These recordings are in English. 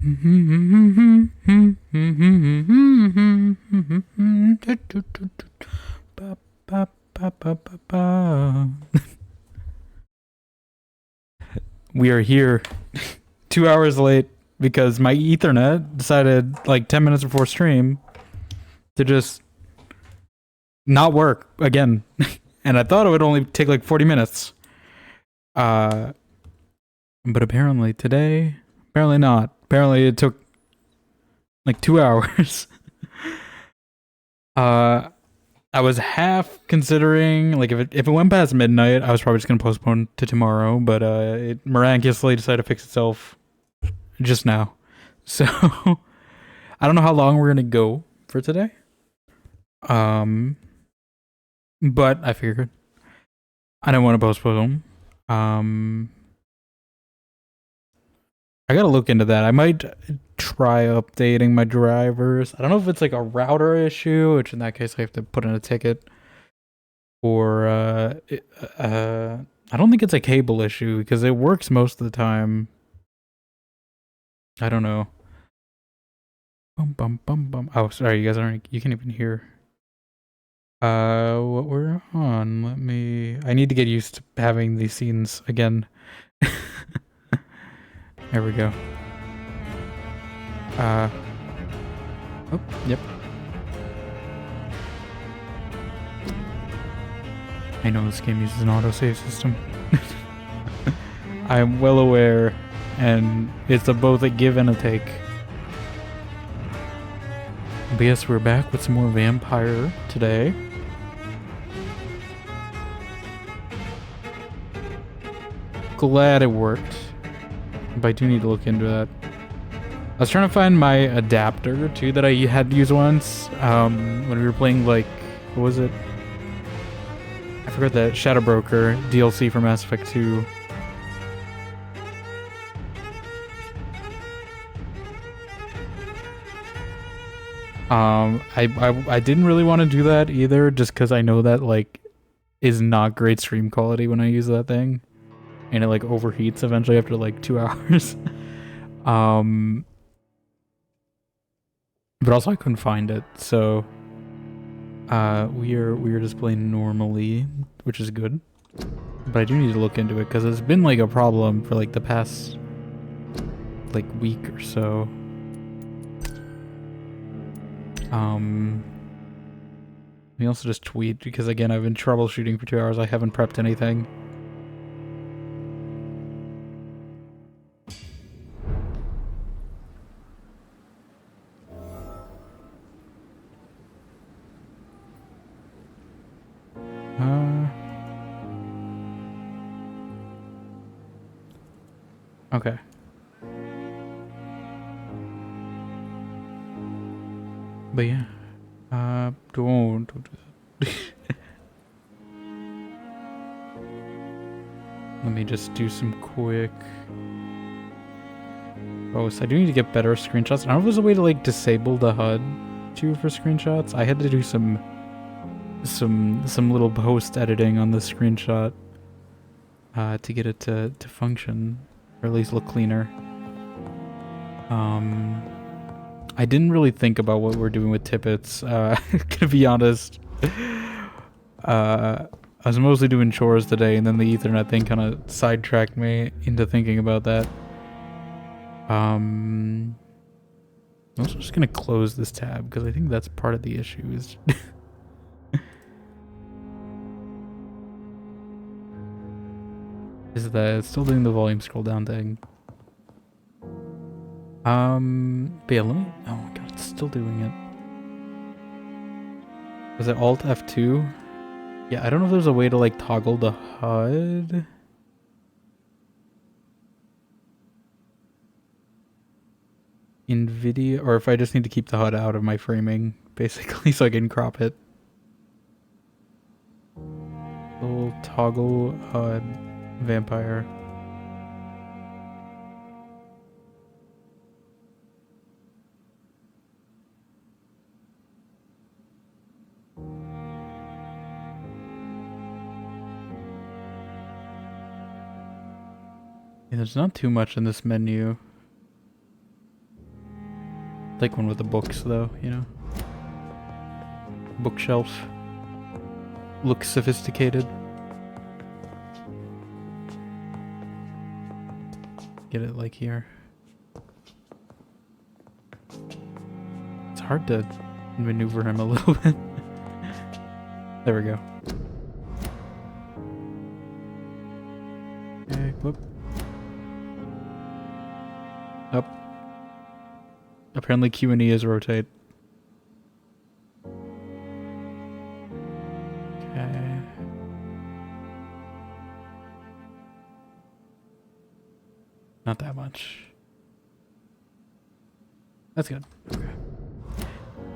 We are here 2 hours late because my Ethernet decided like 10 minutes before stream to just not work again. And I thought it would only take like 40 minutes. But apparently today, apparently not. Apparently it took like 2 hours. I was half considering, like, if it went past midnight, I was probably just gonna postpone to tomorrow, but it miraculously decided to fix itself just now. So I don't know how long we're gonna go for today. But I figured I didn't want to postpone. I gotta look into that. I might try updating my drivers. I don't know if it's like a router issue, which in that case I have to put in a ticket. Or I don't think it's a cable issue because it works most of the time. I don't know. Oh, sorry, you guys aren't. You can't even hear. What we're on? I need to get used to having these scenes again. There we go. Oh, yep. I know this game uses an autosave system. I'm well aware, and it's both a give and a take. But yes, we're back with some more Vampyr today. Glad it worked. But I do need to look into that. I was trying to find my adapter too that I had to use once when we were playing, like, what was it? I forgot that Shadow Broker DLC for Mass Effect 2. I didn't really want to do that either, just because I know that, like, is not great stream quality when I use that thing. And it like overheats eventually after like 2 hours. But also I couldn't find it, so we are just playing normally, which is good. But I do need to look into it because it's been like a problem for like the past like week or so. Let me also just tweet because again I've been troubleshooting for 2 hours. I haven't prepped anything. Okay. But yeah, don't do that. Let me just do some quick. Oh, so I do need to get better screenshots. I don't know if there's a way to like disable the HUD too for screenshots. I had to do some little post editing on the screenshot to get it to function, or at least look cleaner. I didn't really think about what we're doing with tippets, to be honest. I was mostly doing chores today, and then the Ethernet thing kind of sidetracked me into thinking about that. I'm also just gonna close this tab, because I think that's part of the issue, is... is that it's still doing the volume scroll down thing. But yeah, let me... oh my god, it's still doing it. Was it Alt F2? Yeah, I don't know if there's a way to like toggle the HUD. NVIDIA, or if I just need to keep the HUD out of my framing, basically, so I can crop it. Little toggle HUD Vampyr. Yeah, there's not too much in this menu. Like one with the books, though, you know? Bookshelf. Looks sophisticated. Get it like here. It's hard to maneuver him a little bit. There we go. Okay, whoop. Up. Apparently Q and E is rotate. Okay. Not that much. That's good. Okay.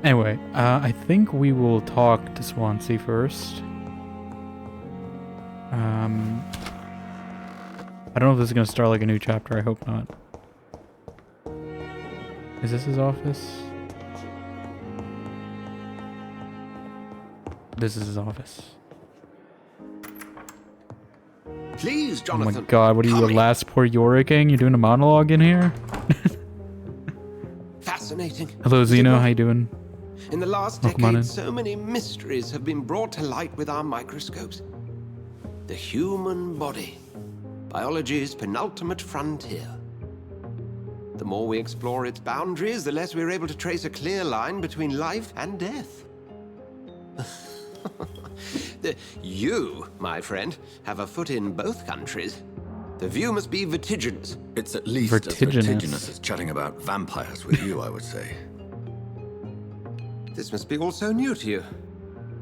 Anyway, I think we will talk to Swansea first. I don't know if this is gonna start like a new chapter. I hope not. Is this his office? This is his office. Please, Jonathan. Oh my god, what are you, a last poor Yoriking? You're doing a monologue in here? Fascinating. Hello, Zeno. How you doing? In the last decade, so many mysteries have been brought to light with our microscopes. The human body. Biology's penultimate frontier. The more we explore its boundaries, the less we're able to trace a clear line between life and death. You, my friend, have a foot in both countries. The view must be vertiginous. It's at least as vertiginous as chatting about vampires with you, I would say. This must be all so new to you.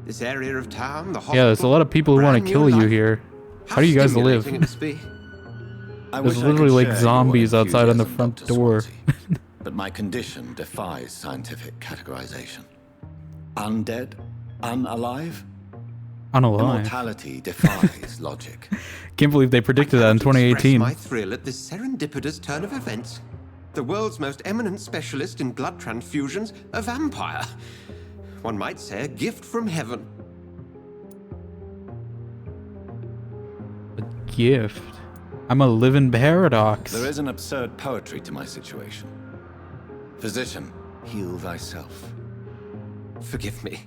This area of town, the hospital. Yeah, there's a lot of people who want to kill you here. How do you guys live? There's literally like zombies outside on the front door. But my condition defies scientific categorization. Undead? Unalive? Unalive. Immortality defies logic. Can't believe they predicted that in 2018. My thrill at this serendipitous turn of events. The world's most eminent specialist in blood transfusions, a vampire. One might say a gift from heaven. A gift? I'm a living paradox. There is an absurd poetry to my situation. Physician, heal thyself. Forgive me.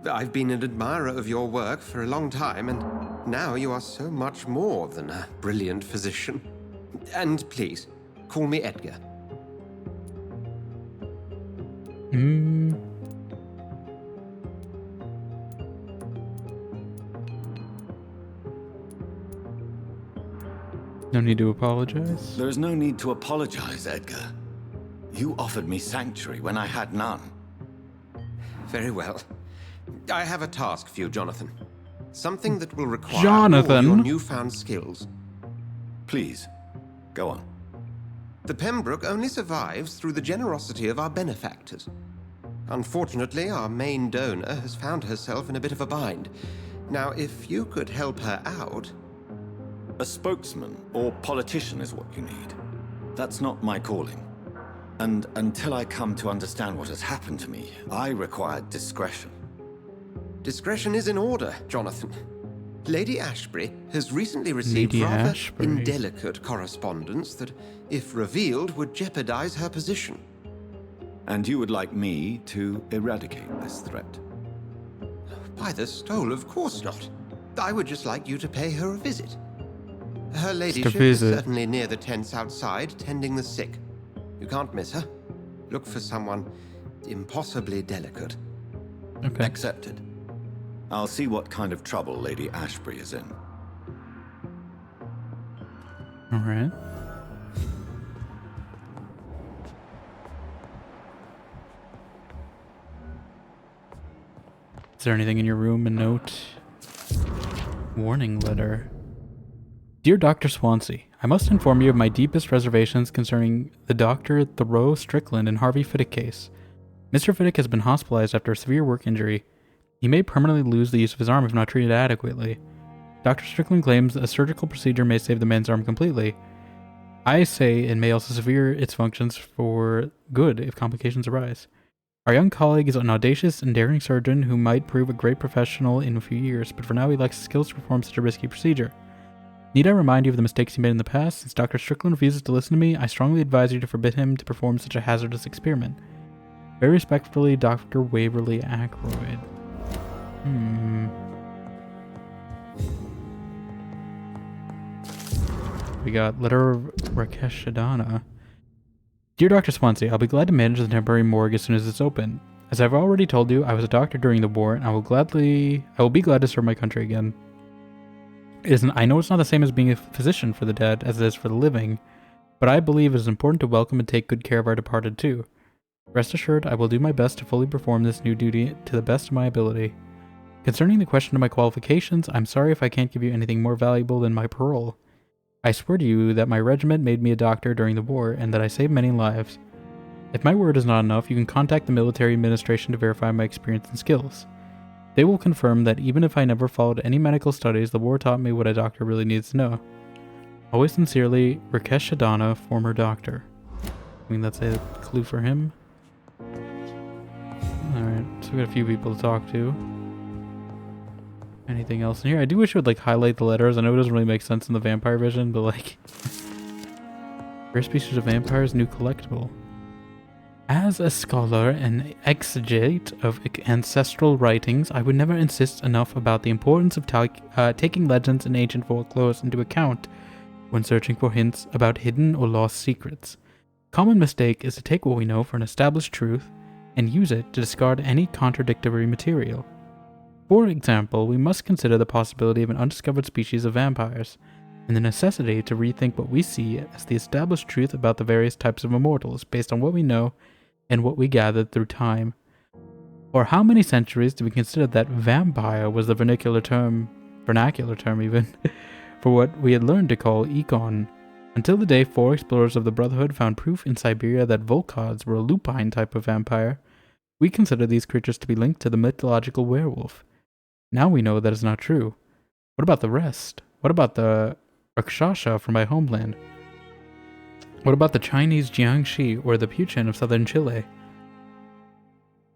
I've been an admirer of your work for a long time, and now you are so much more than a brilliant physician. And please, call me Edgar. No need to apologize. There is no need to apologize, Edgar. You offered me sanctuary when I had none. Very well. I have a task for you, Jonathan. Something that will require all your newfound skills. Please, go on. The Pembroke only survives through the generosity of our benefactors. Unfortunately, our main donor has found herself in a bit of a bind. Now, if you could help her out... A spokesman or politician is what you need. That's not my calling. And until I come to understand what has happened to me, I require discretion. Discretion is in order, Jonathan. Lady Ashbury has recently received rather indelicate correspondence that, if revealed, would jeopardize her position. And you would like me to eradicate this threat? By the stole, of course not. I would just like you to pay her a visit. Her ladyship is certainly near the tents outside, tending the sick. You can't miss her. Look for someone impossibly delicate. Okay. Accepted. I'll see what kind of trouble Lady Ashbury is in. All right. Is there anything in your room? A note? Warning letter. Dear Dr. Swansea, I must inform you of my deepest reservations concerning the Dr. Thoreau Strickland and Harvey Fiddick case. Mr. Fiddick has been hospitalized after a severe work injury. He may permanently lose the use of his arm if not treated adequately. Dr. Strickland claims a surgical procedure may save the man's arm completely. I say it may also sever its functions for good if complications arise. Our young colleague is an audacious and daring surgeon who might prove a great professional in a few years, but for now he lacks the skills to perform such a risky procedure. Need I remind you of the mistakes he made in the past? Since Dr. Strickland refuses to listen to me, I strongly advise you to forbid him to perform such a hazardous experiment. Very respectfully, Dr. Waverly Ackroyd. We got letter of Rakesh Shadana. Dear Dr. Swansea, I'll be glad to manage the temporary morgue as soon as it's open. As I've already told you, I was a doctor during the war, and I will be glad to serve my country again. I know it's not the same as being a physician for the dead as it is for the living, but I believe it is important to welcome and take good care of our departed too. Rest assured, I will do my best to fully perform this new duty to the best of my ability. Concerning the question of my qualifications, I'm sorry if I can't give you anything more valuable than my parole. I swear to you that my regiment made me a doctor during the war, and that I saved many lives. If my word is not enough, you can contact the military administration to verify my experience and skills. They will confirm that even if I never followed any medical studies, the war taught me what a doctor really needs to know. Always sincerely, Rakesh Shadana, former doctor. I mean, that's a clue for him. Alright, so we got a few people to talk to. Anything else in here? I do wish it would like highlight the letters. I know it doesn't really make sense in the vampire vision, but like... Rare species of vampires, new collectible. As a scholar and exegete of ancestral writings, I would never insist enough about the importance of taking legends and ancient folklore into account when searching for hints about hidden or lost secrets. Common mistake is to take what we know for an established truth and use it to discard any contradictory material. For example, we must consider the possibility of an undiscovered species of vampires, and the necessity to rethink what we see as the established truth about the various types of immortals based on what we know and what we gathered through time. For how many centuries do we consider that vampire was the vernacular term even, for what we had learned to call econ, until the day 4 explorers of the Brotherhood found proof in Siberia that Volkods were a lupine type of vampire? We consider these creatures to be linked to the mythological werewolf. Now we know that is not true. What about the rest? What about the Rakshasa from my homeland? What about the Chinese Jiangxi or the Puchin of southern Chile?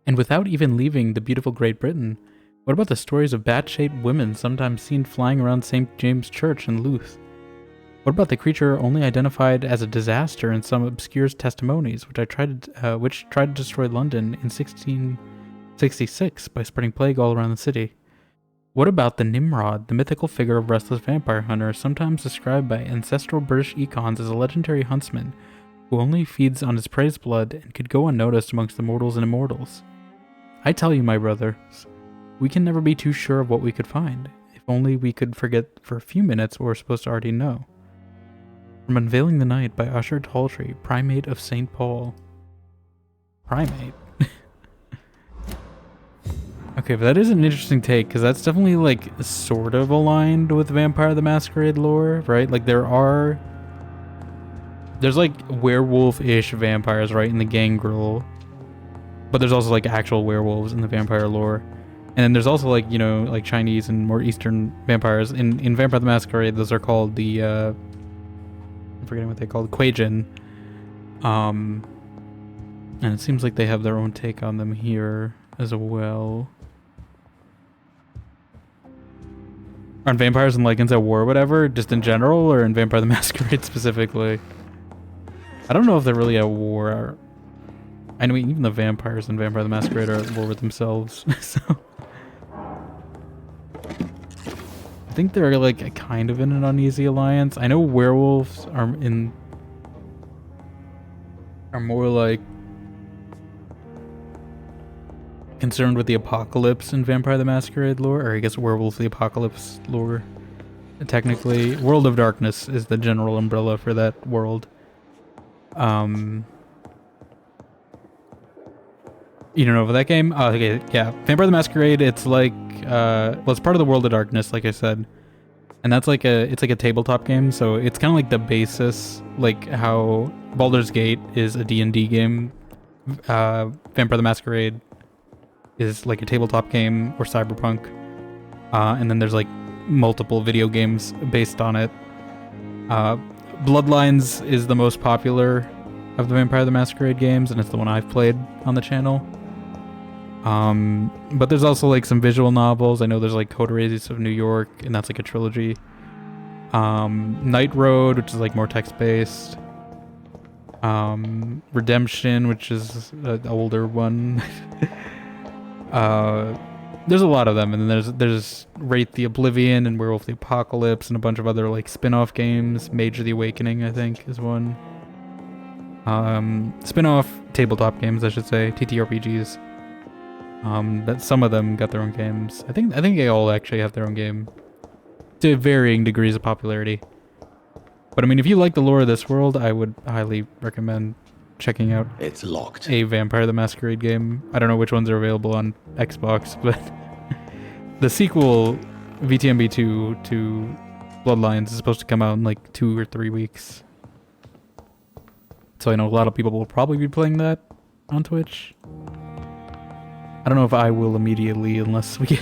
And without even leaving the beautiful Great Britain, what about the stories of bat-shaped women sometimes seen flying around St. James Church in Louth? What about the creature only identified as a disaster in some obscure testimonies, which tried to destroy London in 1666 by spreading plague all around the city? What about the Nimrod, the mythical figure of restless vampire hunter, sometimes described by ancestral British econs as a legendary huntsman who only feeds on his prey's blood and could go unnoticed amongst the mortals and immortals? I tell you, my brothers, we can never be too sure of what we could find. If only we could forget for a few minutes what we're supposed to already know. From Unveiling the Night by Usher Taltree, Primate of St. Paul. Primate? Okay, but that is an interesting take, because that's definitely, like, sort of aligned with Vampire the Masquerade lore, right? Like, there's, like, werewolf-ish vampires, right, in the gangrel. But there's also, like, actual werewolves in the vampire lore. And then there's also, like, you know, like, Chinese and more Eastern vampires. In Vampire the Masquerade, those are called the, I'm forgetting what they call it, Kuei-jin. And it seems like they have their own take on them here as well. On vampires and legends at war or whatever, just in general, or in Vampire the Masquerade specifically? I don't know if they're really at war. I mean, even the vampires in Vampire the Masquerade are at war with themselves, so... I think they're, like, kind of in an uneasy alliance. I know werewolves are more, like, concerned with the apocalypse in Vampire the Masquerade lore, or I guess Werewolf the Apocalypse lore. Technically, World of Darkness is the general umbrella for that world. You don't know about that game? Oh, okay, yeah. Vampire the Masquerade, it's like, well, it's part of the World of Darkness, like I said. And that's like it's like a tabletop game, so it's kind of like the basis, like how Baldur's Gate is a D&D game. Vampire the Masquerade is like a tabletop game, or Cyberpunk. And then there's like multiple video games based on it. Bloodlines is the most popular of the Vampire the Masquerade games, and it's the one I've played on the channel. But there's also like some visual novels. I know there's like Code Races of New York, and that's like a trilogy. Night Road, which is like more text-based. Redemption, which is an older one. There's a lot of them, and then there's Wraith the Oblivion and Werewolf the Apocalypse and a bunch of other like spin-off games. Mage the Awakening, I think, is one. Spin-off tabletop games, I should say, TTRPGs. That some of them got their own games. I think they all actually have their own game to varying degrees of popularity. But I mean, if you like the lore of this world, I would highly recommend checking out It's locked. a Vampire the Masquerade game. I don't know which ones are available on Xbox, but the sequel, VTMB2 to Bloodlines, is supposed to come out in like 2 or 3 weeks. So I know a lot of people will probably be playing that on Twitch. I don't know if I will immediately unless we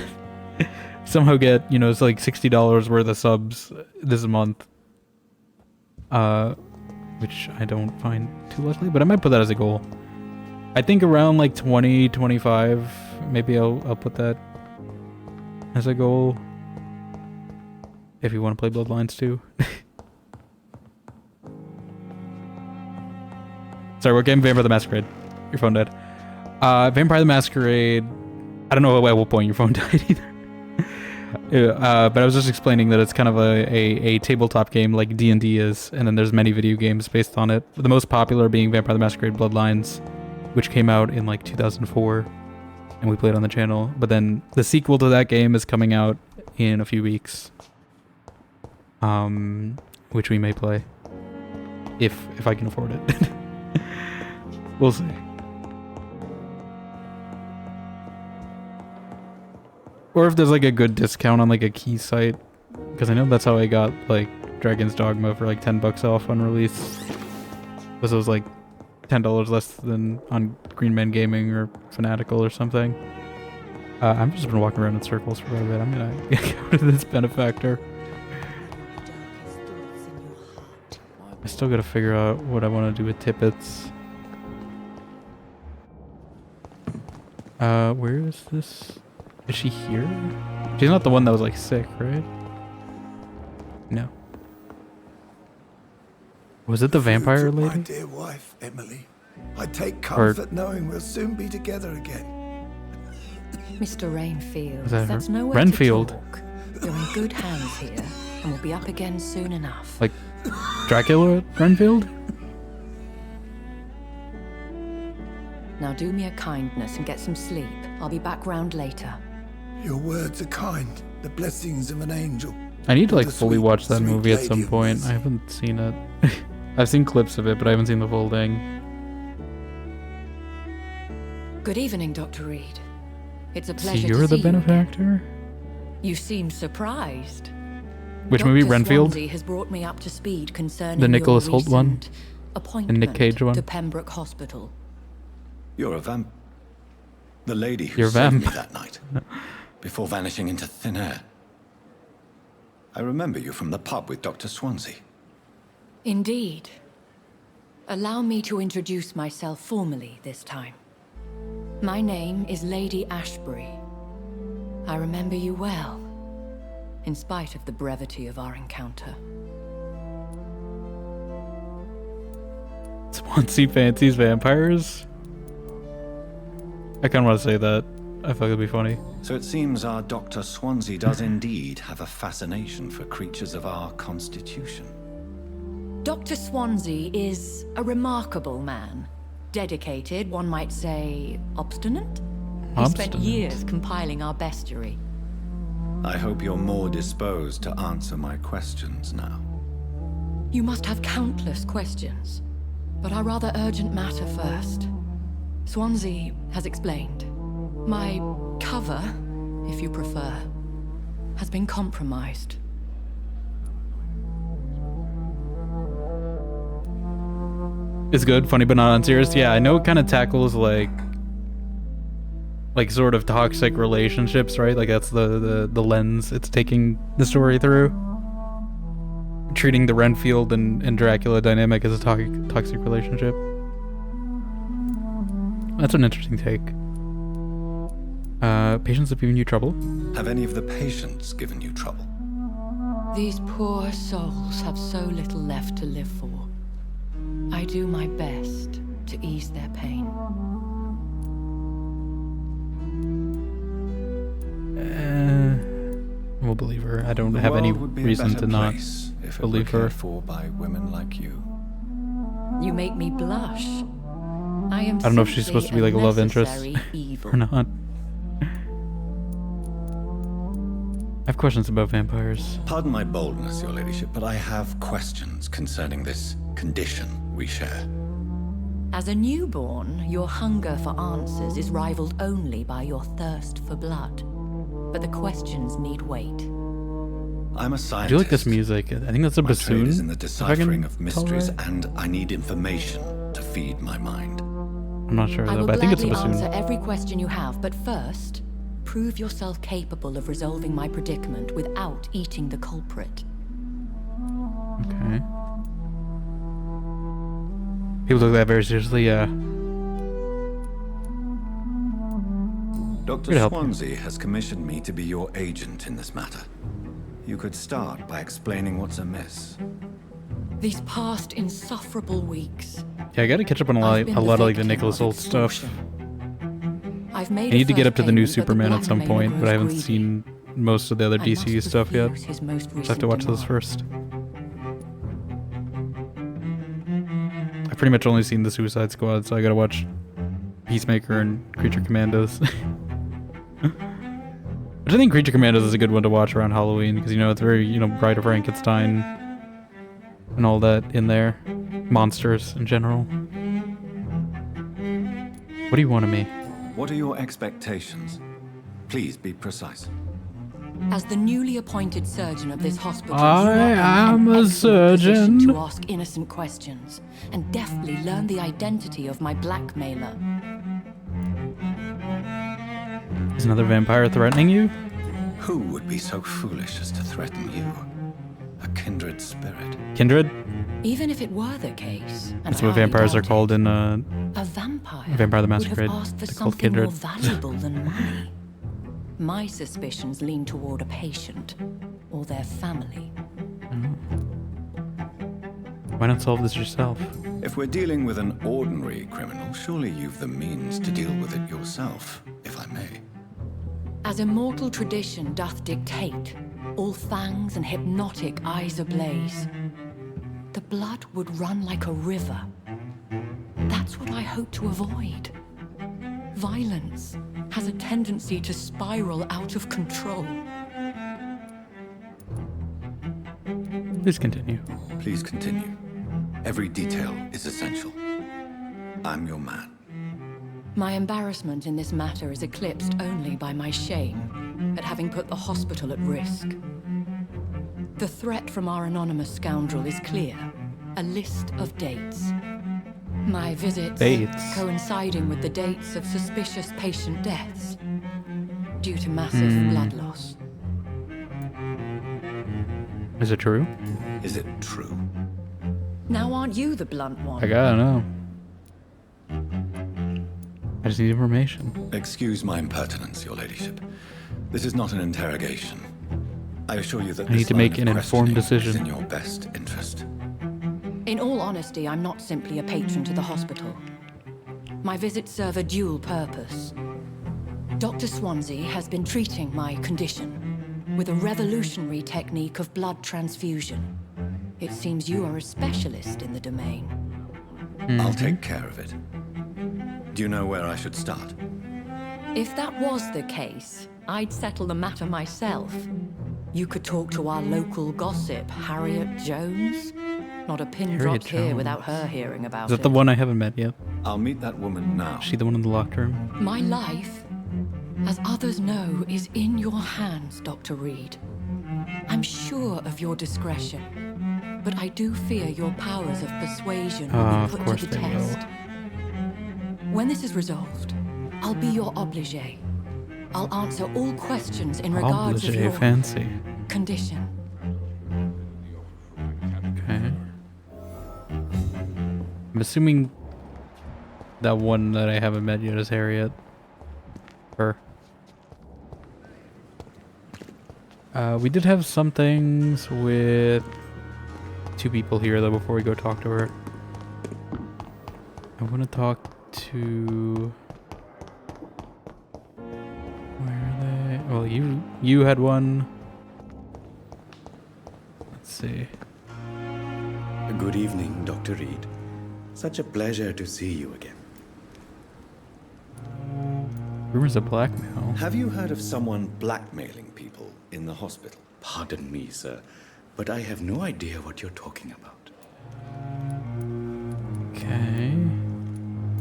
somehow get, you know, it's like $60 worth of subs this month. Which I don't find too likely, but I might put that as a goal. I think around like 20, 25, maybe I'll put that as a goal. If you want to play Bloodlines too. Sorry, what game? Vampire the Masquerade. Your phone died. Vampire the Masquerade. I don't know at what point your phone died either. But I was just explaining that it's kind of a tabletop game like D&D is, and then there's many video games based on it. The most popular being Vampire the Masquerade Bloodlines, which came out in like 2004, and we played on the channel. But then the sequel to that game is coming out in a few weeks, which we may play if I can afford it. We'll see. Or if there's like a good discount on like a key site, because I know that's how I got like Dragon's Dogma for like $10 off on release, because it was like $10 less than on Green Man Gaming or Fanatical or something. I've just been walking around in circles for a bit. I'm gonna go to this benefactor. I still gotta figure out what I want to do with Tippets. Where is this? Is she here? She's not the one that was like sick, right? No. Was it the vampire lady? My dear wife, Emily. I take comfort knowing we'll soon be together again. Mr. Rainfield, Was that her? that's nowhere Renfield. to talk. You're in good hands here, and we'll be up again soon enough. Like Dracula Renfield? Now do me a kindness and get some sleep. I'll be back round later. Your words are kind, the blessings of an angel. I need to like The fully sweet, watch that sweet movie at lady some of point. mercy. I haven't seen it. I've seen clips of it, but I haven't seen the full thing. Good evening, Dr. Reed. It's a So pleasure you're to the see you again. benefactor? You seem surprised. Which Dr. movie? Renfield? Swansea has brought me up to speed concerning The Nicholas your Hoult one? recent appointment Nick Cage one? to Pembroke Hospital. You're a vamp. The lady who You're a saved vamp. me that night, before vanishing into thin air. I remember you from the pub with Dr. Swansea. Indeed. Allow me to introduce myself formally this time. My name is Lady Ashbury. I remember you well, in spite of the brevity of our encounter. Swansea fancies vampires? I kind of want to say that. I feel like it'd be funny. So it seems our Dr. Swansea does indeed have a fascination for creatures of our constitution. Dr. Swansea is a remarkable man. Dedicated, one might say, obstinate? He spent Obstinate. years compiling our bestiary. I hope you're more disposed to answer my questions now. You must have countless questions, but our rather urgent matter first. Swansea has explained. My cover, if you prefer, has been compromised. It's good, funny but not unserious. Yeah, I know it kind of tackles like sort of toxic relationships, right? Like that's the lens it's taking the story through. Treating the Renfield and Dracula dynamic as a toxic relationship. That's an interesting take. Patients have given you trouble? Have any of the patients given you trouble? These poor souls have so little left to live for. I I do my best to ease their pain. We'll believe her. I don't The have any world would be a reason better to not place if it believe were her. cared for by women like you. You make me blush. I am I don't know if she's supposed to be like a love interest evil. or not. I have questions about vampires. Pardon my boldness, your ladyship, but I have questions concerning this condition we share. As a newborn, your hunger for answers is rivaled only by your thirst for blood. But the questions need wait. I'm a I scientist. do like this music. I think that's a My trade is bassoon. in the if I deciphering can of tell mysteries, right. and I need information to feed my mind. I'm not sure I though, will but I think it's a gladly bassoon. answer every question you have, but first, prove yourself capable of resolving my predicament without eating the culprit. Okay. People took that very seriously, yeah. Dr. Good help. Swansea has commissioned me to be your agent in this matter. You could start by explaining what's amiss. These past insufferable weeks, Yeah, I gotta catch up on I've been a lot of like the victim Nicholas of Holt stuff. extortion. I've made I need to get a up to first the new payment, but the Superman at some blackmailer point, but I haven't grows seen most of the other greedy. I DCU must stuff yet. refuse his most So I have recent to watch those demand. first. I've pretty much only seen the Suicide Squad, so I gotta watch Peacemaker and Creature Commandos. Which I think Creature Commandos is a good one to watch around Halloween, because, you know, it's very, you know, Bride of Frankenstein and all that in there. Monsters in general. What do you want of me? What are your expectations? Please be precise. As the newly appointed surgeon of this hospital, I you are am in an a excellent position surgeon. to ask innocent questions and deftly learn the identity of my blackmailer. Is another vampire threatening you? Who would be so foolish as to threaten you? A kindred spirit. Kindred? Even if it were the case, and That's I what hardly vampires are doubt called it, in a vampire, Vampire the would Masquerade. have asked for They're called something kindred. more valuable than money. My suspicions lean toward a patient or their family. Why not solve this yourself? If we're dealing with an ordinary criminal, surely you've the means to deal with it yourself, if I may. As immortal tradition doth dictate, all fangs and hypnotic eyes ablaze, the blood would run like a river. That's what I hope to avoid. Violence has a tendency to spiral out of control. Please continue. Please continue. Every detail is essential. I'm your man. My embarrassment in this matter is eclipsed only by my shame at having put the hospital at risk. The threat from our anonymous scoundrel is clear. A list of dates. My visits Dates? coinciding with the dates of suspicious patient deaths due to massive blood loss. Is it true? Is it true? Now aren't you the blunt one? I gotta know. I just need information. Excuse my impertinence, your ladyship. This is not an interrogation. I assure you that I need this to line make of an informed questioning decision. is in your best interest. In all honesty, I'm not simply a patron to the hospital. My visits serve a dual purpose. Dr. Swansea has been treating my condition with a revolutionary technique of blood transfusion. It seems you are a specialist in the domain. I'll take care of it. Do you know where I should start? If that was the case, I'd settle the matter myself. You could talk to our local gossip, Harriet Jones. Not a pin Harriet dropped here Jones. without her hearing about Is that it. the one I haven't met yet? I'll meet that woman now. Is she the one in the locked room? My life, as others know, is in your hands, Dr. Reed. I'm sure of your discretion, but I do fear your powers of persuasion will Of be put course to the they will. test. When this is resolved, I'll be your obligé. I'll answer all questions in regards of Obligé, your fancy. condition. Okay. I'm assuming that one that I haven't met yet is Harriet. Her. We did have some things with two people here though before we go talk to her. I want to talk to... Where are they? Well, you had one. Let's see. Good evening, Dr. Reed. Such a pleasure to see you again. Rumors of blackmail. Have you heard of someone blackmailing people in the hospital? Pardon me, sir, but I have no idea what you're talking about. Okay.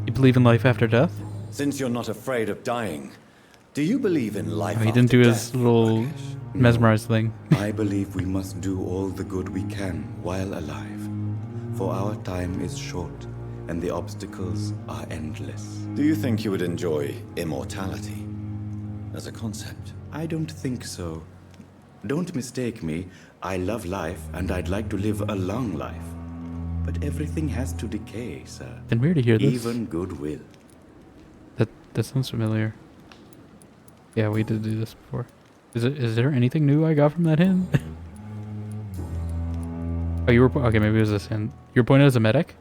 You believe in life after death? Since you're not afraid of dying, do you believe in life Oh, he after didn't do his death, little Rakesh? mesmerized thing. I believe we must do all the good we can while alive, for our time is short and the obstacles are endless. Do you think you would enjoy immortality as a concept? I don't think so. Don't mistake me. I love life and I'd like to live a long life. But everything has to decay, sir. Been weird to hear this. Even goodwill. That sounds familiar. Yeah, we did do this before. Is there anything new I got from that hint? Oh, you were okay. Maybe it was this hint. You're appointed as a medic.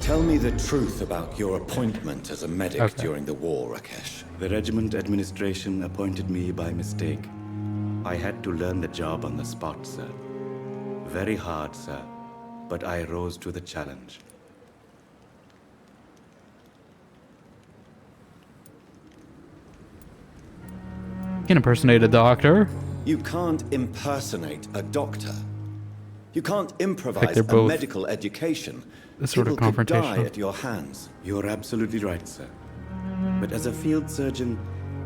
Tell me the truth about your appointment as a medic Okay. during the war, Rakesh. The regiment administration appointed me by mistake. I had to learn the job on the spot, sir. Very hard, sir. But I rose to the challenge. You can impersonate a doctor. You can't impersonate a doctor. You can't improvise they're a both medical education. a sort of People could die confrontational. at your hands. You're absolutely right, sir. But as a field surgeon,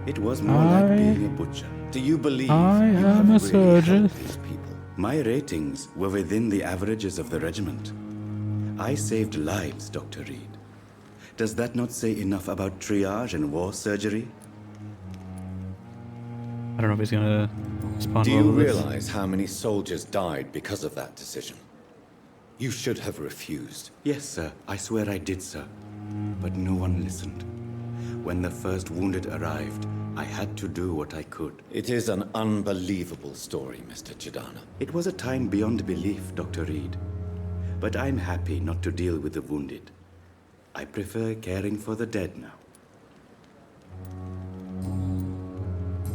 it was more like being a butcher. Do you believe I you am have a really surgeon. helped these people? My ratings were within the averages of the regiment. I saved lives, Dr. Reed. Does that not say enough about triage and war surgery? I don't know if he's gonna respond Do well you to this. realize how many soldiers died because of that decision? You should have refused. Yes, sir. I swear I did, sir. But no one listened. When the first wounded arrived, I had to do what I could. It is an unbelievable story, Mr. Chidana. It was a time beyond belief, Dr. Reed. But I'm happy not to deal with the wounded. I prefer caring for the dead now.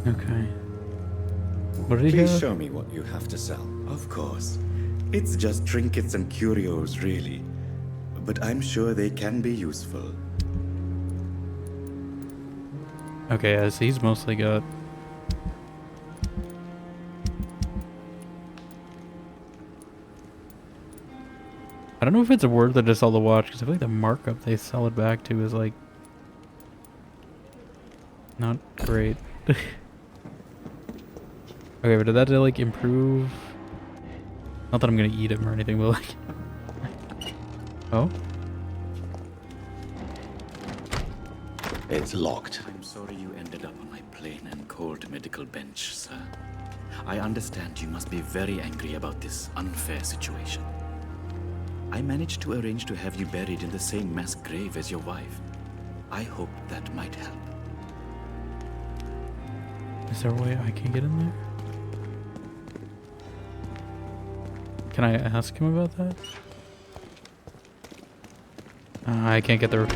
Okay. What did he Please have? show me what you have to sell. Of course. It's just trinkets and curios, really. But I'm sure they can be useful. Okay, yeah, so he's mostly got... I don't know if it's a word that I sell to watch, because I feel like the markup they sell it back to is, like... not great. Okay, but did that, like, improve... Not that I'm gonna eat him or anything, but, like... Oh? It's locked. I'm sorry you ended up on my plain and cold medical bench, sir. I understand you must be very angry about this unfair situation. I managed to arrange to have you buried in the same mass grave as your wife. I hope that might help. Is there a way I can get in there? Can I ask him about that? I can't get there.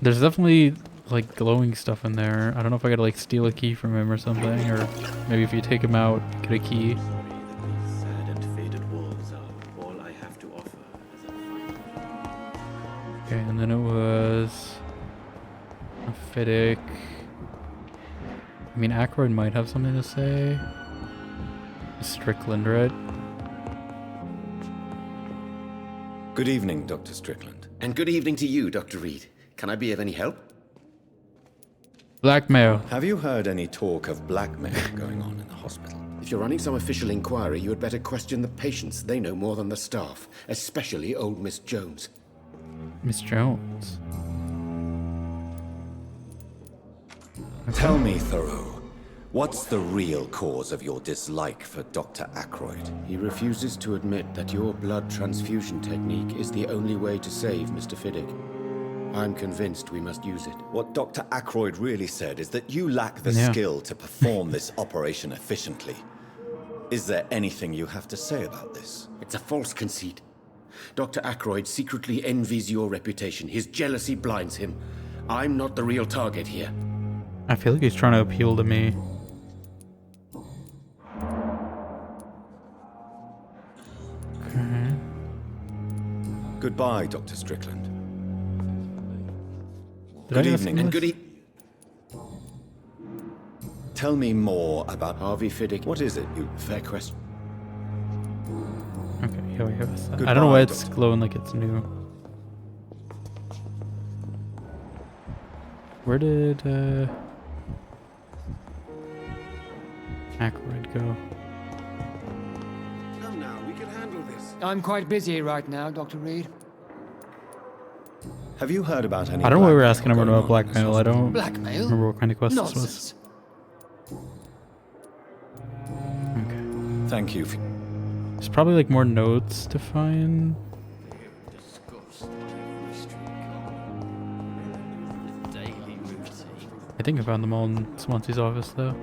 There's definitely like glowing stuff in there. I don't know if I gotta like steal a key from him or something, or maybe if you take him out, get a key. Sorry that these sad and faded walls are all I have to offer as a final. Okay, and then it was a Fiddick. I mean, Ackroyd might have something to say. Strickland, right? Good evening, Dr. Strickland. And good evening to you, Dr. Reed. Can I be of any help? Blackmail. Have you heard any talk of blackmail going on in the hospital? If you're running some official inquiry, you had better question the patients. They know more than the staff, especially old Miss Jones. Miss Jones. Tell me, Thoreau, what's the real cause of your dislike for Dr. Ackroyd? He refuses to admit that your blood transfusion technique is the only way to save Mr. Fiddick. I'm convinced we must use it. What Dr. Ackroyd really said is that you lack the Yeah. skill to perform this operation efficiently. Is there anything you have to say about this? It's a false conceit. Dr. Ackroyd secretly envies your reputation. His jealousy blinds him. I'm not the real target here. I feel like he's trying to appeal to me. Okay. Goodbye, Dr. Strickland. Did Good I ask evening. him And this? Tell me more about Harvey Fiddick. What is it, you... Fair question. Okay, yeah, we have this. I Goodbye, don't know why it's Doctor. glowing like it's new. Where did Ackroyd go? Come now, we can handle this. I'm quite busy right now, Dr. Reed. Have you heard about any... I don't know why we're blackmail asking him going about on in this blackmail. I don't Blackmail? remember what kind of quest this was. Nonsense. Okay. Thank you for... There's probably like more notes to find. I think I found them all in Swansea's office though.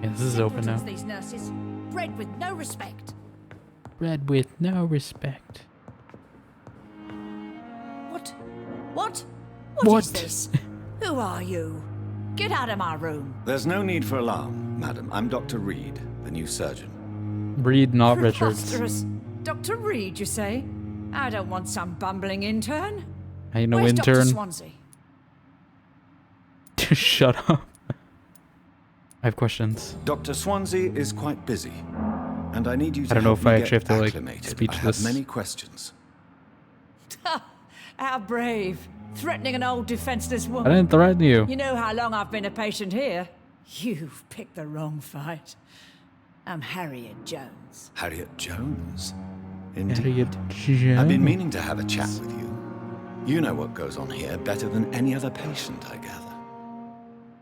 Yeah, this is open now. These nurses, bred with no respect. Bred with no respect. What? What What? is this? Who are you? Get out of my room. There's no need for alarm, madam. I'm Dr. Reed, the new surgeon. Reed, not Richards. Preposterous. Dr. Reed, you say? I don't want some bumbling intern. I ain't no Where's Dr. intern. Swansea? Shut up. I have questions. Dr. Swansea is quite busy, and I need you to I don't know help if I me actually get have to, like, acclimated. speech I have this. many questions. How brave. Threatening an old defenseless I woman. didn't threaten you. You know how long I've been a patient here? You've picked the wrong fight. I'm Harriet Jones. Harriet Jones? Indeed. Harriet Jones. I've been meaning to have a chat with you. You know what goes on here better than any other patient, I gather.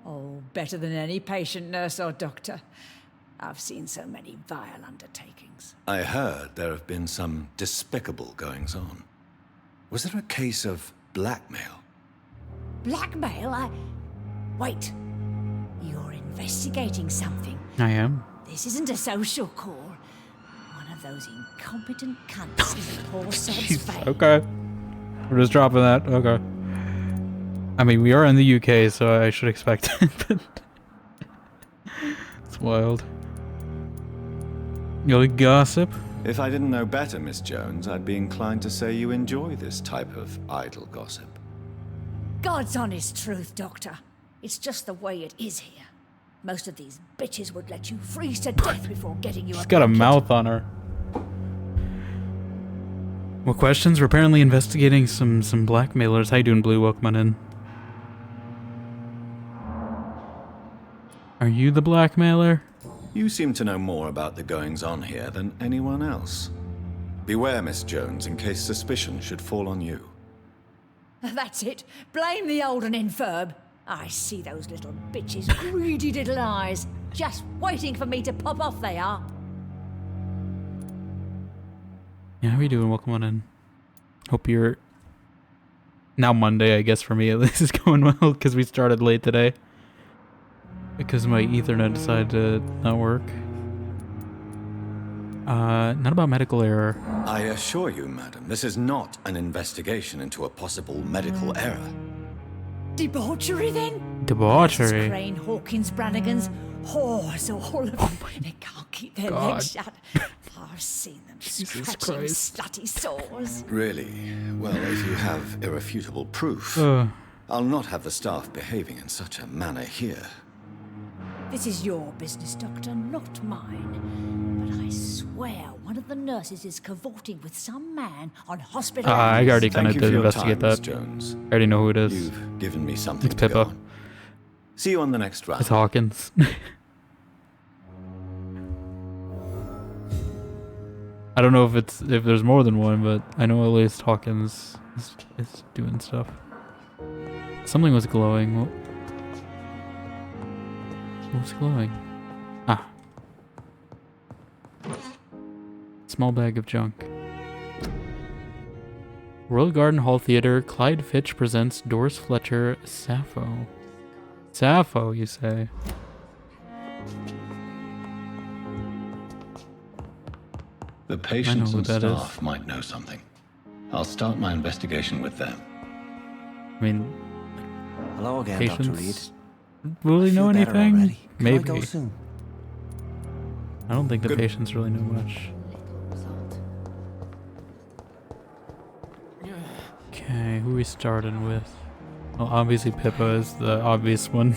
Oh, better than any patient, nurse, or doctor. I've seen so many vile undertakings. I heard there have been some despicable goings-on. Was there a case of blackmail? Blackmail? Wait. You're investigating something. I am. This isn't a social call. One of those incompetent cunts is a poor sod's fate. Okay. We're just dropping that. Okay. I mean, we are in the UK, so I should expect it, but it's wild. You like gossip? If I didn't know better, Miss Jones, I'd be inclined to say you enjoy this type of idle gossip. God's honest truth, Doctor. It's just the way it is here. Most of these bitches would let you freeze to death before getting you She's a got a bucket. mouth on her. What questions? We're apparently investigating some blackmailers. How you doing, Blue? Welcome on in. Are you the blackmailer? You seem to know more about the goings-on here than anyone else. Beware, Miss Jones, in case suspicion should fall on you. That's it. Blame the old and infirm. I see those little bitches' greedy little eyes. Just waiting for me to pop off they are. Yeah, how are you doing? Welcome on in. Hope you're... Now Monday, I guess, for me at least, is going well, because we started late today. Because my Ethernet decided to not work. Not about medical error. I assure you, madam, this is not an investigation into a possible medical error. Debauchery, then? Debauchery. Mrs. Crane, Hawkins, Brannigan's whores, all of them. They can't keep their legs shut. I've seen them scratching Christ. slutty sores. Really? Well, if you have irrefutable proof, I'll not have the staff behaving in such a manner here. This is your business, Doctor, not mine. But I swear one of the nurses is cavorting with some man on hospital. I already kind Thank of you for did your investigate time, Miss that. Jones. I already know who it is. You've given me something It's to go Pippa. on. See you on the next round. It's Hawkins. I don't know if there's more than one, but I know at least Hawkins is doing stuff. Something was glowing. What was glowing? Ah. Small bag of junk. Royal Garden Hall Theatre, Clyde Fitch presents Doris Fletcher, Sappho. Sappho, you say? The patients who and that is. staff might know something. I'll start my investigation with them. I mean, Hello again, Dr. Reed. patients really know Feel better anything? already. Can Maybe. I go soon? I don't think the Good. patients really know much. Okay, who are we starting with? Well, obviously Pippa is the obvious one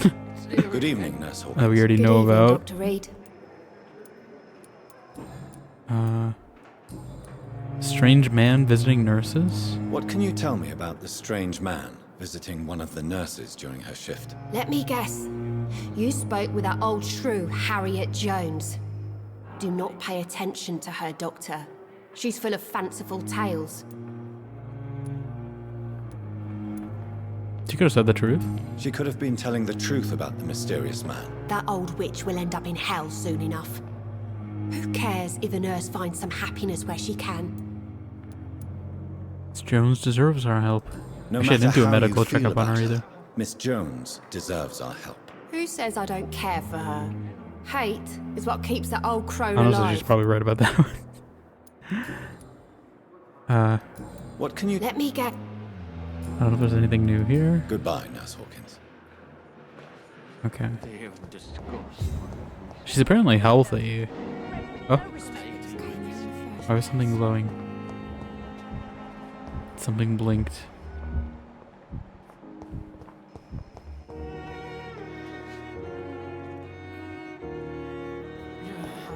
Good evening, Nurse Hawkins. that we already Good know evening, about. Dr. Reed. Strange man visiting nurses? What can you tell me about the strange man visiting one of the nurses during her shift? Let me guess. You spoke with that old shrew, Harriet Jones. Do not pay attention to her, Doctor. She's full of fanciful tales. She could have said the truth. She could have been telling the truth about the mysterious man. That old witch will end up in hell soon enough. Who cares if the nurse finds some happiness where she can? Miss Jones deserves our help. No Actually, I matter didn't do a how you medical feel checkup on her about either. Miss Jones deserves our help. Who says I don't care for her? Hate is what keeps that old crone Honestly, alive. she's probably right about that one. What can you... Let me get... I don't know if there's anything new here. Goodbye, Nurse Hawkins. Okay. She's apparently healthy. Oh. Why was something glowing? Something blinked.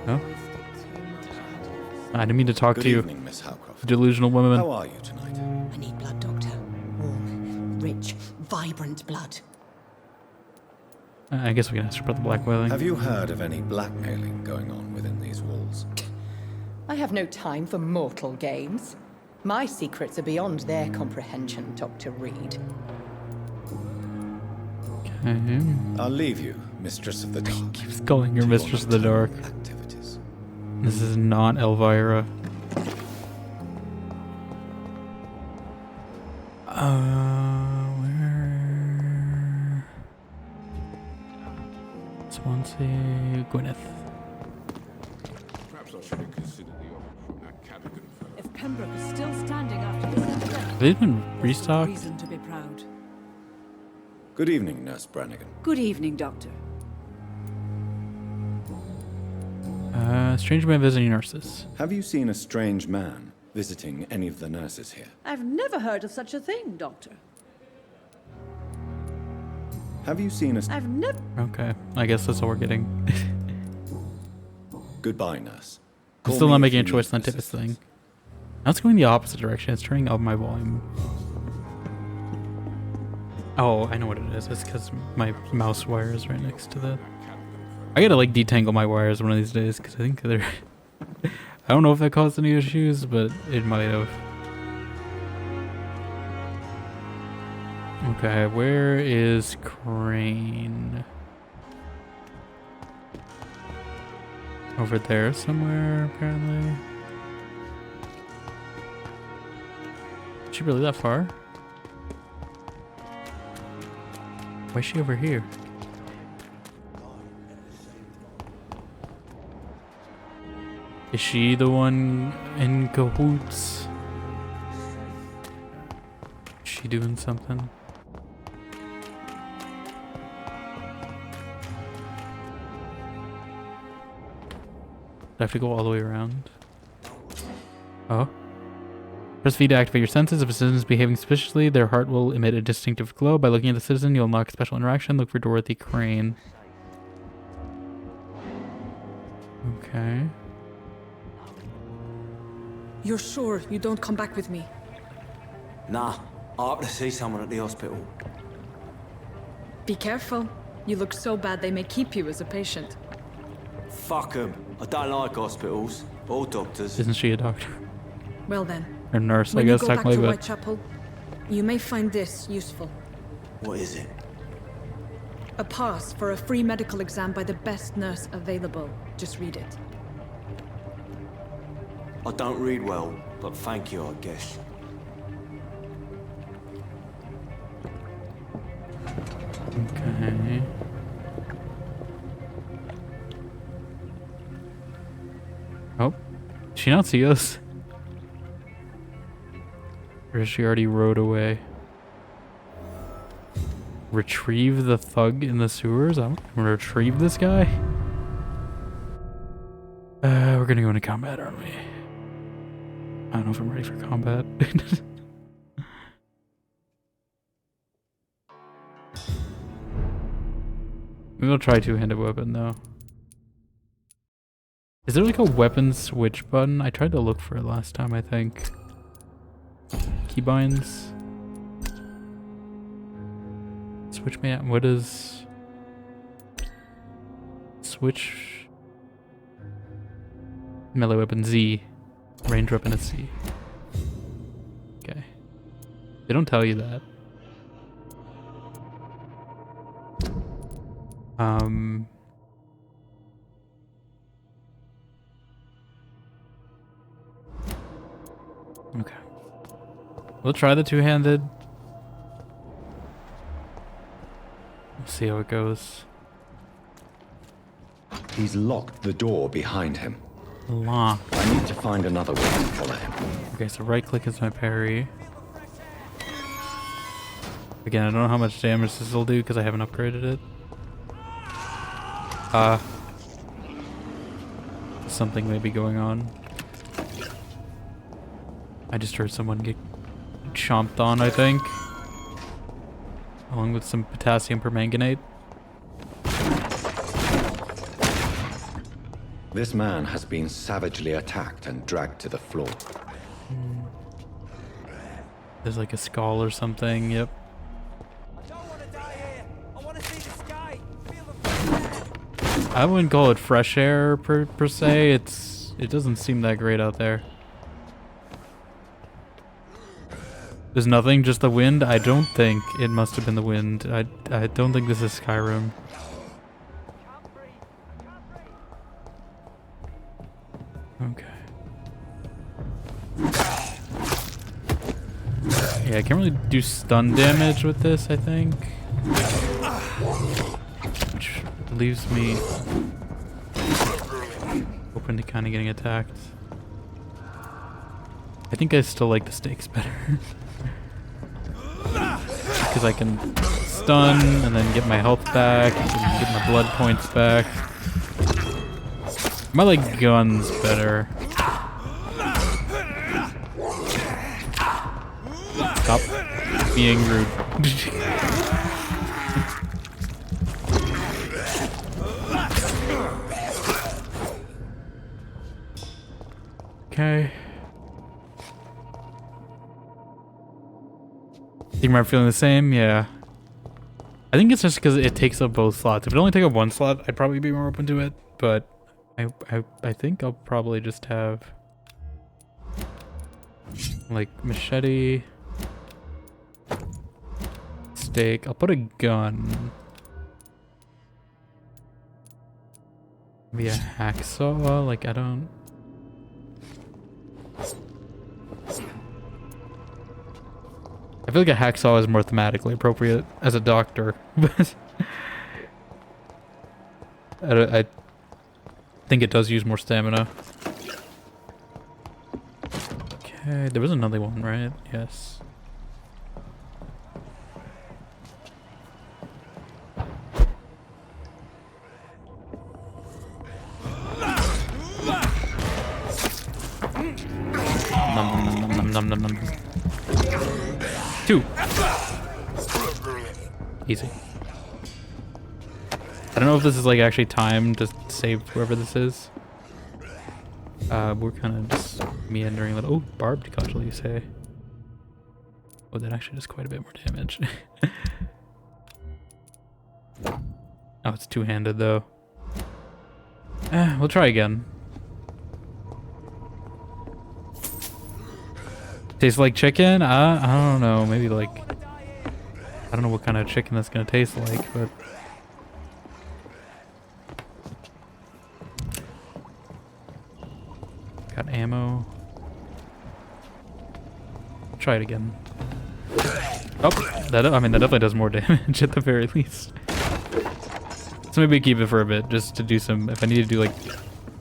Oh. I didn't mean to talk Good to you, evening, Miss Howcroft. delusional woman. How are you tonight? I need blood, Doctor. Warm, rich, vibrant blood. I guess we can ask her about the blackmailing. Have you heard of any blackmailing going on within these walls? I have no time for mortal games. My secrets are beyond their comprehension, Dr. Reed. Okay. I'll leave you, Mistress of the Dark. Keeps calling her to Mistress of the Dark. nocturnal activities. This is not Elvira. Where? Swansea, Gwyneth. Perhaps I should have considered the offer from that Cadogan fellow. If Pembroke is still standing after this incident, Have they been restocked? reason to be proud. Good evening, Nurse Brannigan. Good evening, Doctor. Strange man visiting nurses. Have you seen a strange man visiting any of the nurses here? I've never heard of such a thing, Doctor. Have you seen a... I've never... Okay, I guess that's all we're getting. Goodbye, Nurse. I'm Call still me not if making you a choice need on the Tibbetts assistance. thing. Now it's going the opposite direction. It's turning up my volume. Oh, I know what it is. It's because my mouse wire is right next to that. I gotta like detangle my wires one of these days because I think they're... I don't know if that caused any issues, but it might have. Okay, where is Crane? Over there somewhere, apparently. Is she really that far? Why is she over here? Is she the one in cahoots? Is she doing something? Do I have to go all the way around? Oh. Press V to activate your senses. If a citizen is behaving suspiciously, their heart will emit a distinctive glow. By looking at the citizen, you'll unlock a special interaction. Look for Dorothy Crane. Okay. You're sure you don't come back with me? Nah, I have to see someone at the hospital. Be careful. You look so bad they may keep you as a patient. Fuck 'em. I don't like hospitals or doctors. Isn't she a doctor? Well then. Or nurse, I When guess, you go back technically, to but... Whitechapel, you may find this useful. What is it? A pass for a free medical exam by the best nurse available. Just read it. I don't read well, but thank you, I guess. Okay. Oh. she not see us? Or is she already rode away? Retrieve the thug in the sewers? I'm gonna retrieve this guy? We're gonna go into combat, aren't we? I don't know if I'm ready for combat. Maybe I'll try two-handed weapon though. Is there like a weapon switch button? I tried to look for it last time, I think. Keybinds. Switch man. What is switch? Melee weapon Z. Range weapon is C. Okay. They don't tell you that. Okay. We'll try the two-handed. We'll see how it goes. He's locked the door behind him. Locked. I need to find another way to follow him. Okay, so right click is my parry. Again, I don't know how much damage this will do because I haven't upgraded it. Something may be going on. I just heard someone get chomped on, I think. Along with some potassium permanganate. This man has been savagely attacked and dragged to the floor. There's like a skull or something, yep. I wouldn't call it fresh air per se. It doesn't seem that great out there. There's nothing, just the wind? I don't think it must have been the wind. I don't think this is Skyrim. Okay. Yeah, I can't really do stun damage with this, I think. Which leaves me open to kind of getting attacked. I think I still like the stakes better. Because I can stun and then get my health back and get my blood points back. I like guns better. Stop being rude. Okay. Think I'm feeling the same? Yeah. I think it's just because it takes up both slots. If it only take up one slot, I'd probably be more open to it. But I think I'll probably just have like machete, stake. I'll put a gun. Maybe a hacksaw. Like I don't. I feel like a hacksaw is more thematically appropriate as a doctor, but I think it does use more stamina. Okay, there was another one, right? Yes. Nom nom nom nom nom nom nom. 2. Easy. I don't know if this is like actually timed to save whoever this is. We're kind of just meandering a little. Oh, barbed cudgel, you say? Oh, that actually does quite a bit more damage. Oh, it's two-handed though. We'll try again. Tastes like chicken? I don't know. Maybe like... I don't know what kind of chicken that's gonna taste like, but... Got ammo. Try it again. Oh, that definitely does more damage at the very least. So maybe keep it for a bit, just to do some... If I need to do like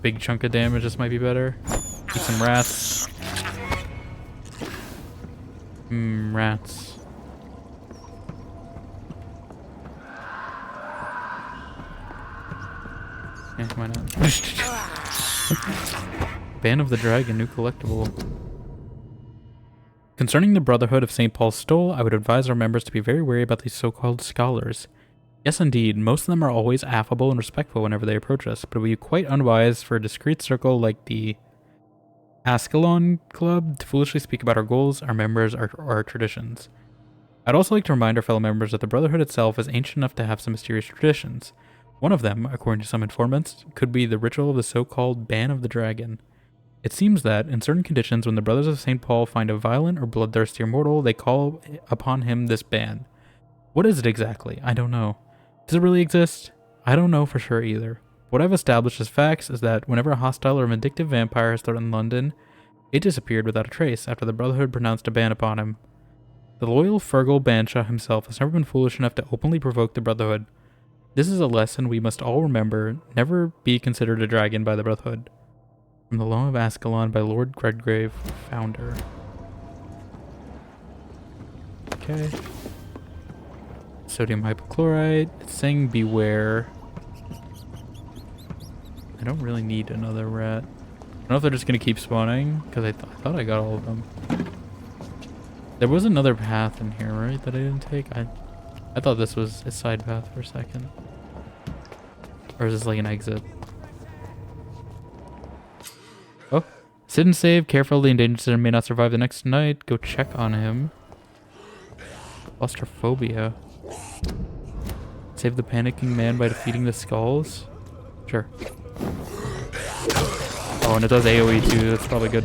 big chunk of damage, this might be better. Eat some rats. Rats. Yeah, why not? Band of the Dragon, new collectible. Concerning the Brotherhood of St. Paul's Stole, I would advise our members to be very wary about these so-called scholars. Yes, indeed, most of them are always affable and respectful whenever they approach us, but it would be quite unwise for a discreet circle like the Ascalon Club to foolishly speak about our goals, our members, our traditions. I'd also like to remind our fellow members that the Brotherhood itself is ancient enough to have some mysterious traditions. One of them, according to some informants, could be the ritual of the so-called Band of the Dragon. It seems that, in certain conditions, when the Brothers of St. Paul find a violent or bloodthirsty mortal, they call upon him this band. What is it exactly? I don't know. Does it really exist? I don't know for sure either. What I've established as facts is that whenever a hostile or vindictive vampire has threatened London, it disappeared without a trace after the Brotherhood pronounced a ban upon him. The loyal Fergal Banshaw himself has never been foolish enough to openly provoke the Brotherhood. This is a lesson we must all remember: never be considered a dragon by the Brotherhood. From the Loam of Ascalon by Lord Redgrave, founder. Okay. Sodium hypochlorite. It's saying beware. I don't really need another rat. I don't know if they're just going to keep spawning, because I thought I got all of them. There was another path in here, right, that I didn't take? I thought this was a side path for a second. Or is this like an exit? Oh. Sit and save. Careful, the endangered citizen may not survive the next night. Go check on him. Claustrophobia. Save the panicking man by defeating the skulls? Sure. Oh, and it does AoE too. That's probably good.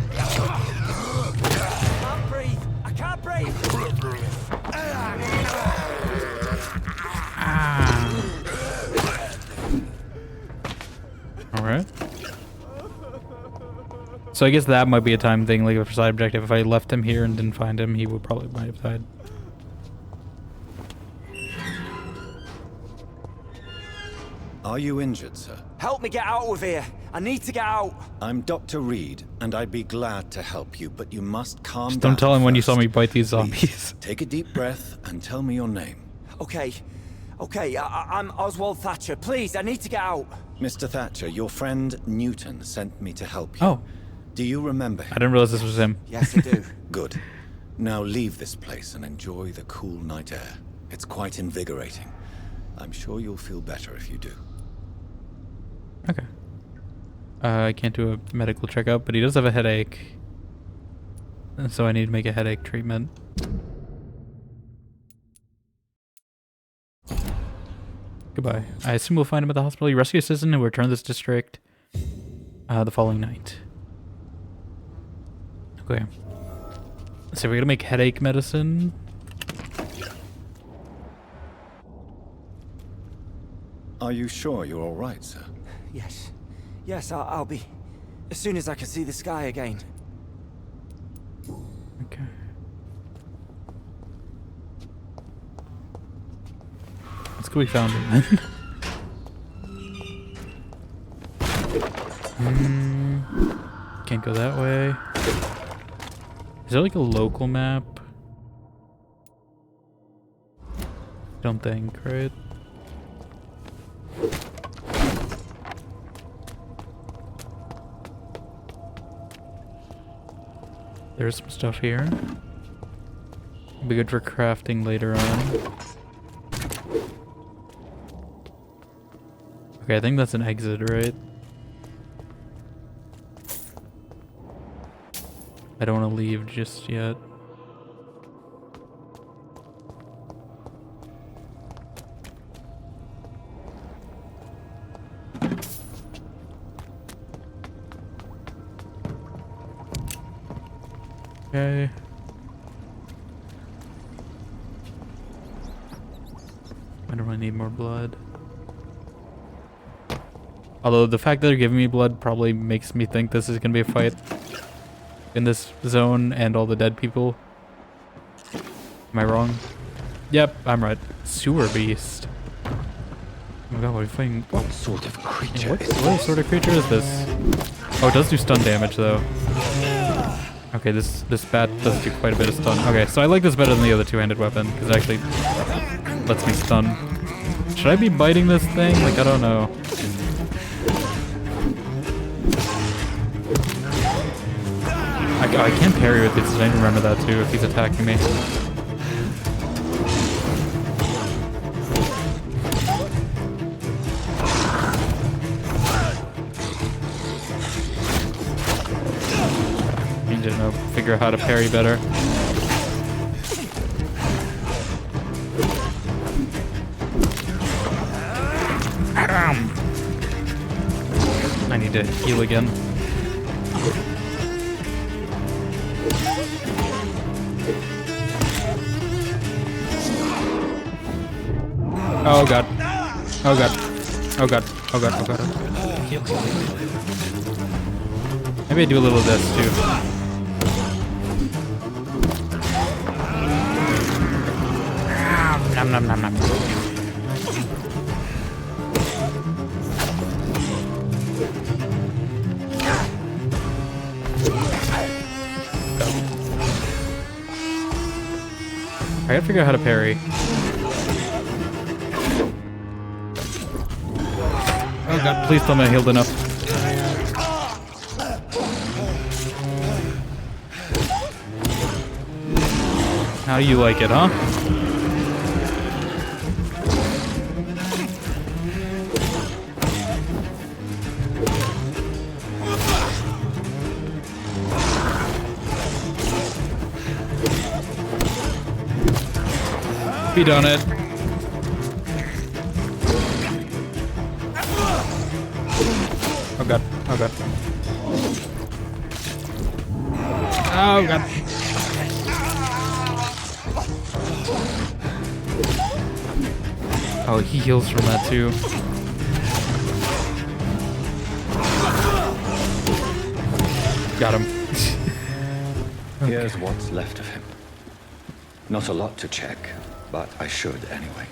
I can't breathe. Alright. So I guess that might be a time thing, like a side objective. If I left him here and didn't find him, he would probably might have died. Are you injured, sir? Help me get out of here. I need to get out. I'm Dr. Reed, and I'd be glad to help you, but you must calm Just down. don't tell him first. when you saw me bite these zombies. Please, take a deep breath and tell me your name. Okay. I'm Oswald Thatcher. Please, I need to get out. Mr. Thatcher, your friend Newton sent me to help you. Oh. Do you remember him? I didn't realize this was him. Yes, I do. Good. Now leave this place and enjoy the cool night air. It's quite invigorating. I'm sure you'll feel better if you do. Okay. I can't do a medical checkup, but he does have a headache. And so I need to make a headache treatment. Goodbye. I assume we'll find him at the hospital. You rescue a citizen who returned to this district the following night. Okay. So we're gonna make headache medicine. Are you sure you're all right, sir? Yes. Yes, I'll be. As soon as I can see the sky again. Okay. Let's go. We found him then. Can't go that way. Is there like a local map? Don't think, right? There's some stuff here. Be good for crafting later on. Okay, I think that's an exit, right? I don't want to leave just yet. Okay. I don't really need more blood. Although the fact that they're giving me blood probably makes me think this is gonna be a fight in this zone and all the dead people. Am I wrong? Yep, I'm right. Sewer beast. Oh my god, what are we fighting? What sort of creature is What sort of creature is this? Oh, it does do stun damage though. Okay, this bat does do quite a bit of stun. Okay, so I like this better than the other two-handed weapon, because it actually lets me stun. Should I be biting this thing? Like, I don't know. I can't parry with this, I didn't remember that too, if he's attacking me. I need to know, figure out how to parry better. I need to heal again. Oh god. Oh god. Oh god. Oh god. Oh god. Heal. Maybe I do a little of this too. Nom nom nom nom. I gotta figure out how to parry. Oh god, please tell me I healed enough. How do you like it, huh? Be done it. Oh god, oh god. Oh god. Oh, he heals from that too. Got him. Okay. Here's what's left of him. Not a lot to check, but I should anyway.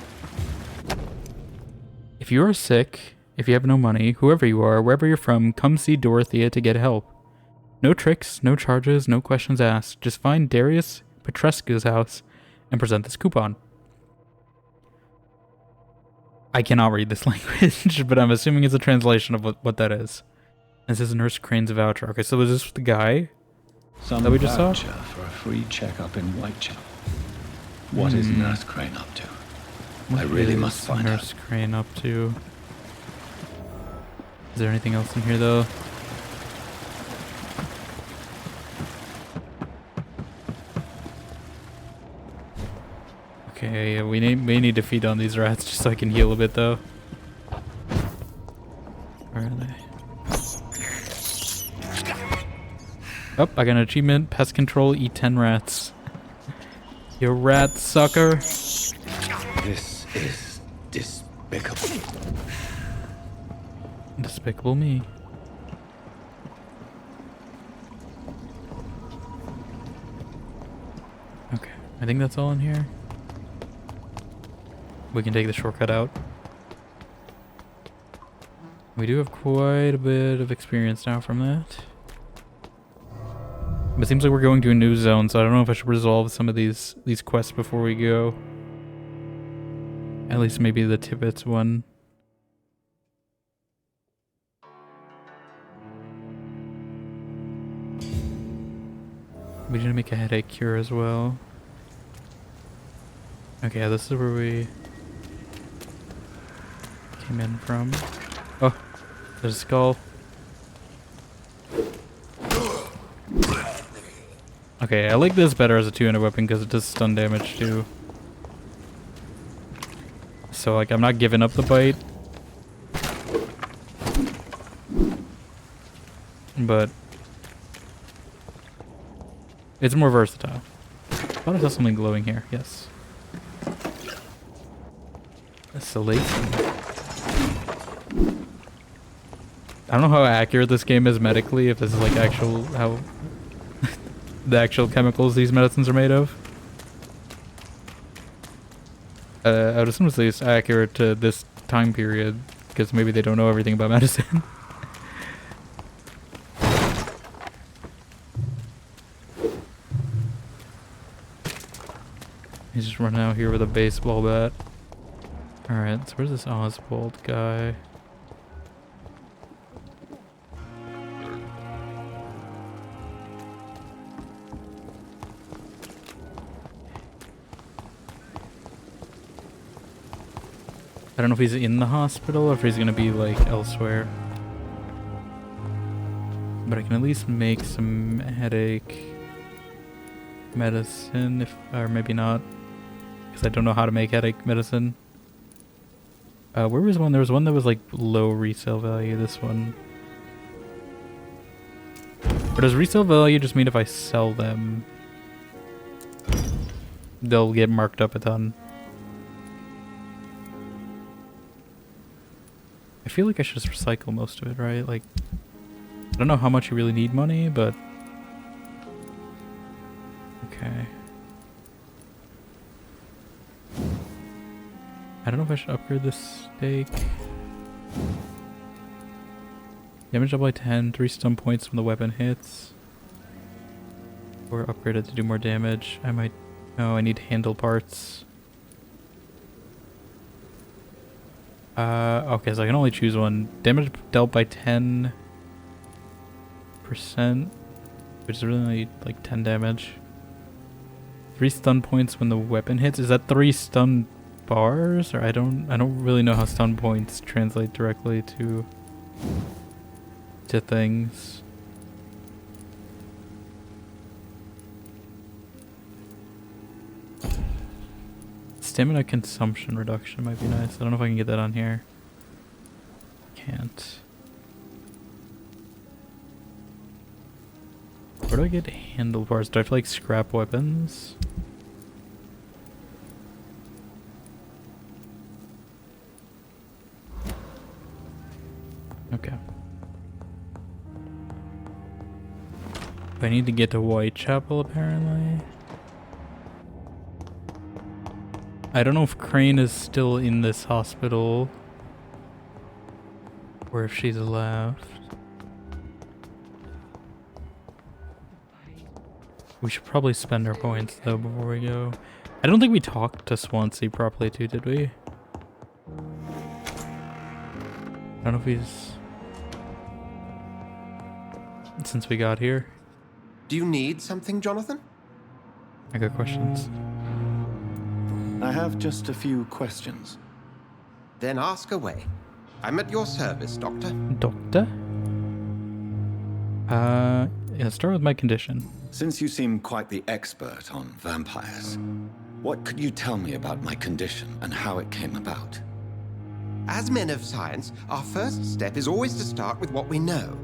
If you are sick, if you have no money, whoever you are, wherever you're from, come see Dorothea to get help. No tricks, no charges, no questions asked. Just find Darius Petrescu's house and present this coupon. I cannot read this language, but I'm assuming it's a translation of what that is. This is Nurse Crane's voucher. Okay, so is this the guy that we just saw? Voucher for a free checkup in Whitechapel. What is Nurse Crane up to? I really must find out. Nurse Crane up to? Is there anything else in here though? Okay, we need to feed on these rats just so I can heal a bit though. Where are they? Oh, I got an achievement. Pest control, eat 10 rats. You rat sucker. This is despicable. Despicable me. Okay, I think that's all in here. We can take the shortcut out. We do have quite a bit of experience now from that. But it seems like we're going to a new zone, so I don't know if I should resolve some of these quests before we go. At least maybe the Tibbets one. We need to make a headache cure as well. Okay, yeah, this is where we came in from. Oh, there's a skull. Okay, I like this better as a two-handed weapon because it does stun damage too. So like, I'm not giving up the bite. But it's more versatile. I thought I saw something glowing here, yes. That's so lazy. I don't know how accurate this game is medically, if this is like actual, how the actual chemicals these medicines are made of. I would assume it's at least accurate to this time period, because maybe they don't know everything about medicine. He's just running out here with a baseball bat. Alright, so where's this Oswald guy? I don't know if he's in the hospital or if he's gonna be like elsewhere. But I can at least make some headache medicine, if, or maybe not, because I don't know how to make headache medicine. Where was one? There was one that was like low resale value. This one. Or does resale value just mean if I sell them, they'll get marked up a ton? I feel like I should just recycle most of it, right? Like, I don't know how much you really need money, but okay. I don't know if I should upgrade this stake. Damage up by 10, 3 stun points when the weapon hits. Or upgrade it to do more damage. I might... Oh, I need handle parts. Okay, so I can only choose one. Damage dealt by 10%, which is really only like 10 damage. 3 stun points when the weapon hits. Is that 3 stun bars? Or I don't really know how stun points translate directly to things. Stamina consumption reduction might be nice. I don't know if I can get that on here. Can't. Where do I get handlebars? Do I have to like scrap weapons? Okay. I need to get to Whitechapel apparently. I don't know if Crane is still in this hospital or if she's left. We should probably spend our points though before we go. I don't think we talked to Swansea properly too, did we? I don't know if he's... Since we got here. Do you need something, Jonathan? I got questions. I have just a few questions. Then ask away. I'm at your service, Doctor. Doctor? Yeah, start with my condition. Since you seem quite the expert on vampires, what could you tell me about my condition and how it came about? As men of science, our first step is always to start with what we know.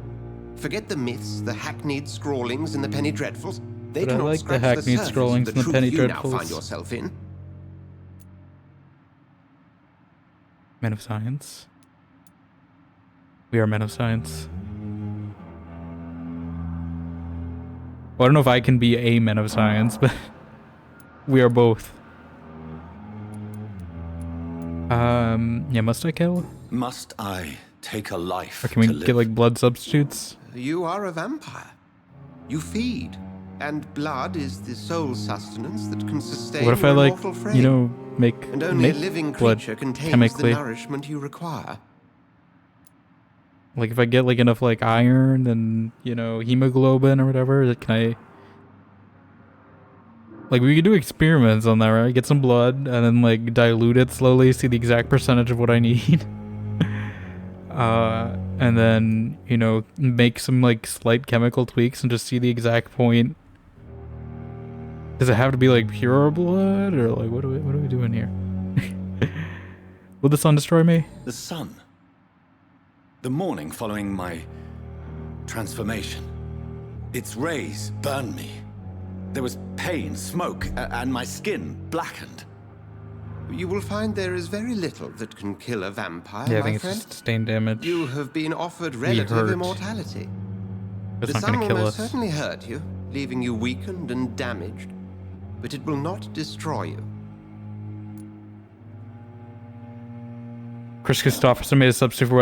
Forget the myths, the hackneyed scrawlings, and the penny dreadfuls. They But I cannot like the scratch hackneyed surface of scrawlings the and the truth penny you now dreadfuls. find yourself in. Men of science. We are men of science. Well, I don't know if I can be a man of science, but we are both. Yeah, must I kill? Must I take a life Or can we to live? get like blood substitutes? You are a vampire. You feed, and blood is the sole sustenance that can sustain What if I your like, immortal frame. you know, make And only make a living blood creature contains chemically? the nourishment you require. Like if I get like enough like iron and, you know, hemoglobin or whatever, can I... Like we could do experiments on that, right? Get some blood and then like dilute it slowly, see the exact percentage of what I need. And then, you know, make some like slight chemical tweaks and just see the exact point. Does it have to be like pure blood or like what are we doing here? Will the sun destroy me? The sun. The morning following my transformation. Its rays burned me. There was pain, smoke, and my skin blackened. You will find there is very little that can kill a vampire, Yeah, I my think friend. it's just stain damage. You have been offered We relative hurt. immortality. That's The not sun gonna will kill most us. certainly hurt you, leaving you weakened and damaged, but it will not destroy you. Chris Christopherson made a substitute for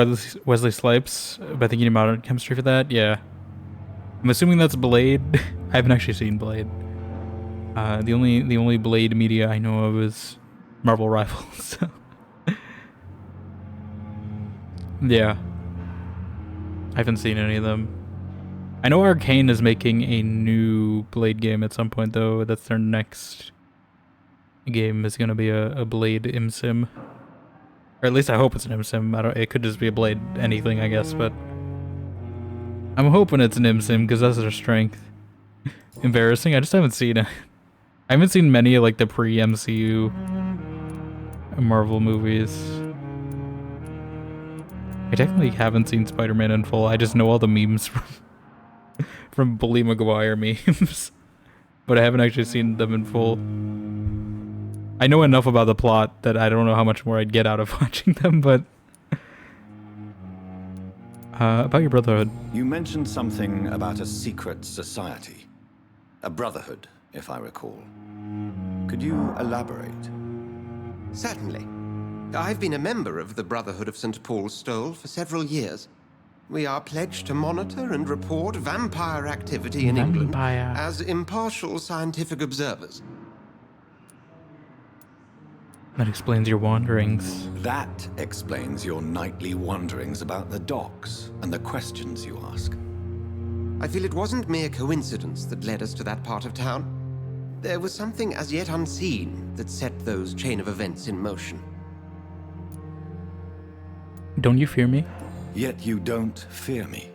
Wesley Snipes by thinking modern chemistry for that. Yeah, I'm assuming that's Blade. I haven't actually seen Blade. The only Blade media I know of is Marvel Rivals. Yeah. I haven't seen any of them. I know Arcane is making a new Blade game at some point, though. That's their next game, is going to be a Blade ImSim. Or at least I hope it's an ImSim. It could just be a Blade anything, I guess, but I'm hoping it's an ImSim because that's their strength. Embarrassing. I just haven't seen it. I haven't seen many of like the pre-MCU Marvel movies. I technically haven't seen Spider-Man in full. I just know all the memes from Bully Maguire memes, but I haven't actually seen them in full. I know enough about the plot that I don't know how much more I'd get out of watching them, but about your brotherhood. You mentioned something about a secret society. A brotherhood, if I recall. Could you elaborate? Certainly. I've been a member of the Brotherhood of St. Paul's Stole for several years. We are pledged to monitor and report vampire activity in England as impartial scientific observers. That explains your wanderings. That explains your nightly wanderings about the docks and the questions you ask. I feel it wasn't mere coincidence that led us to that part of town. There was something as yet unseen that set those chain of events in motion. Don't you fear me? Yet you don't fear me.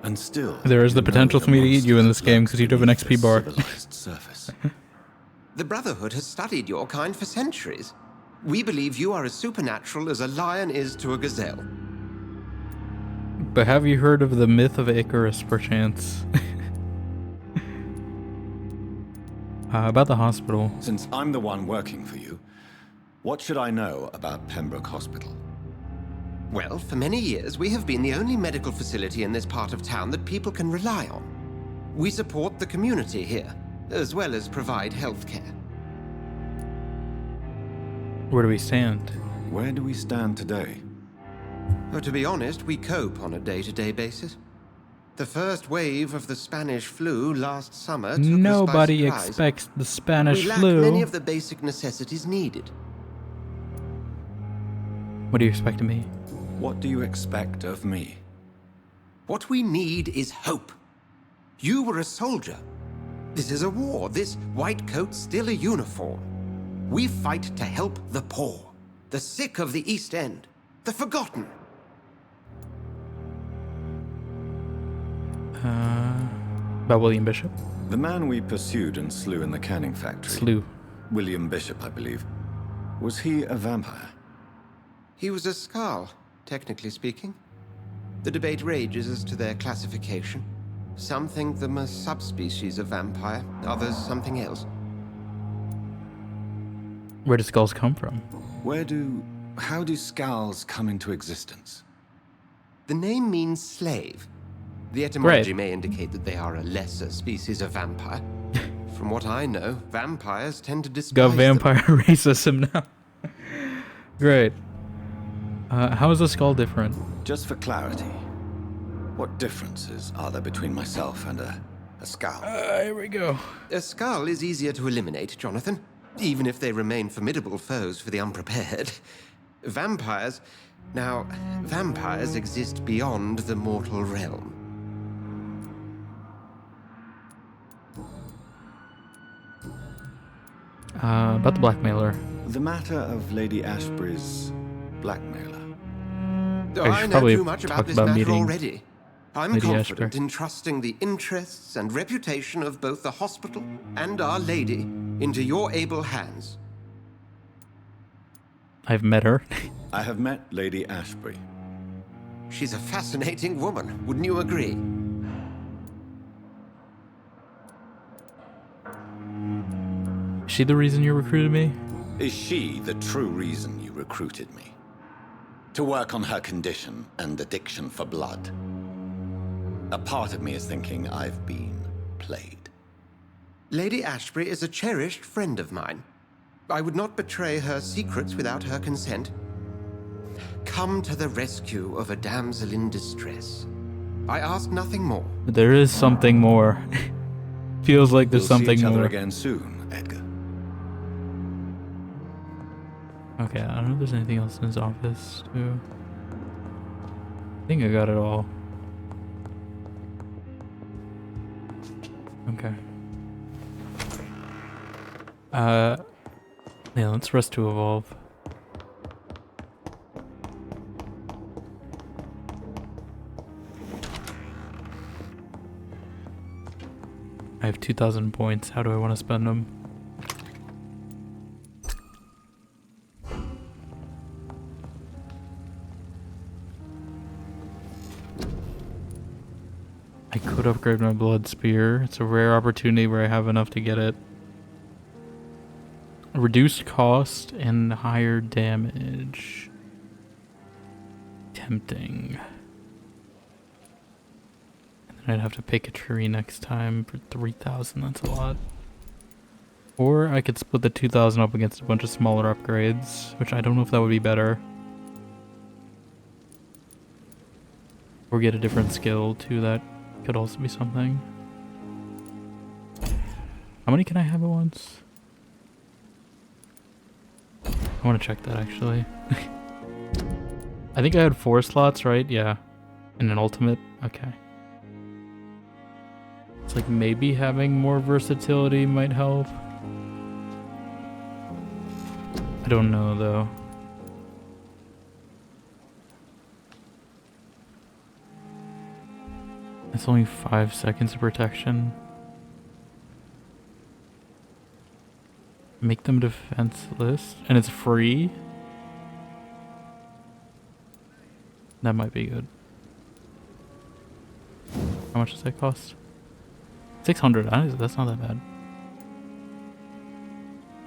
And still, there is the potential for me to eat you in this game because you do have an XP bar. Surface. The Brotherhood has studied your kind for centuries. We believe you are as supernatural as a lion is to a gazelle. But have you heard of the myth of Icarus, perchance? About the hospital. Since I'm the one working for you, what should I know about Pembroke Hospital? Well, for many years, we have been the only medical facility in this part of town that people can rely on. We support the community here, as well as provide healthcare. Where do we stand? Where do we stand today? Well, to be honest, we cope on a day-to-day basis. The first wave of the Spanish flu last summer took Nobody us by surprise. expects the Spanish we flu. lack many of the basic necessities needed. What do you expect of me? What do you expect of me? What we need is hope. You were a soldier. This is a war. This white coat's still a uniform. We fight to help the poor, the sick of the East End, the forgotten. About William Bishop? The man we pursued and slew in the canning factory. Slew. William Bishop, I believe. Was he a vampire? He was a Skald, technically speaking. The debate rages as to their classification. Some think them a subspecies of vampire, others something else. Where do skulls come from? How do Skulls come into existence? The name means slave. The etymology may indicate that they are a lesser species of vampire. From what I know, vampires tend to despise Got vampire racism now. Great. How is a skull different? Just for clarity, what differences are there between myself and a skull? Here we go. A skull is easier to eliminate, Jonathan, even if they remain formidable foes for the unprepared. Vampires exist beyond the mortal realm. About the blackmailer. The matter of Lady Ashbury's blackmailer. I know too much about this matter already. I'm confident in trusting the interests and reputation of both the hospital and Our Lady into your able hands. I've met her. I have met Lady Ashbury. She's a fascinating woman, wouldn't you agree? Is she the reason you recruited me? Is she the true reason you recruited me? To work on her condition and addiction for blood. A part of me is thinking I've been played. Lady Ashbury is a cherished friend of mine. I would not betray her secrets without her consent. Come to the rescue of a damsel in distress. I ask nothing more. There is something more. Feels like there's We'll something see each other more. again soon, Edgar. Okay, I don't know if there's anything else in his office too. I think I got it all. Okay. Yeah, let's rest to evolve. I have 2,000 points. How do I want to spend them? I could upgrade my blood spear. It's a rare opportunity where I have enough to get it. Reduced cost and higher damage. Tempting. And then I'd have to pick a tree next time for 3,000. That's a lot. Or I could split the 2,000 up against a bunch of smaller upgrades, which I don't know if that would be better. Or get a different skill too. That could also be something. How many can I have at once? I want to check that actually. I think I had 4 slots, right? Yeah. And an ultimate. Okay. It's like maybe having more versatility might help. I don't know though. It's only 5 seconds of protection. Make them defenseless. And it's free? That might be good. How much does that cost? 600. That's not that bad.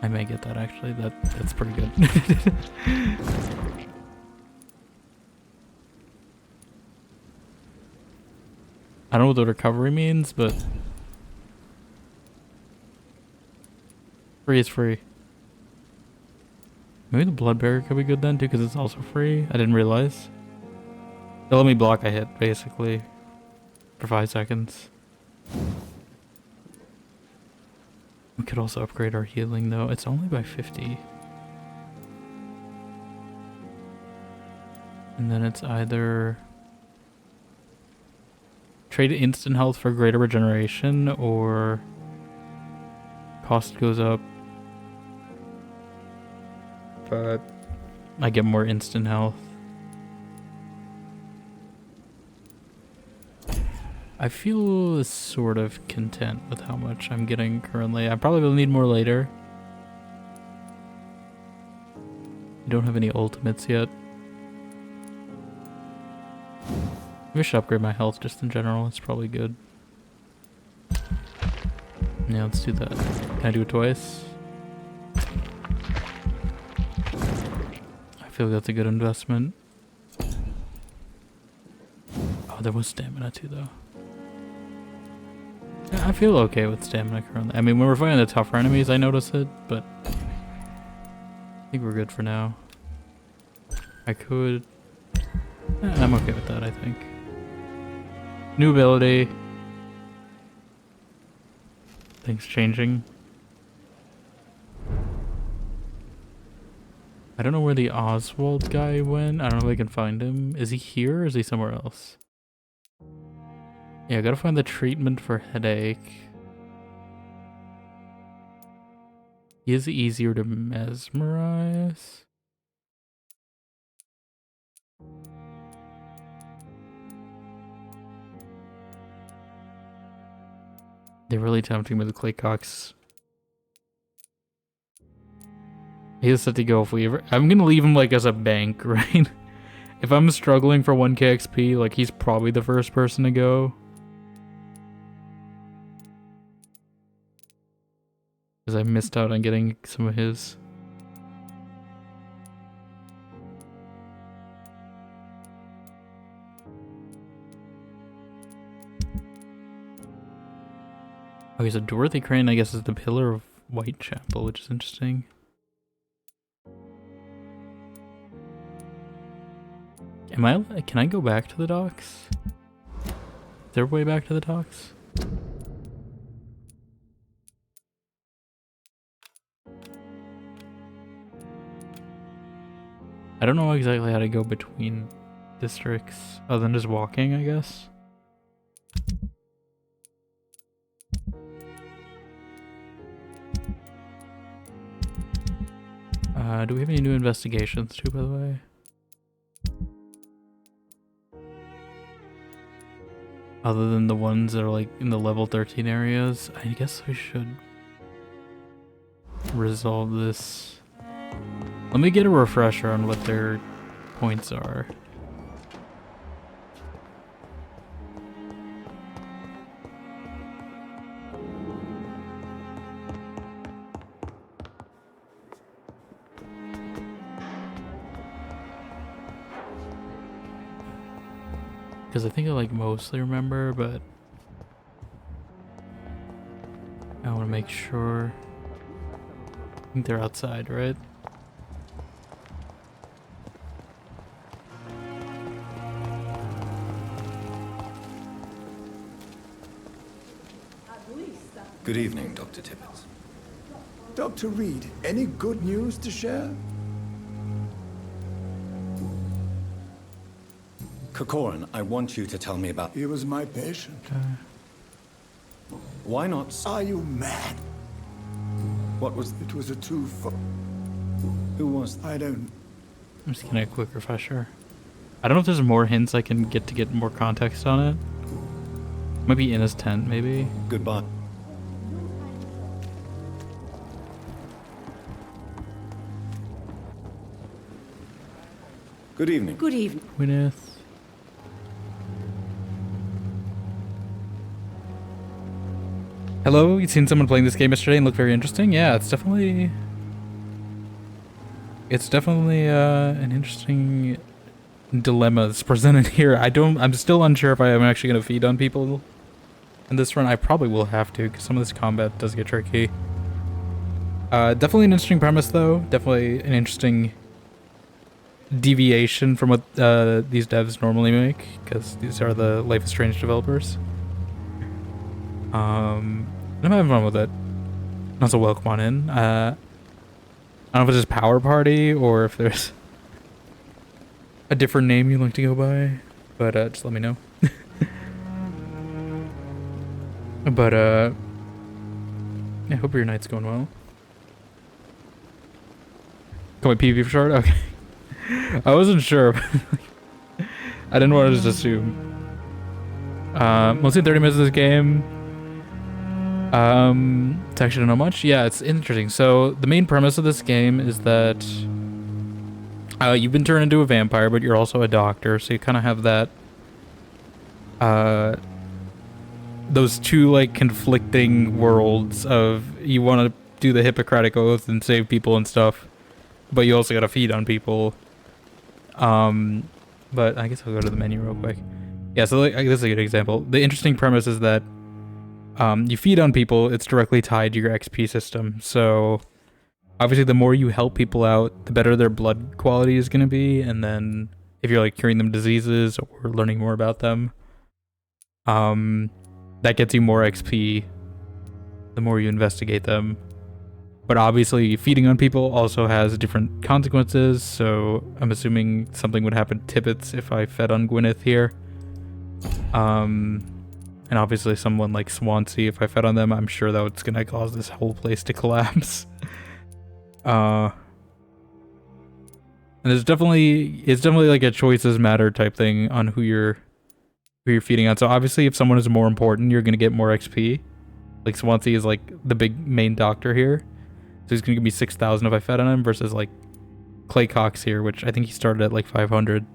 I may get that actually. That's pretty good. I don't know what the recovery means, but free is free. Maybe the blood barrier could be good then too, because it's also free. I didn't realize. They'll let me block a hit basically for 5 seconds. We could also upgrade our healing though. It's only by 50. And then it's either trade instant health for greater regeneration or cost goes up, but I get more instant health. I feel sort of content with how much I'm getting currently. I probably will need more later. I don't have any ultimates yet. Maybe I should upgrade my health just in general. It's probably good. Yeah, let's do that. Can I do it twice? I feel like that's a good investment. Oh, there was stamina too though. Yeah, I feel okay with stamina currently. I mean, when we're fighting the tougher enemies, I notice it, but I think we're good for now. I could... I'm okay with that, I think. New ability. Things changing. I don't know where the Oswald guy went. I don't know if I can find him. Is he here or is he somewhere else? Yeah, I gotta find the treatment for headache. He is easier to mesmerize. They're really tempting me with Claycox. He is set to go if we ever... I'm gonna leave him like as a bank, right? If I'm struggling for 1k XP, like he's probably the first person to go. Because I missed out on getting some of his. Okay, so Dorothy Crane, I guess, is the pillar of Whitechapel, which is interesting. Can I go back to the docks? Is there a way back to the docks? I don't know exactly how to go between districts other than just walking, I guess. Do we have any new investigations too, by the way? Other than the ones that are like in the level 13 areas, I guess we should resolve this. Let me get a refresher on what their points are. Because I think I like mostly remember, but I want to make sure. I think they're outside, right? Good evening, Dr. Tippett. Dr. Reed, any good news to share? Kokorin, I want you to tell me about... He was my patient. Why not... Are you mad? What was... It was a true Who was... I don't... I'm just getting a quick refresher. I don't know if there's more hints I can get more context on it. Maybe in his tent, maybe. Goodbye. Good evening. Good evening. Gwyneth. Hello, you'd seen someone playing this game yesterday and looked very interesting. Yeah, it's definitely an interesting dilemma that's presented here. I'm still unsure if I am actually going to feed on people in this run. I probably will have to, because some of this combat does get tricky. Definitely an interesting premise, though. Definitely an interesting deviation from what these devs normally make, because these are the Life is Strange developers. I'm having fun with it. Also, welcome on in. I don't know if it's just Power Party or if there's a different name you'd like to go by, but just let me know. But I hope your night's going well. Can we PvP for short? Okay. I wasn't sure. I didn't want to just assume. Mostly 30 minutes of this game. It's actually not much. Yeah, it's interesting. So the main premise of this game is that you've been turned into a vampire, but you're also a doctor, so you kind of have that those two like conflicting worlds of you want to do the Hippocratic Oath and save people and stuff, but you also got to feed on people. But I guess I'll go to the menu real quick. Yeah, so like, this is a good example. The interesting premise is that you feed on people, it's directly tied to your XP system. So obviously the more you help people out, the better their blood quality is going to be. And then if you're like curing them diseases or learning more about them, that gets you more XP the more you investigate them. But obviously feeding on people also has different consequences. So I'm assuming something would happen to Tippets if I fed on Gwyneth here. And obviously someone like Swansea, if I fed on them, I'm sure that it's gonna cause this whole place to collapse. And it's definitely like a choices matter type thing on who you're feeding on. So obviously if someone is more important, you're gonna get more XP. Like Swansea is like the big main doctor here. So he's gonna give me 6,000 if I fed on him versus like Clay Cox here, which I think he started at like 500.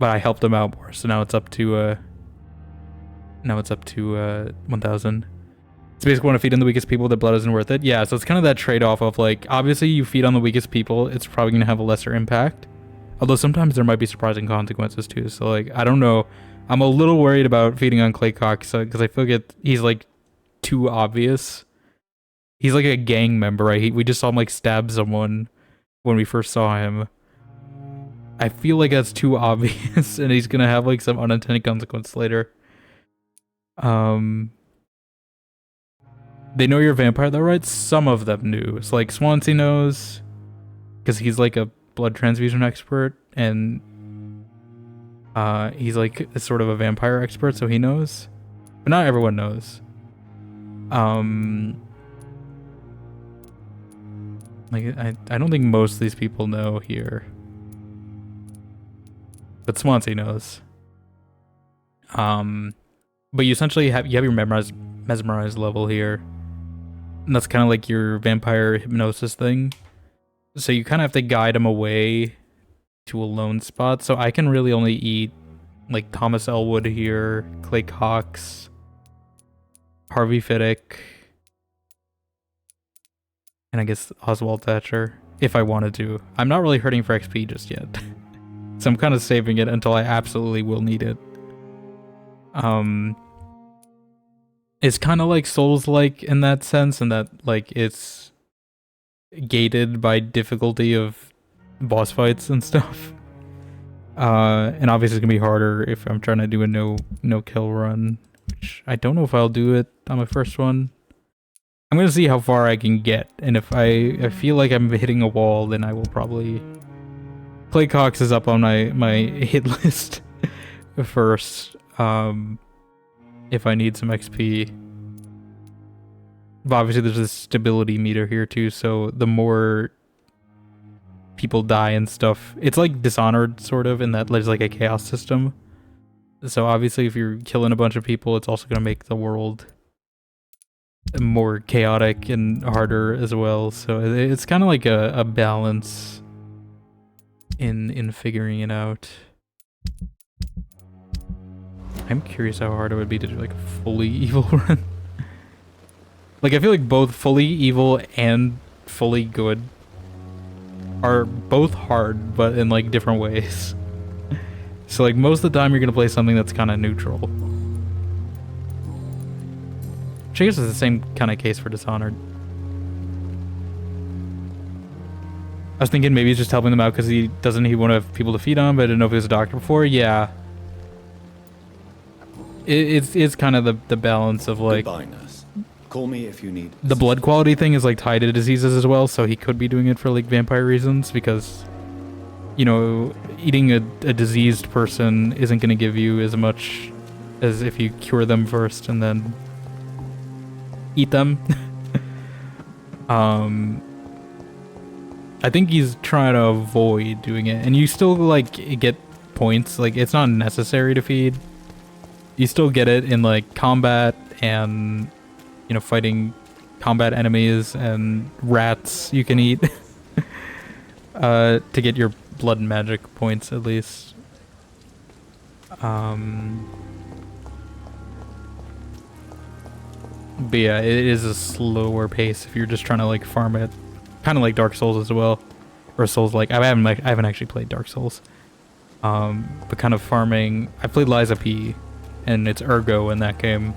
But I helped him out more, so now it's up to 1,000. So basically want to feed on the weakest people, the blood isn't worth it. Yeah, so it's kind of that trade-off of like, obviously you feed on the weakest people, it's probably going to have a lesser impact. Although sometimes there might be surprising consequences too. So like, I don't know. I'm a little worried about feeding on Clay Cox because I feel like he's like too obvious. He's like a gang member, right? We just saw him like stab someone when we first saw him. I feel like that's too obvious, and he's gonna have like some unintended consequence later. They know you're a vampire though, right? Some of them knew. It's like Swansea knows, because he's like a blood transfusion expert, and he's like a sort of a vampire expert, so he knows. But not everyone knows. Like I don't think most of these people know here. But Swansea knows. But you essentially have your mesmerized level here. And that's kind of like your vampire hypnosis thing. So you kind of have to guide him away to a lone spot. So I can really only eat like Thomas Elwood here, Clay Cox, Harvey Fiddick, and I guess Oswald Thatcher, if I wanted to. I'm not really hurting for XP just yet. So I'm kind of saving it until I absolutely will need it. It's kind of like Souls-like in that sense, and that like it's gated by difficulty of boss fights and stuff. And obviously it's gonna be harder if I'm trying to do a no kill run, which I don't know if I'll do it on my first one. I'm gonna see how far I can get, and if I feel like I'm hitting a wall, then I will probably... Clay Cox is up on my hit list first, if I need some XP. But obviously there's a stability meter here too, so the more people die and stuff, it's like Dishonored sort of, in that there's like a chaos system. So obviously if you're killing a bunch of people, it's also gonna make the world more chaotic and harder as well. So it's kind of like a balance in figuring it out. I'm curious how hard it would be to do like a fully evil run. Like I feel like both fully evil and fully good are both hard, but in like different ways. So like most of the time you're gonna play something that's kind of neutral. Which I guess is the same kind of case for Dishonored. I was thinking maybe he's just helping them out because he want to have people to feed on, but I didn't know if he was a doctor before. Yeah. It's kind of the balance of like... Goodbye, nurse. Call me if you need... The blood quality thing is like tied to diseases as well, so he could be doing it for like vampire reasons, because, you know, eating a diseased person isn't going to give you as much as if you cure them first and then eat them. I think he's trying to avoid doing it, and you still like get points. Like it's not necessary to feed. You still get it in like combat and, you know, fighting combat enemies and rats you can eat to get your blood and magic points at least. But yeah, it is a slower pace if you're just trying to like farm it. Kind of like Dark Souls as well, or Souls-like. I haven't actually played Dark Souls, but kind of farming. I played Lies of P, and it's Ergo in that game.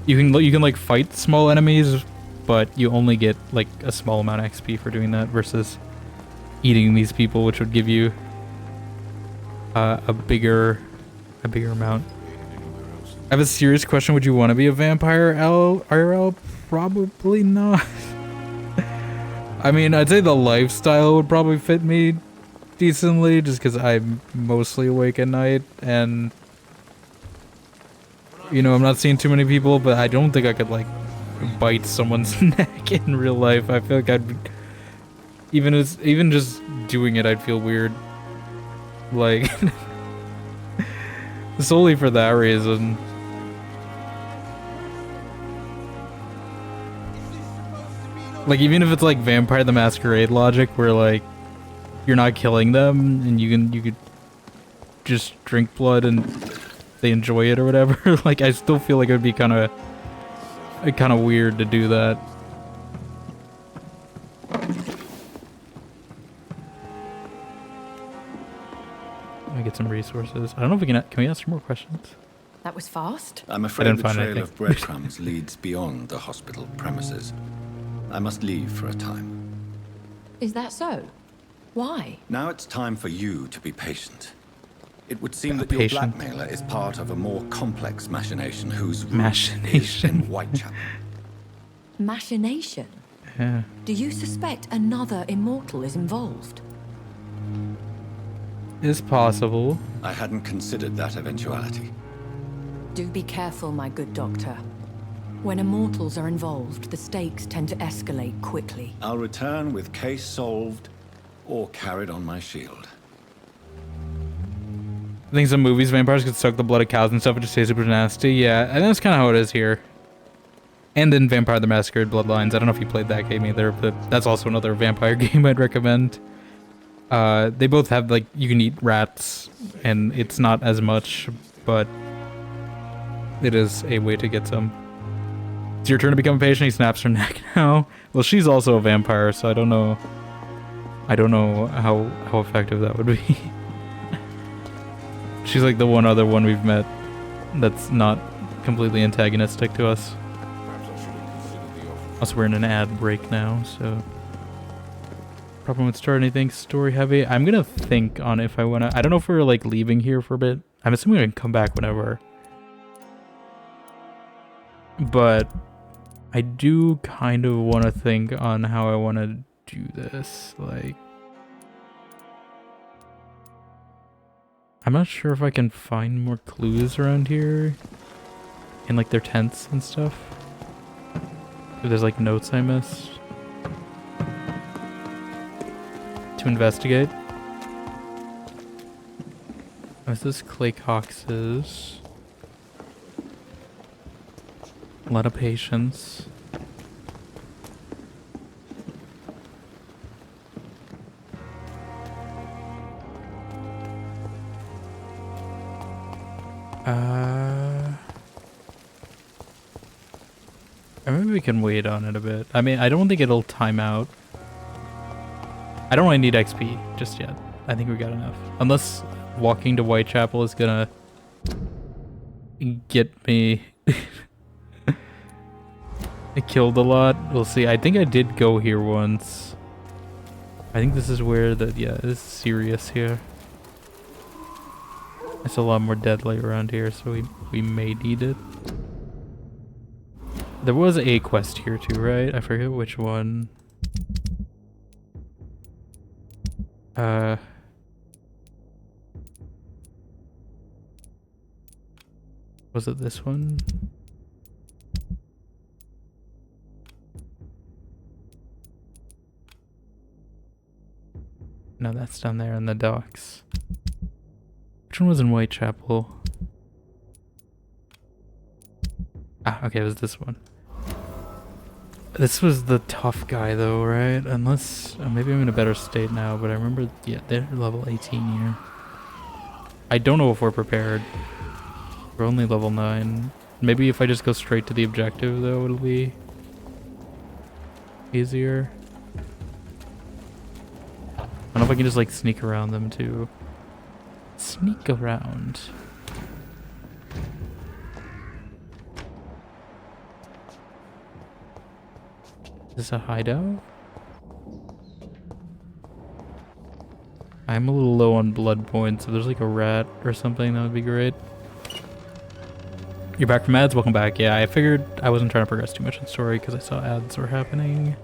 You can like fight small enemies, but you only get like a small amount of XP for doing that versus eating these people, which would give you a bigger amount. I have a serious question. Would you want to be a vampire IRL? Probably not. I mean, I'd say the lifestyle would probably fit me decently, just because I'm mostly awake at night, and, you know, I'm not seeing too many people, but I don't think I could, like, bite someone's neck in real life. I feel like even just doing it, I'd feel weird. Like, solely for that reason. Like, even if it's like Vampire the Masquerade logic, where like you're not killing them and you could just drink blood and they enjoy it or whatever, like I still feel like it would be kind of weird to do that. Let me get some resources. I don't know if we can we answer more questions? That was fast. I'm afraid the trail of breadcrumbs leads beyond the hospital premises. I must leave for a time. Is that so? Why? Now it's time for you to be patient. It would seem that your blackmailer is part of a more complex machination whose root is in Whitechapel. Machination? Yeah. Do you suspect another immortal is involved? It's possible. I hadn't considered that eventuality. Do be careful, my good doctor. When immortals are involved, the stakes tend to escalate quickly. I'll return with case solved or carried on my shield. I think some movies, vampires could suck the blood of cows and stuff and just stay super nasty. Yeah, and that's kind of how it is here. And in Vampire the Masquerade Bloodlines. I don't know if you played that game either, but that's also another vampire game I'd recommend. They both have, like, you can eat rats, and it's not as much, but it is a way to get some. It's your turn to become a patient. He snaps her neck now. Well, she's also a vampire, so I don't know. I don't know how effective that would be. She's like the one other one we've met that's not completely antagonistic to us. Also, we're in an ad break now, so probably won't start anything story heavy. I'm gonna think on if I wanna. I don't know if we're like leaving here for a bit. I'm assuming we can come back whenever. But I do kind of want to think on how I want to do this. Like, I'm not sure if I can find more clues around here in like their tents and stuff. If there's like notes I missed to investigate. Is this Clay Cox's? A lot of patience. Maybe we can wait on it a bit. I mean, I don't think it'll time out. I don't really need XP just yet. I think we got enough. Unless walking to Whitechapel is gonna get me killed a lot. We'll see. I think I did go here once. I think this is where the, yeah, this is serious here. There's a lot more deadlight around here, so we may need it. There was a quest here too, right? I forget which one. Was it this one? No, that's down there in the docks. Which one was in Whitechapel? Ah, okay, it was this one. This was the tough guy though, right? Unless, maybe I'm in a better state now, but I remember, yeah, they're level 18 here. I don't know if we're prepared. We're only level 9. Maybe if I just go straight to the objective though, it'll be easier. I don't know if I can just like sneak around them too. Sneak around. Is this a hideout? I'm a little low on blood points. If there's like a rat or something, that would be great. You're back from ads? Welcome back. Yeah, I figured I wasn't trying to progress too much in story because I saw ads were happening.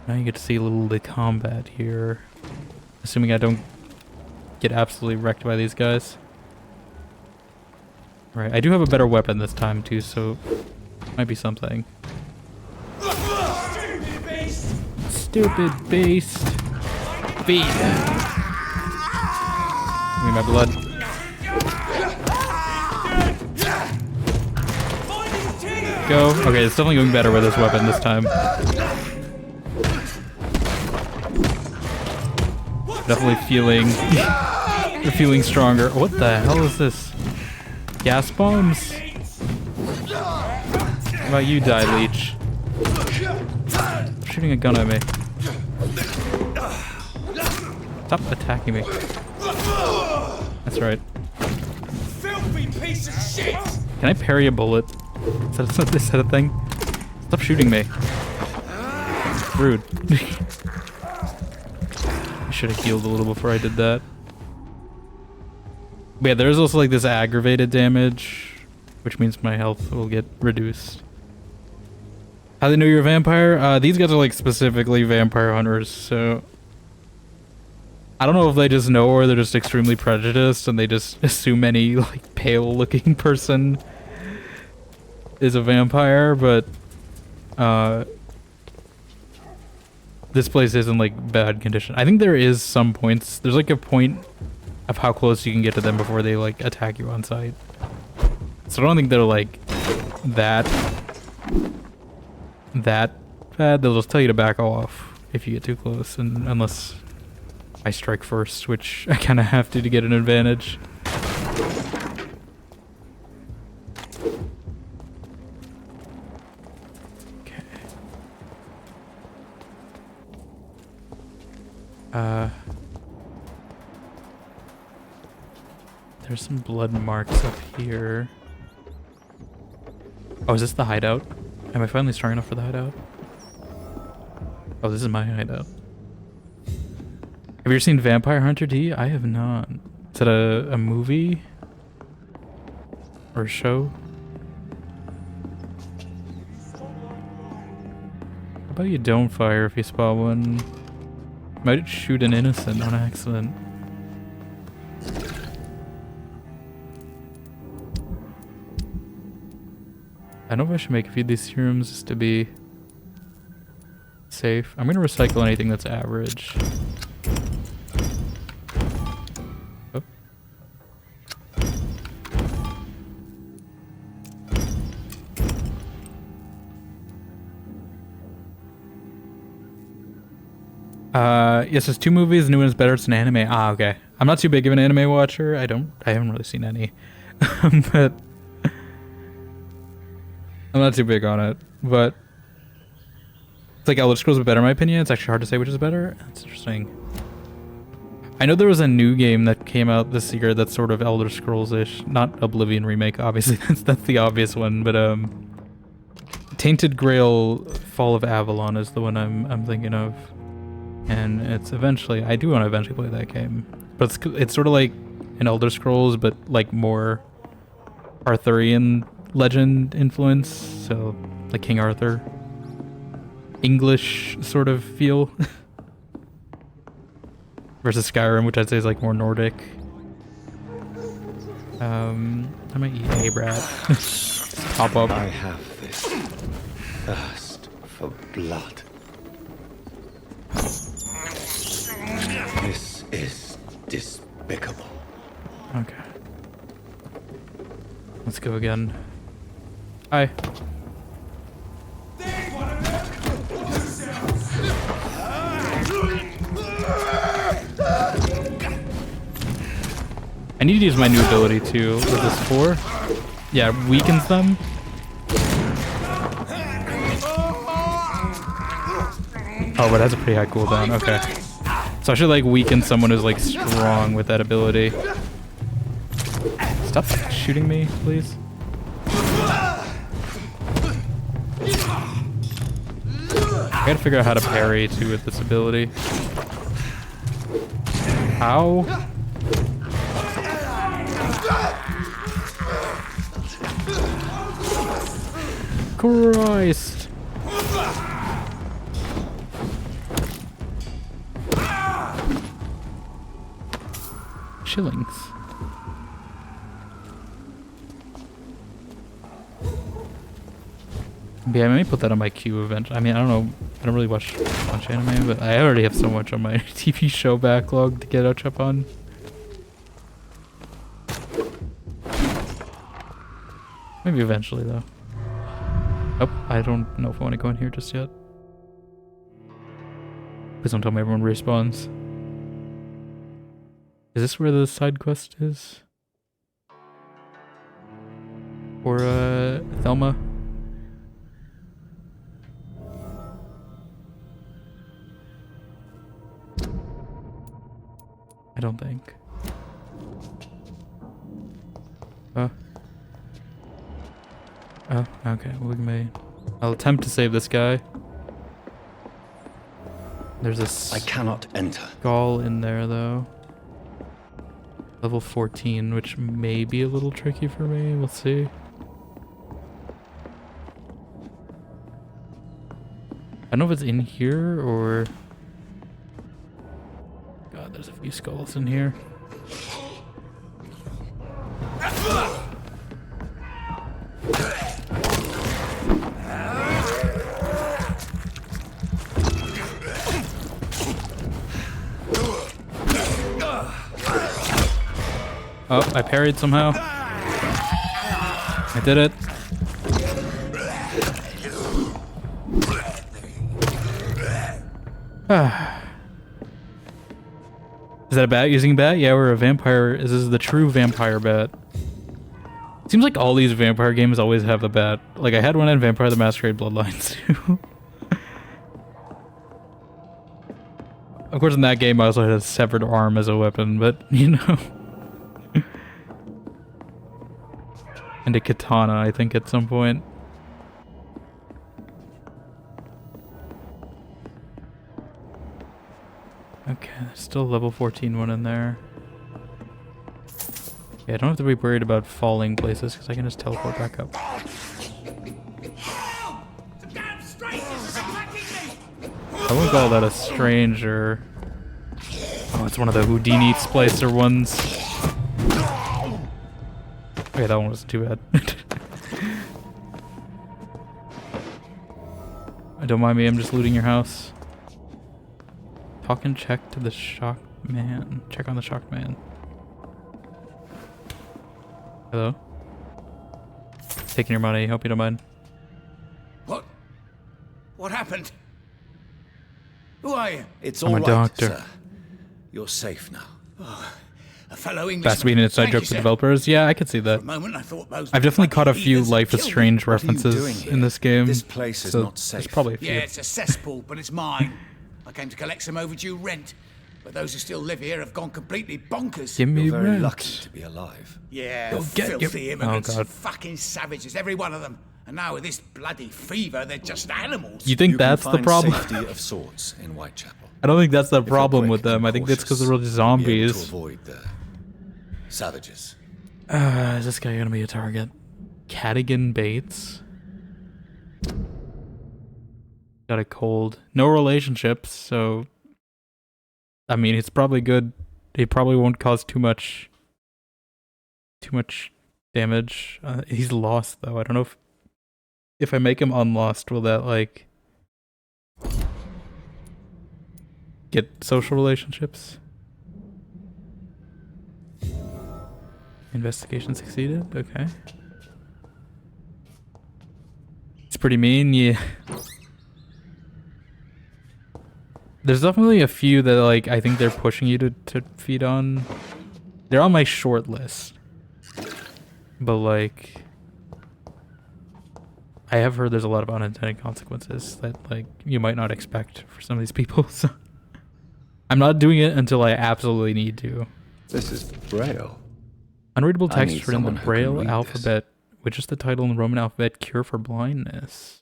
Now you get to see a little of the combat here. Assuming I don't get absolutely wrecked by these guys. Right, I do have a better weapon this time too, so might be something. Stupid beast. Feed. Give me my blood. Go. Okay, it's definitely going better with this weapon this time. Definitely feeling stronger. What the hell is this? Gas bombs? How about you die, leech? Shooting a gun at me. Stop attacking me. That's right. Filthy piece of shit! Can I parry a bullet? Is that a thing? Stop shooting me. Rude. I should have healed a little before I did that. But yeah, there's also like this aggravated damage, which means my health will get reduced. How they know you're a vampire? These guys are like specifically vampire hunters, so I don't know if they just know or they're just extremely prejudiced and they just assume any like pale looking person is a vampire, but this place is in like bad condition. I think there is some points. There's like a point of how close you can get to them before they like attack you on sight. So I don't think they're like that bad. They'll just tell you to back off if you get too close, and unless I strike first, which I kind of have to get an advantage. Okay. There's some blood marks up here. Oh, is this the hideout? Am I finally strong enough for the hideout? Oh, this is my hideout. Have you ever seen Vampire Hunter D? I have not. Is it a movie? Or a show? How about you don't fire if you spot one? Might shoot an innocent on accident. I don't know if I should make a few of these serums just to be safe. I'm gonna recycle anything that's average. Oh. Yes, there's 2 movies. The new one is better. It's an anime. Ah, okay. I'm not too big of an anime watcher. I haven't really seen any. But I'm not too big on it, but it's like Elder Scrolls is better in my opinion. It's actually hard to say which is better. That's interesting. I know there was a new game that came out this year that's sort of Elder Scrolls-ish. Not Oblivion remake, obviously. that's the obvious one, but Tainted Grail Fall of Avalon is the one I'm thinking of. And it's eventually, I do want to eventually play that game. But it's sort of like an Elder Scrolls, but like more Arthurian legend influence, so like King Arthur, English sort of feel, versus Skyrim, which I'd say is like more Nordic. I might eat a brat. Pop up. I have this thirst for blood. This is despicable. Okay. Let's go again. Hi. I need to use my new ability too. With this 4? Yeah, weakens them. Oh, but that's a pretty high cooldown. Okay. So I should like weaken someone who's like strong with that ability. Stop shooting me, please. I gotta figure out how to parry too with this ability. How? Christ. Shillings. Yeah, I may put that on my queue eventually. I mean, I don't know. I don't really watch much anime, but I already have so much on my TV show backlog to get catch up on. Maybe eventually, though. Oh, I don't know if I want to go in here just yet. Please don't tell me everyone respawns. Is this where the side quest is? Or, Thelma? I don't think. Oh, okay. Well, I'll attempt to save this guy. There's a I cannot enter. skull in there, though. Level 14, which may be a little tricky for me. We'll see. I don't know if it's in here or... God, there's a few skulls in here. Oh, I parried somehow. I did it. Is that a bat using a bat? Yeah, we're a vampire. This is the true vampire bat. Seems like all these vampire games always have a bat. Like I had one in Vampire the Masquerade Bloodlines too. Of course in that game I also had a severed arm as a weapon, but you know. And a katana, I think, at some point. Okay, there's still a level 14 one in there. Yeah, I don't have to be worried about falling places because I can just teleport back up. I wouldn't call that a stranger. Oh, it's one of the Houdini splicer ones. Okay, that one wasn't too bad. Don't mind me, I'm just looting your house. Talk and check to the shocked man. Check on the shocked man. Hello? Taking your money, hope you don't mind. What? What happened? Who are you? It's I'm all a right, doctor. sir. You're safe now. Oh, a fellow Englishman. Fast to be an inside Thank joke you, for sir. developers. Yeah, I could see that. For a moment, I thought those I've definitely caught a fucking few heathens Life is killed me. Strange What are you doing references here? in this game. This place is so not safe. There's probably a few. Yeah, it's a cesspool, but it's mine. I came to collect some overdue rent, but those who still live here have gone completely bonkers. Give me You're very rent. lucky to be alive. Yeah, Go get filthy your- immigrants, Oh, God. fucking savages, every one of them. And now with this bloody fever, they're just animals. You think You can that's the find problem? Safety of sorts in Whitechapel. I don't think that's the If you're problem quick with them. and I think that's because they're cautious, really you'll be able to zombies. avoid the savages. Is this guy gonna be a target? Cadigan Bates? Got a cold. No relationships, so... I mean, it's probably good. He probably won't cause too much damage. He's lost, though. I don't know if I make him unlost, will that, like... get social relationships? Investigation succeeded? Okay. It's pretty mean, yeah. There's definitely a few that, like, I think they're pushing you to feed on. They're on my short list. But, like... I have heard there's a lot of unintended consequences that, like, you might not expect for some of these people, so... I'm not doing it until I absolutely need to. This is Braille. Unreadable I text need written in the someone who can Braille read alphabet, which is the title in the Roman alphabet, Cure for Blindness.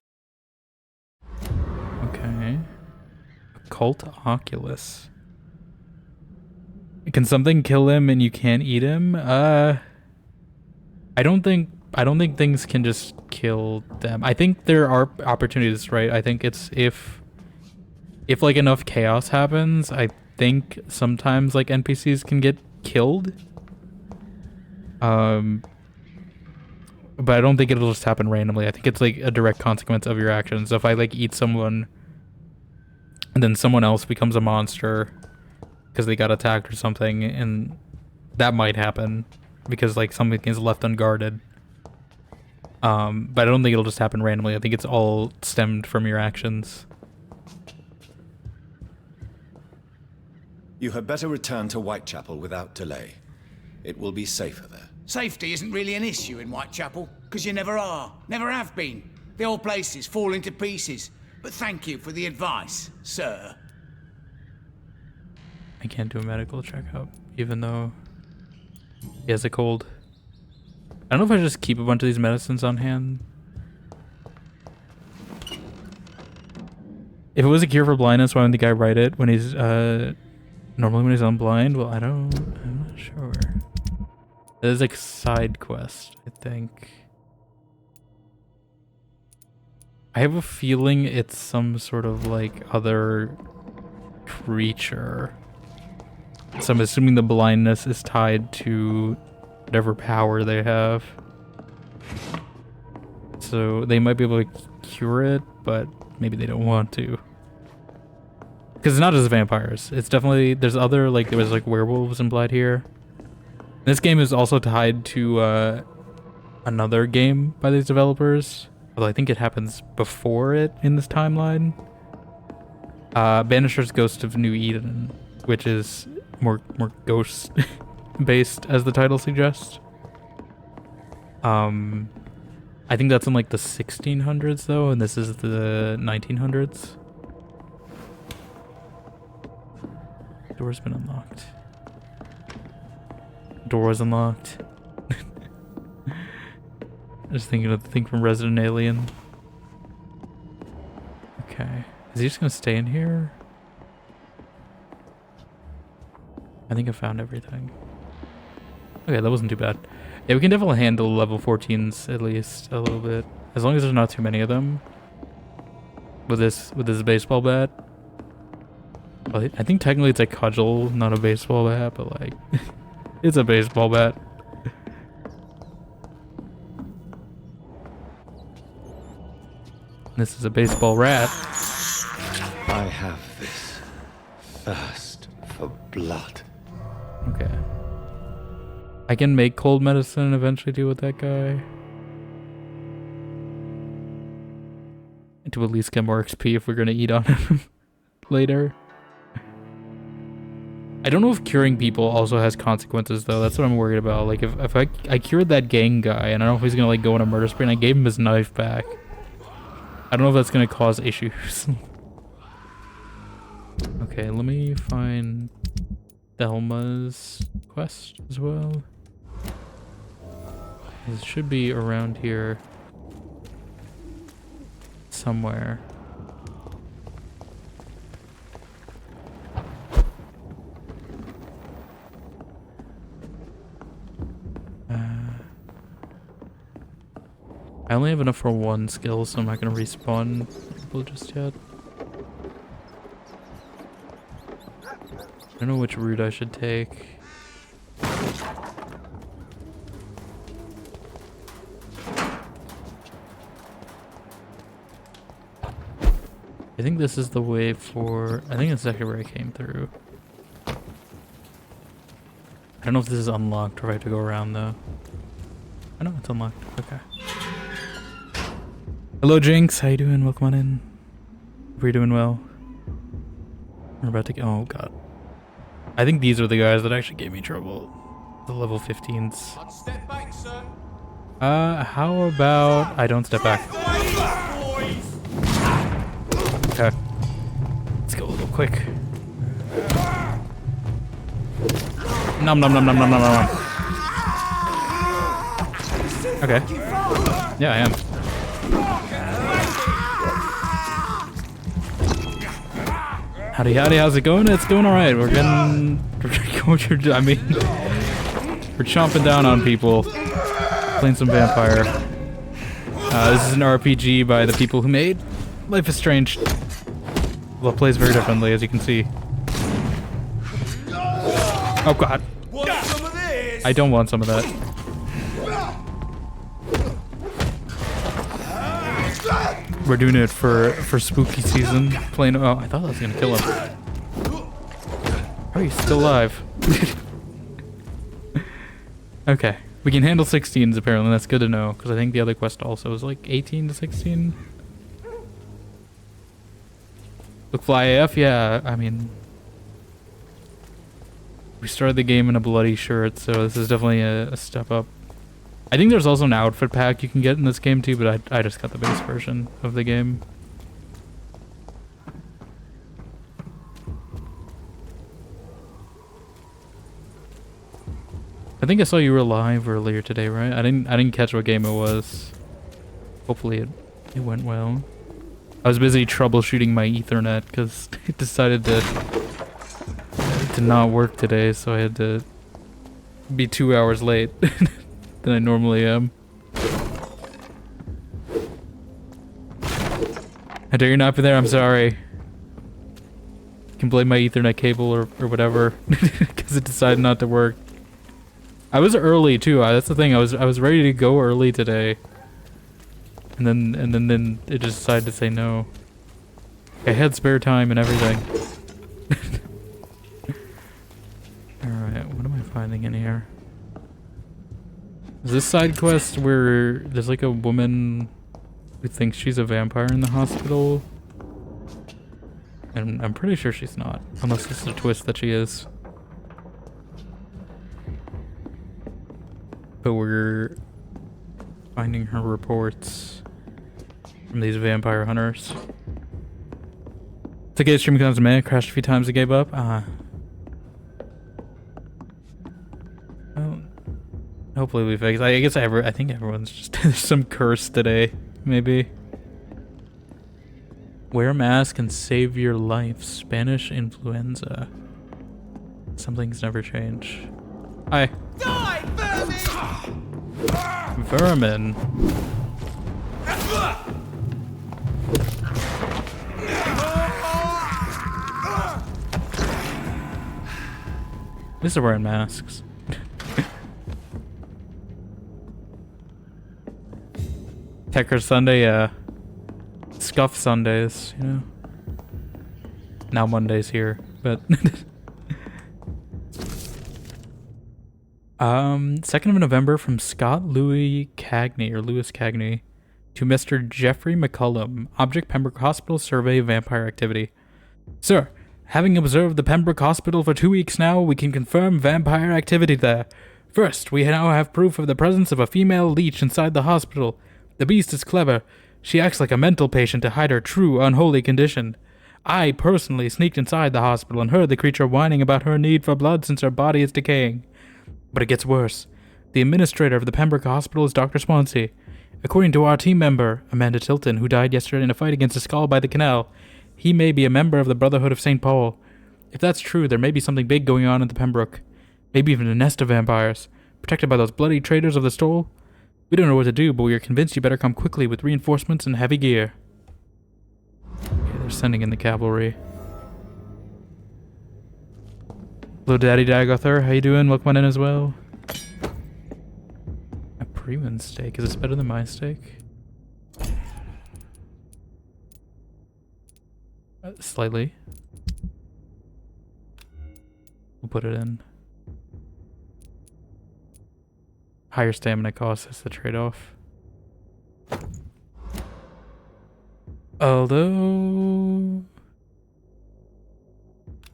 Okay. Occult Oculus. Can something kill him and you can't eat him? I don't think things can just kill them. I think there are opportunities, right? I think it's if like enough chaos happens, I think sometimes like NPCs can get killed. But I don't think it'll just happen randomly. I think it's like a direct consequence of your actions. So if I like eat someone and then someone else becomes a monster because they got attacked or something, and that might happen because like something is left unguarded. But I don't think it'll just happen randomly. I think it's all stemmed from your actions. You had better return to Whitechapel without delay. It will be safer there. Safety isn't really an issue in Whitechapel, because you never are, never have been. The old place is falling to pieces. But thank you for the advice, sir. I can't do a medical checkup, even though he has a cold. I don't know if I just keep a bunch of these medicines on hand. If it was a cure for blindness, why wouldn't the guy write it when he's normally when he's unblind? Well, I'm not sure. It is like a side quest, I think. I have a feeling it's some sort of like other creature. So I'm assuming the blindness is tied to whatever power they have. So they might be able to cure it, but maybe they don't want to. Because it's not just vampires. It's definitely, there's other, like, there was like werewolves implied here. This game is also tied to another game by these developers. Although I think it happens before it in this timeline. Banisher's Ghost of New Eden, which is more ghost based, as the title suggests. I think that's in like the 1600s though, and this is the 1900s. Door's been unlocked. Door was unlocked. Just thinking of the thing from Resident Alien. Okay. Is he just gonna stay in here? I think I found everything. Okay, that wasn't too bad. Yeah, we can definitely handle level 14s at least a little bit. As long as there's not too many of them. With this baseball bat. Well, I think technically it's a cudgel, not a baseball bat, but like it's a baseball bat. This is a baseball rat. I have this thirst for blood. Okay. I can make cold medicine and eventually deal with that guy. And to at least get more XP if we're gonna eat on him later. I don't know if curing people also has consequences though. That's what I'm worried about. Like if I cured that gang guy and I don't know if he's gonna like go on a murder spree and I gave him his knife back. I don't know if that's gonna cause issues. Okay, let me find Thelma's quest as well. It should be around here somewhere. I only have enough for one skill, so I'm not gonna respawn people just yet. I don't know which route I should take. I think this is the way for... I think it's actually where I came through. I don't know if this is unlocked or if I have to go around though. I know it's unlocked. Okay. Hello Jinx, how you doing? Welcome on in. Hope you're doing well. We're about to get... Oh god. I think these are the guys that actually gave me trouble. The level 15s. I'd step back, sir. How about I don't step back? Okay. Let's go a little quick. Nom nom nom nom nom nom nom. Okay. Yeah, I am. Howdy howdy, how's it going? It's going alright. We're getting... I mean... We're chomping down on people. Playing some Vampire. This is an RPG by the people who made Life is Strange. Well, it plays very differently, as you can see. Oh god. I don't want some of that. We're doing it for spooky season. Playing. Oh, I thought I was gonna kill him. How are you still alive? Okay, we can handle 16s apparently. That's good to know because I think the other quest also is like 18 to 16. Look, fly AF. Yeah, I mean, we started the game in a bloody shirt, so this is definitely a step up. I think there's also an outfit pack you can get in this game too, but I just got the base version of the game. I think I saw you were live earlier today, right? I didn't catch what game it was. Hopefully it went well. I was busy troubleshooting my Ethernet because it decided to not work today, so I had to be 2 hours late than I normally am. I dare you not be there. I'm sorry. You can blame my Ethernet cable or whatever, because it decided not to work. I was early too. That's the thing. I was ready to go early today, and then it just decided to say no. I had spare time and everything. All right, what am I finding in here? Is this side quest where there's like a woman who thinks she's a vampire in the hospital? And I'm pretty sure she's not, unless this is a twist that she is. But we're finding her reports from these vampire hunters. It's okay, stream becomes a minute, crashed a few times and gave up. Well, hopefully we fix. I guess I think everyone's just there's some curse today, maybe. Wear a mask can save your life. Spanish influenza. Some things never change. Hi. Die, Vermin. At least they're wearing masks. Tecker Sunday, Scuff Sundays, you know. Now Monday's here, but 2nd of November from Scott Louis Cagney to Mr. Jeffrey McCullum, Object Pembroke Hospital Survey Vampire Activity. Sir, having observed the Pembroke Hospital for 2 weeks now, we can confirm vampire activity there. First, we now have proof of the presence of a female leech inside the hospital. The beast is clever. She acts like a mental patient to hide her true, unholy condition. I personally sneaked inside the hospital and heard the creature whining about her need for blood since her body is decaying. But it gets worse. The administrator of the Pembroke Hospital is Dr. Swansea. According to our team member, Amanda Tilton, who died yesterday in a fight against a skull by the canal, he may be a member of the Brotherhood of St. Paul. If that's true, there may be something big going on at the Pembroke. Maybe even a nest of vampires, protected by those bloody traitors of the Stole. We don't know what to do, but we are convinced you better come quickly with reinforcements and heavy gear. Okay, they're sending in the cavalry. Hello, Daddy Dagothar. How you doing? Welcome on in as well. A Freeman steak. Is this better than my steak? Slightly. We'll put it in. Higher stamina cost is the trade-off. Although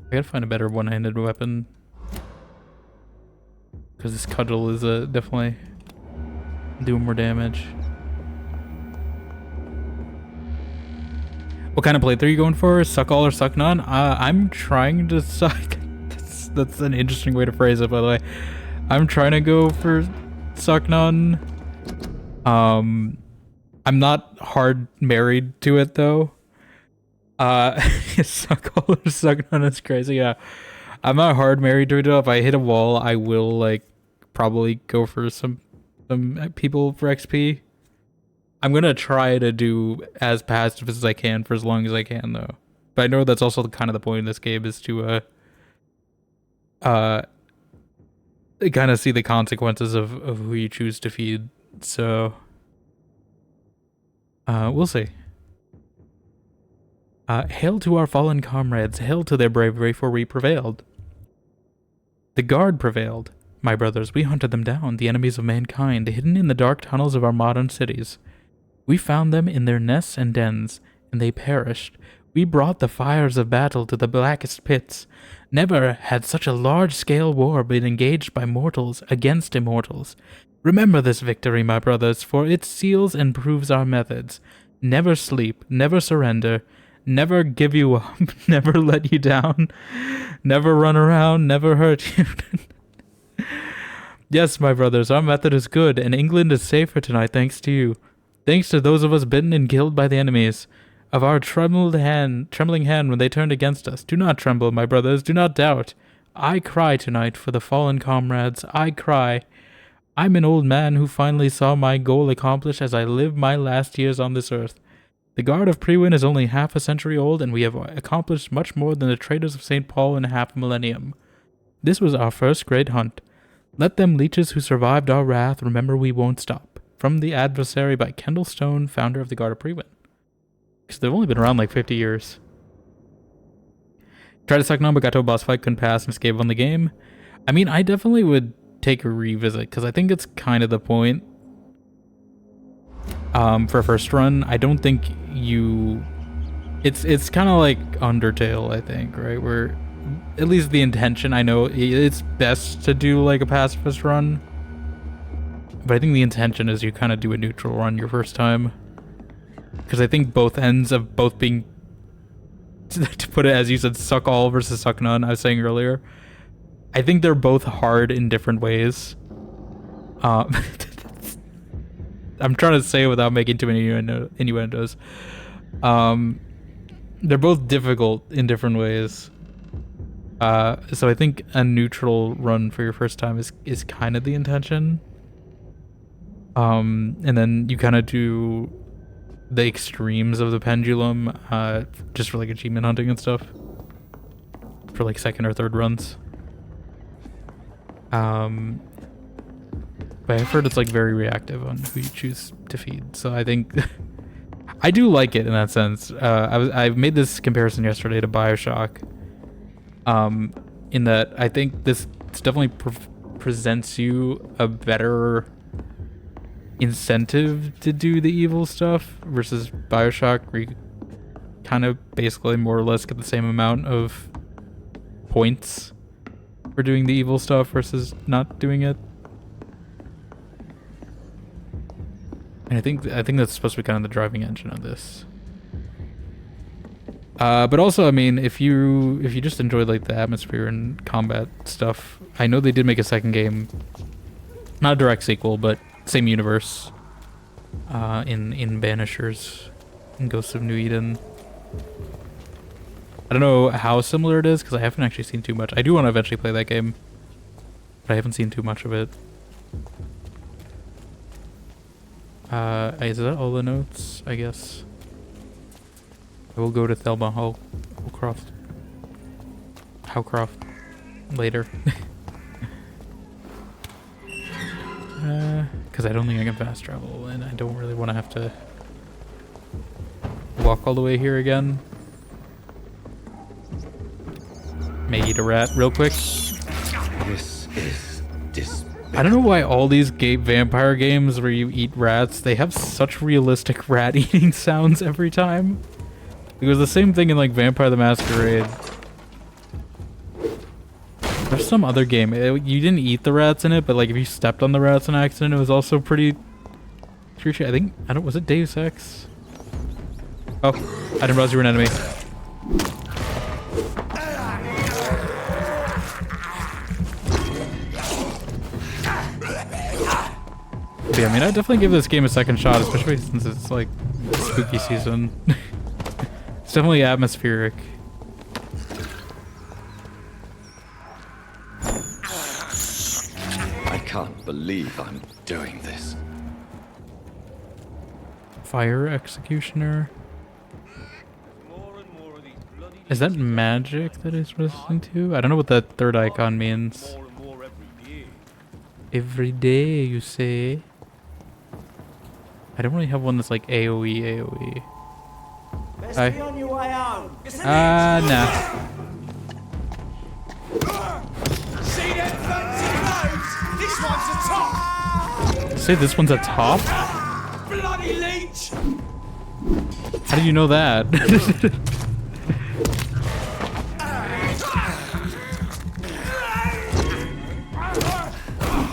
I gotta find a better one-handed weapon, because this cudgel is definitely doing more damage. What kind of playthrough are you going for? Suck all or suck none? I'm trying to suck. That's an interesting way to phrase it, by the way. I'm trying to go for suck none. I'm not hard married to it though. Suck all or suck none is crazy. Yeah, I'm not hard married to it though. If I hit a wall, I will like probably go for some people for XP. I'm gonna try to do as passive as I can for as long as I can though. But I know that's also kind of the point of this game, is to kind of see the consequences of who you choose to feed. So we'll see. Hail to our fallen comrades, hail to their bravery, for we prevailed. The guard prevailed. My brothers, we hunted them down, the enemies of mankind, hidden in the dark tunnels of our modern cities. We found them in their nests and dens, and they perished. We brought the fires of battle to the blackest pits. Never had such a large-scale war been engaged by mortals against immortals. Remember this victory, my brothers, for it seals and proves our methods. Never sleep, never surrender, never give you up, never let you down, never run around, never hurt you. Yes, my brothers, our method is good, and England is safer tonight thanks to you. Thanks to those of us bitten and killed by the enemies of our trembling hand when they turned against us. Do not tremble, my brothers, do not doubt. I cry tonight for the fallen comrades. I cry. I'm an old man who finally saw my goal accomplished as I live my last years on this earth. The Guard of Prewin is only half a century old, and we have accomplished much more than the traders of St. Paul in half a millennium. This was our first great hunt. Let them leeches who survived our wrath remember we won't stop. From The Adversary by Kendall Stone, founder of the Guard of Prewin. Because they've only been around like 50 years. Tried to suck on, but got to a boss fight, couldn't pass, and escape on the game. I mean, I definitely would take a revisit, because I think it's kind of the point. For first run, I don't think you... It's kind of like Undertale, I think, right? Where, at least the intention, I know it's best to do like a pacifist run. But I think the intention is you kind of do a neutral run your first time. Because I think both ends of both being, to put it as you said, suck all versus suck none, I was saying earlier. I think they're both hard in different ways. I'm trying to say it without making too many innuendos. They're both difficult in different ways. So I think a neutral run for your first time is kind of the intention. And then you kind of do the extremes of the pendulum, just for like achievement hunting and stuff. For like second or third runs. But I've heard it's like very reactive on who you choose to feed. So I think I do like it in that sense. I made this comparison yesterday to BioShock. In that I think this definitely presents you a better incentive to do the evil stuff versus BioShock, where you kind of basically more or less get the same amount of points for doing the evil stuff versus not doing it. And I think that's supposed to be kind of the driving engine of this. But also, I mean, if you just enjoy like the atmosphere and combat stuff, I know they did make a second game, not a direct sequel, but same universe, in Banishers, in Ghosts of New Eden. I don't know how similar it is because I haven't actually seen too much. I do want to eventually play that game, but I haven't seen too much of it. Is that all the notes? I guess. I will go to Thelma Howcroft later. Because I don't think I can fast travel, and I don't really want to have to walk all the way here again. May eat a rat real quick. This is I don't know why all these vampire games where you eat rats, they have such realistic rat eating sounds every time. It was the same thing in like Vampire the Masquerade. There's some other game. You didn't eat the rats in it, but like if you stepped on the rats in accident, it was also pretty. I don't. Was it Deus Ex? Oh, I didn't realize you were an enemy. But yeah, I mean, I'd definitely give this game a second shot, especially since it's like spooky season. It's definitely atmospheric. I can't believe I'm doing this. Fire Executioner. Is that magic that it's listening to? I don't know what that third icon means. Every day, you say? I don't really have one that's like AoE. Hi. Nah. See them fancy clothes? This one's a top. Say this one's a top? Bloody leech! How do you know that?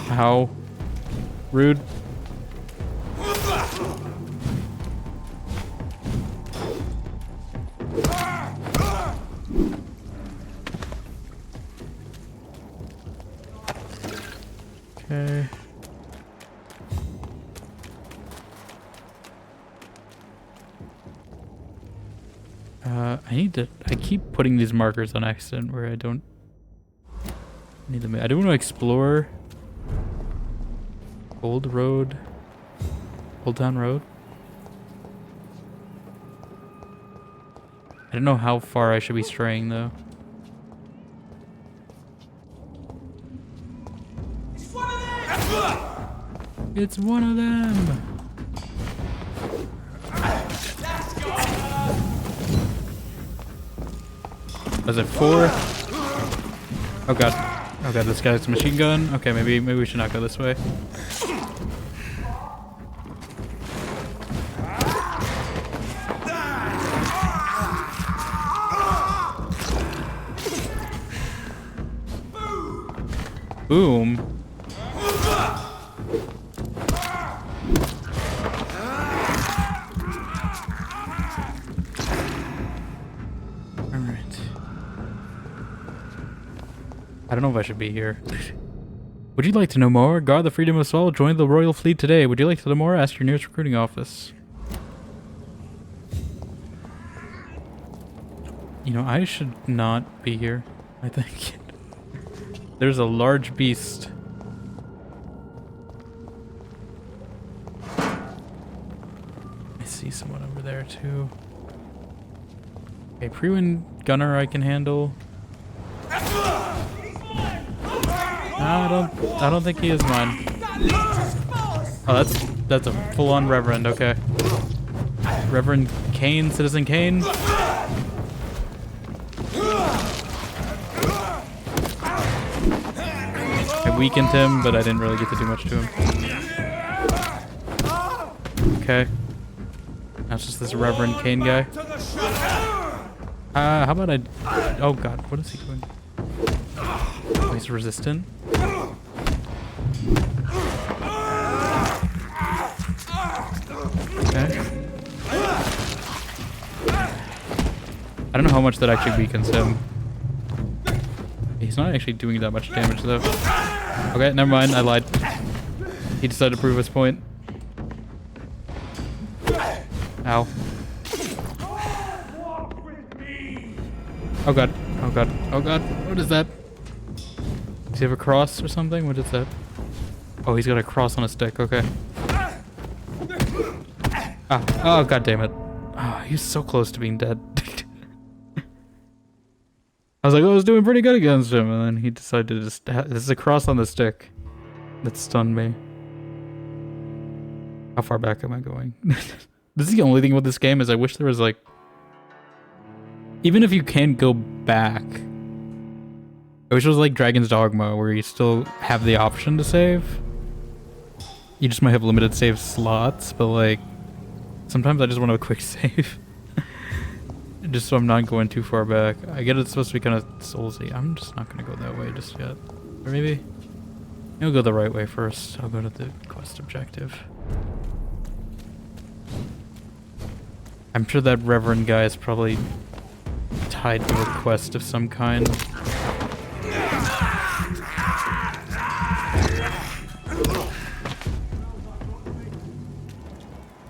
How rude. Okay. I keep putting these markers on accident where I don't need them. I do want to explore Old Town Road. I don't know how far I should be straying though. It's one of them. Was it 4? Oh god. Oh god, this guy's a machine gun. Okay, maybe we should not go this way. Boom. I don't know if I should be here. Would you like to know more? Guard the freedom of Sol. Join the royal fleet today. Would you like to know more? Ask your nearest recruiting office. You know, I should not be here, I think. There's a large beast. I see someone over there too. Okay, Prewin Gunner I can handle. I don't think he is mine. Oh, that's a full-on Reverend. Okay, Reverend Kane, Citizen Kane. I weakened him, but I didn't really get to do much to him. Okay, now it's just this Reverend Kane guy. How about I? Oh God, what is he doing? Oh, he's resistant. Okay. I don't know how much that actually weakens him. He's not actually doing that much damage though. Okay, never mind, I lied. He decided to prove his point. Ow. Oh god, oh god, oh god, what is that? Does he have a cross or something? What is that? Oh, he's got a cross on a stick, okay. Ah, oh god damn it. Oh, he's so close to being dead. I was like, oh, I was doing pretty good against him, and then he decided to just... This is a cross on the stick that stunned me. How far back am I going? This is the only thing with this game is I wish there was like... Even if you can't go back... I wish it was like Dragon's Dogma, where you still have the option to save. You just might have limited save slots, but like... Sometimes I just want a quick save. Just so I'm not going too far back. I get it's supposed to be kind of soulsy. I'm just not going to go that way just yet. Or maybe I'll go the right way first. I'll go to the quest objective. I'm sure that Reverend guy is probably tied to a quest of some kind.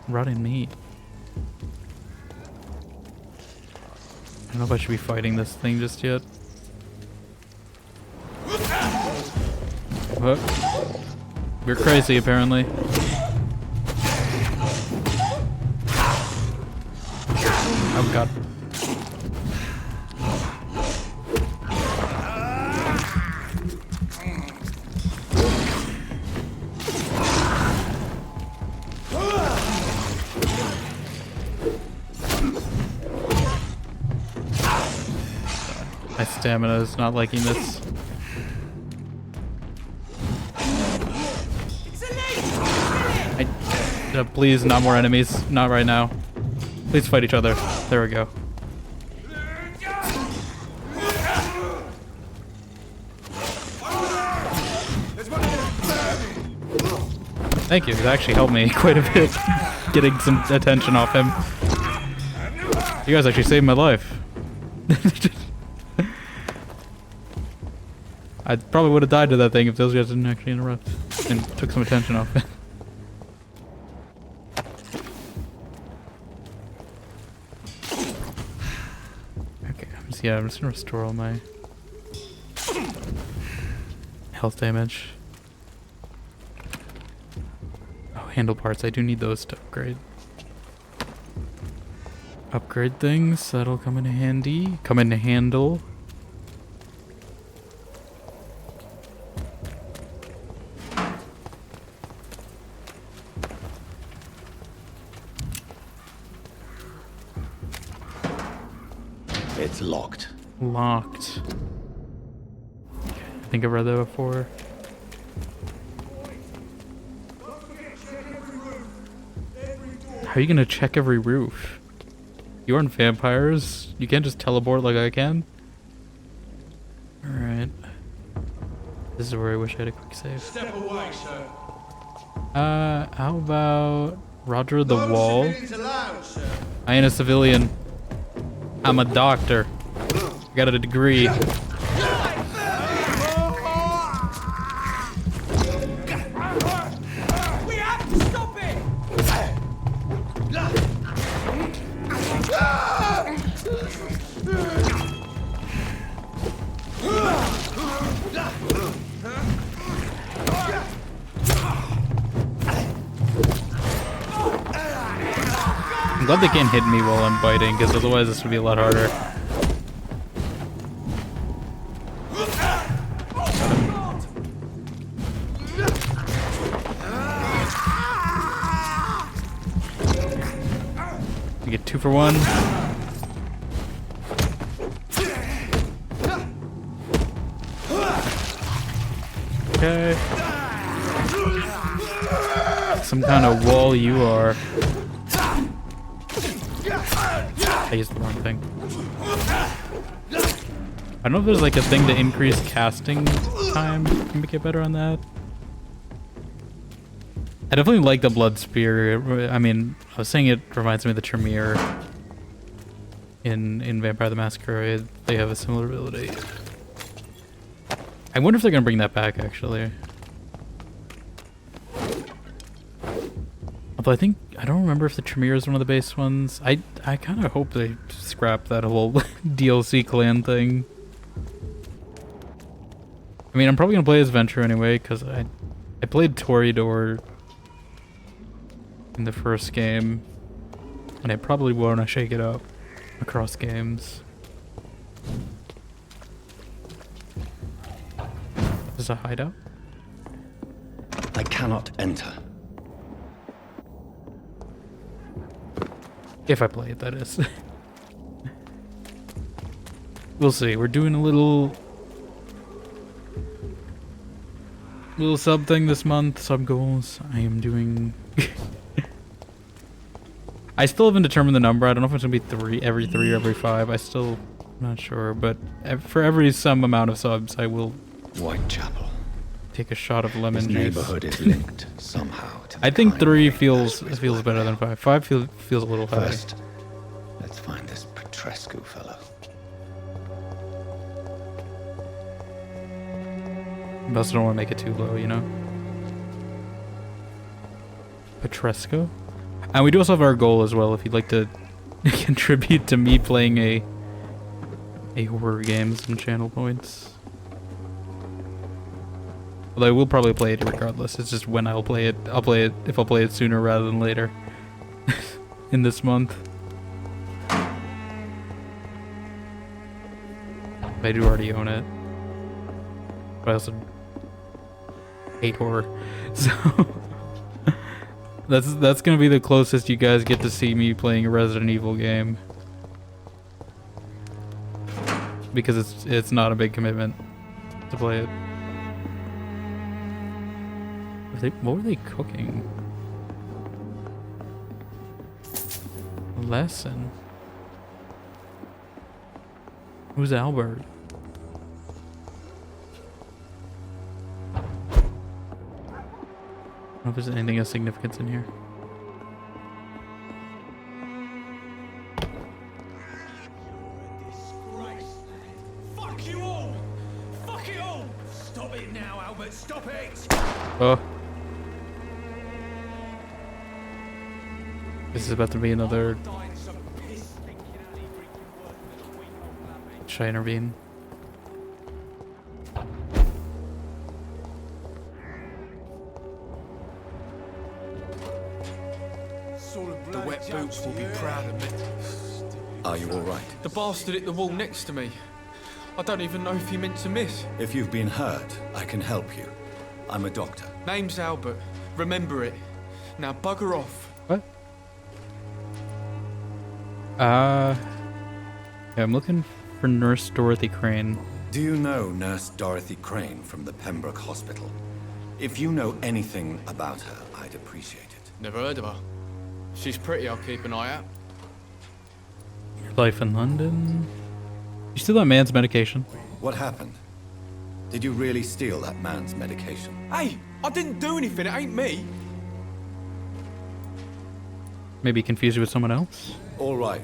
Rotting meat. I don't know if I should be fighting this thing just yet. What? We're crazy, apparently. Oh god. My stamina is not liking this. Please, not more enemies. Not right now. Please fight each other. There we go. Thank you. It actually helped me quite a bit getting some attention off him. You guys actually saved my life. I probably would have died to that thing if those guys didn't actually interrupt and took some attention off it. Okay, yeah, I'm just gonna restore all my health damage. Oh, handle parts. I do need those to upgrade. Upgrade things, that'll come in handy. Come in handle. It's locked. Locked. Okay, I think I've read that before. How are you gonna check every roof? You aren't vampires. You can't just teleport like I can. Alright. This is where I wish I had a quick save. Step away, sir. How about Roger the No Wall? civilians allowed, sir. I ain't a civilian. I'm a doctor. I got a degree. We have to stop it! I'm glad they can't hit me while I'm biting, because otherwise this would be a lot harder. You get 2 for 1. Okay. Some kind of wall you are. I used the wrong thing. I don't know if there's like a thing to increase casting time to make it better on that. I definitely like the blood spear. I mean, I was saying it reminds me of the Tremere in Vampire the Masquerade. They have a similar ability. I wonder if they're gonna bring that back actually. Although I don't remember if the Tremere is one of the base ones. I kind of hope they scrap that whole DLC clan thing. I mean, I'm probably gonna play as Venture anyway because I played Toreador in the first game, and I probably want to shake it up across games. There's a hideout. I cannot enter. If I play it, that is. We'll see. We're doing a little sub thing this month. Sub goals. I am doing. I still haven't determined the number. I don't know if it's gonna be every 3 or every 5. I'm not sure. But for every some amount of subs, I will. Whitechapel. Take a shot of lemon This juice. neighborhood is linked somehow to the I think kind 3 of feels Ashbury better than 5. 5 feels a little high. First, let's find this Petrescu fellow. I also don't want to make it too low, you know? Petrescu? And we do also have our goal as well, if you'd like to contribute to me playing a horror game, some channel points. Although I will probably play it regardless, it's just when I'll play it. I'll play it if I'll play it sooner rather than later. In this month. I do already own it. But I also hate horror. So that's gonna be the closest you guys get to see me playing a Resident Evil game. Because it's not a big commitment to play it. What were they cooking? Lesson. Who's Albert? I don't know if there's anything of significance in here. Fuck you all! Fuck it all! Stop it now, Albert! Stop it! Oh. This is about to be another... Should I intervene? The wet boots will be proud of me. Are you all right? The bastard hit the wall next to me. I don't even know if he meant to miss. If you've been hurt, I can help you. I'm a doctor. Name's Albert. Remember it. Now bugger off. What? Yeah, I'm looking for Nurse Dorothy Crane. Do you know Nurse Dorothy Crane from the Pembroke Hospital? If you know anything about her, I'd appreciate it. Never heard of her. She's pretty, I'll keep an eye out. Your life in London. You steal that man's medication. What happened? Did you really steal that man's medication? Hey, I didn't do anything, it ain't me. Maybe confuse you with someone else? All right.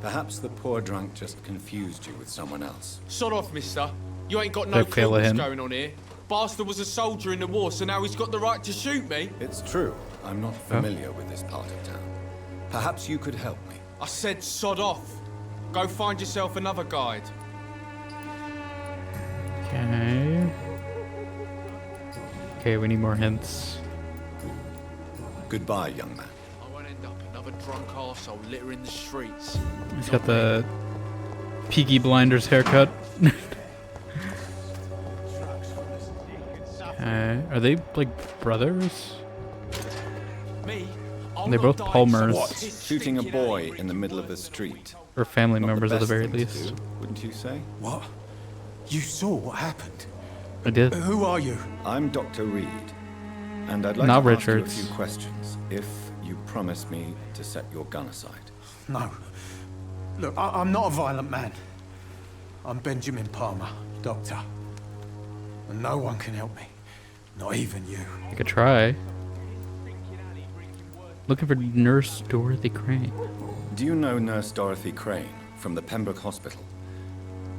Perhaps the poor drunk just confused you with someone else. Sod off, mister. You ain't got no Don't fail clue what's him. going on here. Bastard was a soldier in the war, so now he's got the right to shoot me. It's true. I'm not familiar with this part of town. Perhaps you could help me. I said sod off. Go find yourself another guide. Okay. Okay, we need more hints. Goodbye, young man. I won't end up another drunk arsehole littering the streets. He's got the Peaky Blinders haircut. Okay. Are they like brothers? Me? They're both Palmers. What? Shooting a boy in the middle of the street. Or family Not members at the best very thing to least. do, wouldn't you say? What? You saw what happened? I did. Who are you? I'm Dr. Reed, and I'd like Not to ask you a Richards. few questions, if you promise me to set your gun aside. No. Look, I'm not a violent man. I'm Benjamin Palmer, doctor. And no one can help me. Not even you. I could try. Looking for Nurse Dorothy Crane. Do you know Nurse Dorothy Crane from the Pembroke Hospital?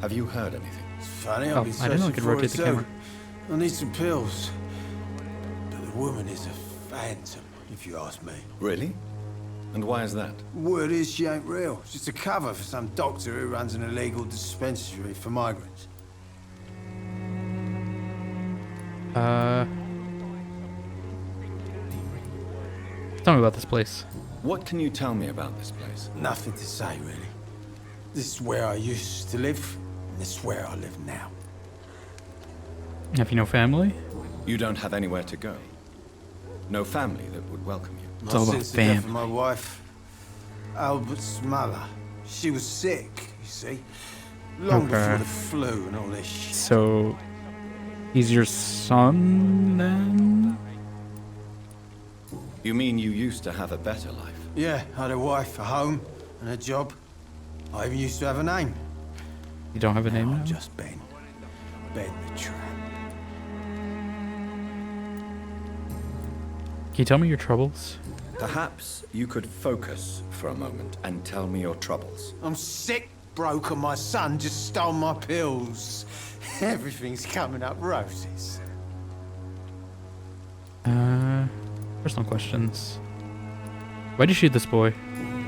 Have you heard anything? It's funny, Oh, I've been I didn't know I searching could for rotate it the too. camera. I need some pills. But the woman is a phantom, if you ask me. Really? And why is that? Word is she ain't real. She's just a cover for some doctor who runs an illegal dispensary for migrants. Tell me about this place. What can you tell me about this place? Nothing to say, really. This is where I used to live, and this is where I live now. Have you no family? You don't have anywhere to go. No family that would welcome you. It's all about Since the death of family. my wife, Albert's mother. She was sick, you see. Long Okay. before the flu and all this shit. So, he's your son then? You mean you used to have a better life? Yeah, I had a wife, a home, and a job. I even used to have a name. You don't have a name I'm now? just Ben. Ben the Tramp. Can you tell me your troubles? Perhaps you could focus for a moment and tell me your troubles. I'm sick, broke, and my son just stole my pills. Everything's coming up roses. Personal questions. Why'd you shoot this boy?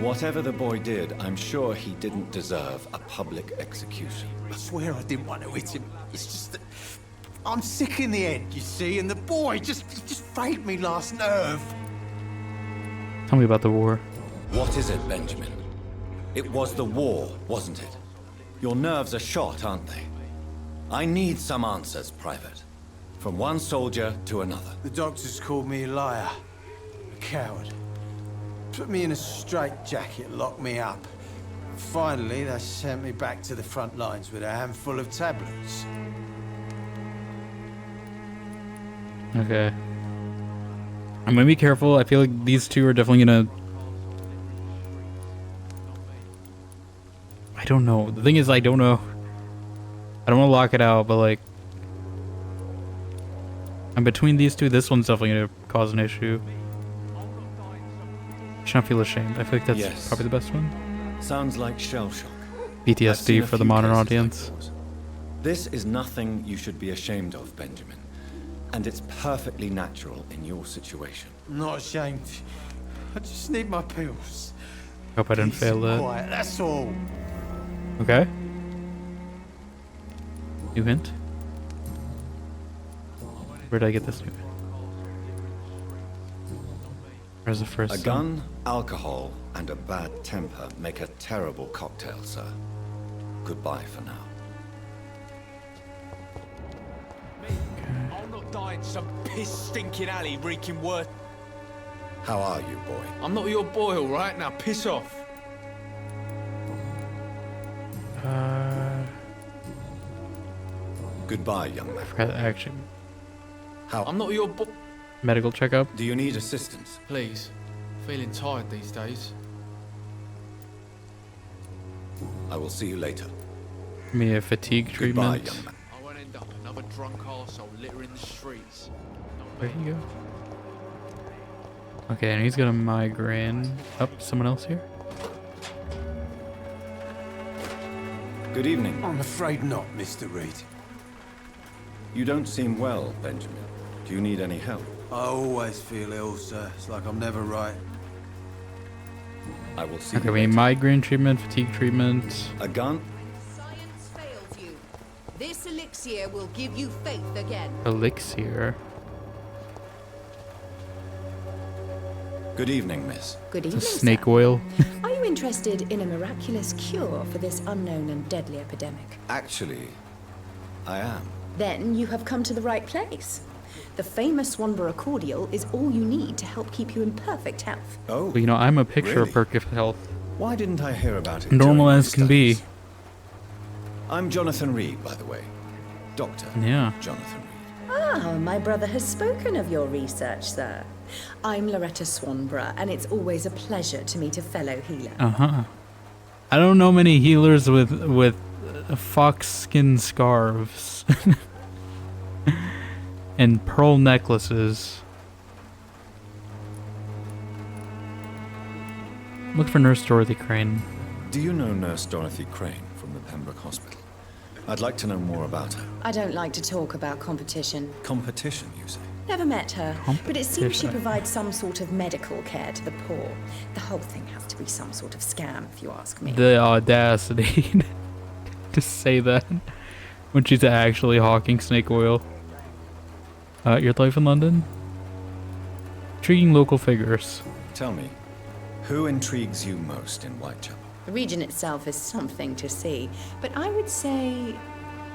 Whatever the boy did, I'm sure he didn't deserve a public execution. I swear I didn't want to hit him. It's just that I'm sick in the head, you see, and the boy he just frayed me last nerve. Tell me about the war. What is it, Benjamin? It was the war, wasn't it? Your nerves are shot, aren't they? I need some answers, Private. From one soldier to another. The doctors called me a liar, a coward. Put me in a straitjacket, locked me up. Finally, they sent me back to the front lines with a handful of tablets. Okay. I'm gonna be careful. I feel like these two are definitely gonna... I don't know. The thing is, I don't know. I don't want to lock it out, but like... I'm between these two. This one's definitely gonna cause an issue. I should not feel ashamed. I feel like that's Yes. probably the best one. Sounds like shell shock. I've PTSD seen a for the few modern cases like audience. yours. This is nothing you should be ashamed of, Benjamin. And it's perfectly natural in your situation. I'm not ashamed. I just need my pills. Hope I didn't Peace fail and that. quiet, that's all. Okay. New hint. Where did I get this new hint? Where's the first? A gun, alcohol, and a bad temper make a terrible cocktail, sir. Goodbye for now. I'll not die in some piss-stinking alley reeking worse. How are you, boy? I'm not your boy, all right? Now piss off. Goodbye, young man. Actually, How? I'm not your boy. medical checkup. Do you need assistance? Please. Feeling tired these days. I will see you later. Give me a fatigue Goodbye, treatment. young man. I won't end up another drunk arsehole littering the streets. There you go. Okay, and he's got a migraine. Oh, someone else here? Good evening. I'm afraid not, Mr. Reed. You don't seem well, Benjamin. Do you need any help? I always feel ill, sir. It's like I'm never right. I will see Okay, you we need later. migraine treatment, fatigue treatment. A gun? Science fails you. This elixir will give you faith again. Elixir. Good evening, miss. Good It's evening, a snake sir. oil. Are you interested in a miraculous cure for this unknown and deadly epidemic? Actually, I am. Then you have come to the right place. The famous Swanborough cordial is all you need to help keep you in perfect health. Oh, Well, you know, I'm a picture really? of perfect health. Why didn't I hear about it? Normal during my as can be. studies? I'm Jonathan Reed, by the way. Doctor. Yeah. Jonathan Reed. Ah, my brother has spoken of your research, sir. I'm Loretta Swanborough, and it's always a pleasure to meet a fellow healer. Uh-huh. I don't know many healers with fox skin scarves and pearl necklaces. Look for Nurse Dorothy Crane. Do you know Nurse Dorothy Crane from the Pembroke Hospital? I'd like to know more about her. I don't like to talk about competition. Competition, you say? Never met her, but it seems she Competition. provides some sort of medical care to the poor. The whole thing has to be some sort of scam, if you ask me. The audacity to say that when she's actually hawking snake oil. Your life in London? Intriguing local figures. Tell me, who intrigues you most in Whitechapel? The region itself is something to see, but I would say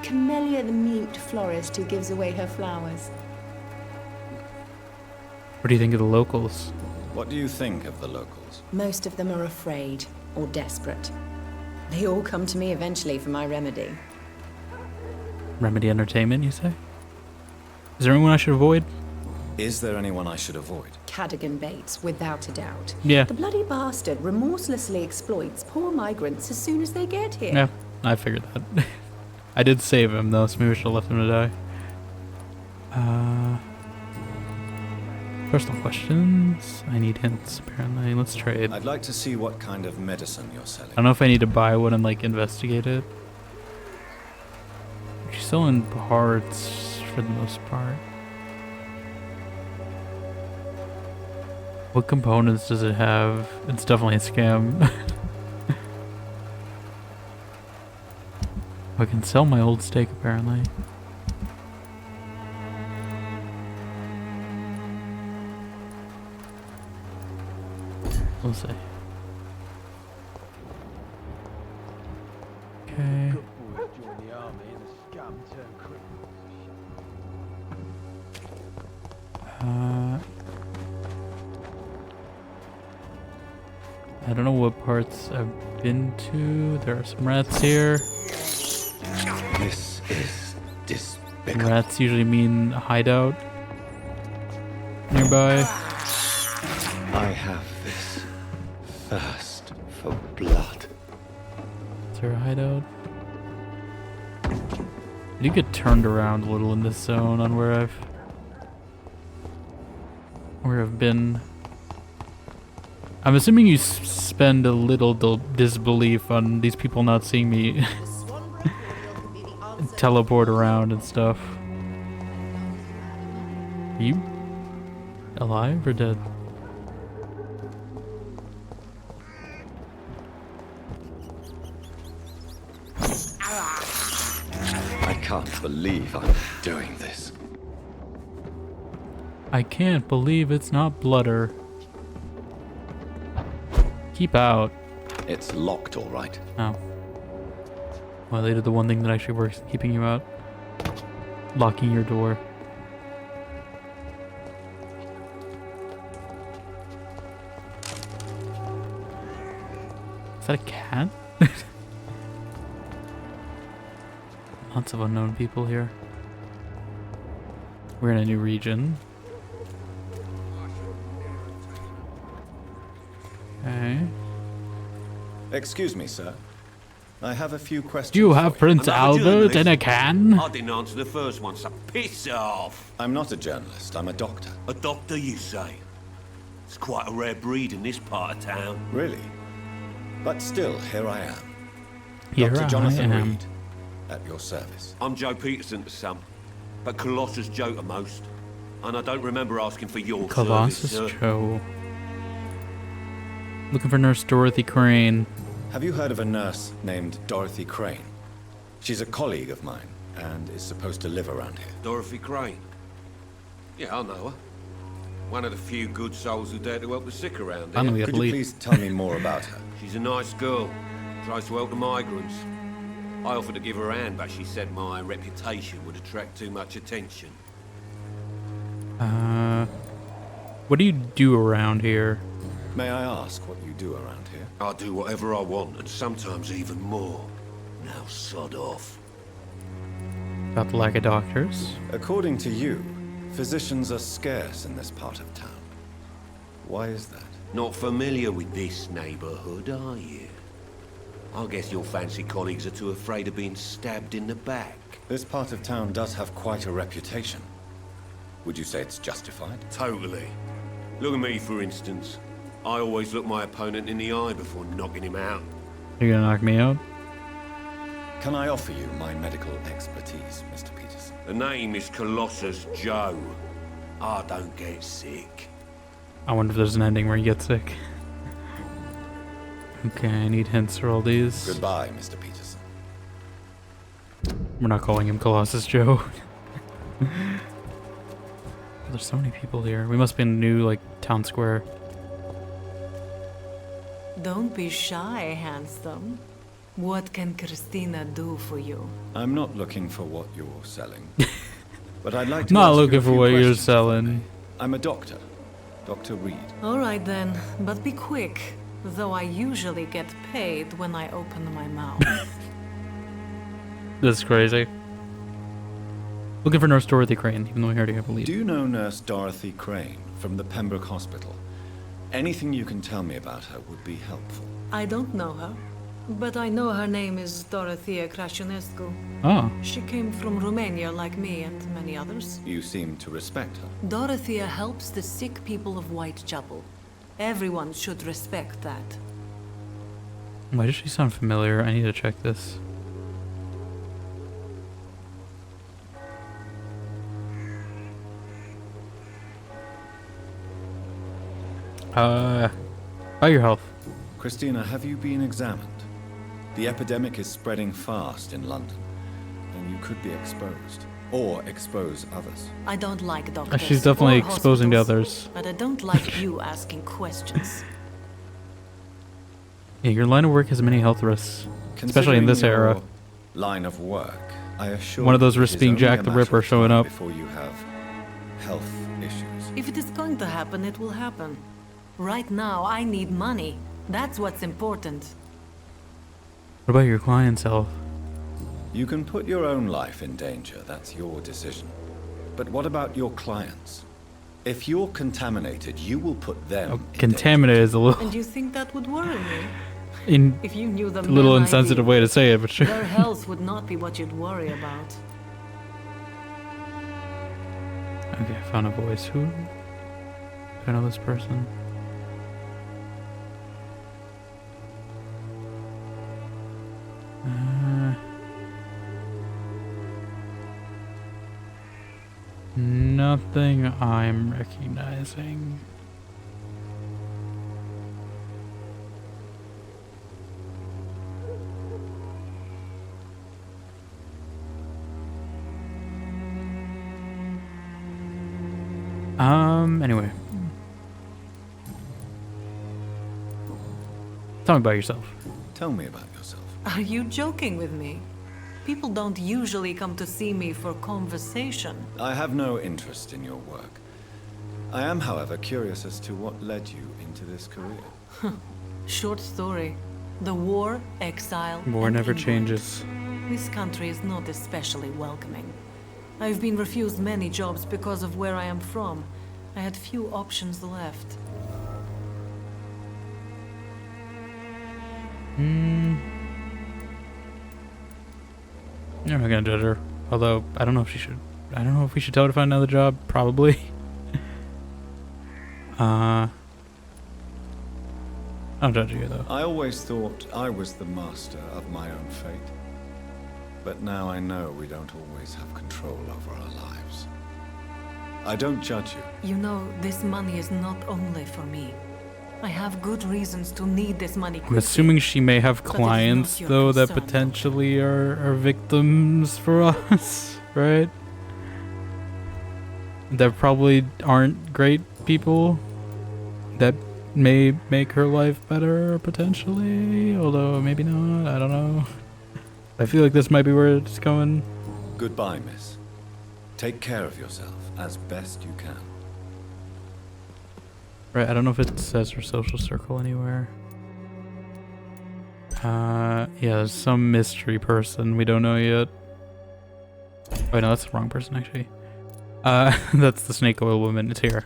Camellia the mute florist who gives away her flowers. What do you think of the locals? What do you think of the locals? Most of them are afraid or desperate. They all come to me eventually for my remedy. Remedy Entertainment, you say? Is there anyone I should avoid? Is there anyone I should avoid? Cadogan Bates, without a doubt. Yeah. The bloody bastard remorselessly exploits poor migrants as soon as they get here. Yeah, I figured that. I did save him though, so maybe we should have left him to die. Personal questions. I need hints, apparently. Let's trade. I'd like to see what kind of medicine you're selling. I don't know if I need to buy one and like investigate it. She's selling parts for the most part. What components does it have? It's definitely a scam. I can sell my old steak apparently. We'll see. Okay. I don't know what parts I've been to. There are some rats here. This is despicable. Rats usually mean a hideout nearby. I have this thirst for blood. Is there a hideout? I do get turned around a little in this zone on where I've been. I'm assuming you spend a little disbelief on these people not seeing me teleport around and stuff. Are you alive or dead? I can't believe I'm doing this. I can't believe it's not Blooder. Keep out. It's locked, all right. Oh. Well, they did the one thing that actually works, keeping you out. Locking your door. Is that a cat? Lots of unknown people here. We're in a new region. Okay. Excuse me, sir. I have a few questions. Do you have Prince Albert in a can? I didn't answer the first one, so piss off. I'm not a journalist, I'm a doctor. A doctor, you say? It's quite a rare breed in this part of town. Really? But still, here I am. Here Dr. Jonathan I am. Reed, at your service. I'm Joe Peterson to some, but Colossus Joe to most. And I don't remember asking for your Colossus service, sir. Joe. Looking for Nurse Dorothy Crane. Have you heard of a nurse named Dorothy Crane? She's a colleague of mine and is supposed to live around here. Dorothy Crane? Yeah, I know her. One of the few good souls who dare to help the sick around here. I know we have Could you lead. please tell me more about her? She's a nice girl. Tries to help the migrants. I offered to give her a hand, but she said my reputation would attract too much attention. What do you do around here? May I ask what you do around here? I do whatever I want, and sometimes even more. Now sod off. About the lack of doctors? According to you, physicians are scarce in this part of town. Why is that? Not familiar with this neighborhood, are you? I guess your fancy colleagues are too afraid of being stabbed in the back. This part of town does have quite a reputation. Would you say it's justified? Totally. Look at me, for instance. I always look my opponent in the eye before knocking him out. You're gonna knock me out? Can I offer you my medical expertise, Mr. Peterson? The name is Colossus Joe. I don't get sick. I wonder if there's an ending where you get sick. Okay, I need hints for all these. Goodbye, Mr. Peterson. We're not calling him Colossus Joe. There's so many people here. We must be in a new, like, town square. Don't be shy, handsome. What can Christina do for you? I'm not looking for what you're selling. But I'd like to Not ask you looking a for few what you're questions, selling. I'm a doctor. Dr. Reed. All right then, but be quick. Though I usually get paid when I open my mouth. This is crazy. Looking for Nurse Dorothy Crane, even though we already have a lead. Do you know Nurse Dorothy Crane from the Pembroke Hospital? Anything you can tell me about her would be helpful. I don't know her, but I know her name is Dorothea Crăciunescu. Oh. She came from Romania like me and many others. You seem to respect her. Dorothea helps the sick people of Whitechapel. Everyone should respect that. Why does she sound familiar? I need to check this. About your health. Christina, have you been examined? The epidemic is spreading fast in London, and you could be exposed. Or expose others. I don't like doctors. She's definitely or exposing the hospitals, others. But I don't like you asking questions. Yeah, your line of work has many health risks, especially in this Considering era. your line of work, I assure One of those you it risks is being only Jack a the matter Ripper of showing time up. Before you have health issues. If it is going to happen, it will happen. Right now, I need money. That's what's important. What about your client's health? You can put your own life in danger, that's your decision. But what about your clients? If you're contaminated, you will put them Contaminated is a little, And you think that would worry me? in If you knew the a little man I insensitive knew, way to say it, but sure. Their health would not be what you'd worry about. Okay, I found a voice. Who? Do I know this person? Nothing I'm recognizing. Anyway. Tell me about yourself. Tell me about yourself. Are you joking with me? People don't usually come to see me for conversation. I have no interest in your work. I am, however, curious as to what led you into this career. Short story. The war, exile, War and never England. changes. This country is not especially welcoming. I've been refused many jobs because of where I am from. I had few options left. I'm not gonna judge her. Although, I don't know if she should. I don't know if we should tell her to find another job. Probably. I don't judge you, though. I always thought I was the master of my own fate. But now I know we don't always have control over our lives. I don't judge you. You know, this money is not only for me. I have good reasons to need this money quickly. I'm assuming she may have But it's clients, not your though, that concern, potentially are victims for us, right? That probably aren't great people. That may make her life better, potentially. Although, maybe not. I don't know. I feel like this might be where it's going. Goodbye, miss. Take care of yourself as best you can. Right, I don't know if it says her social circle anywhere. Yeah, there's some mystery person we don't know yet. Oh, no, that's the wrong person, actually. That's the snake oil woman. It's here.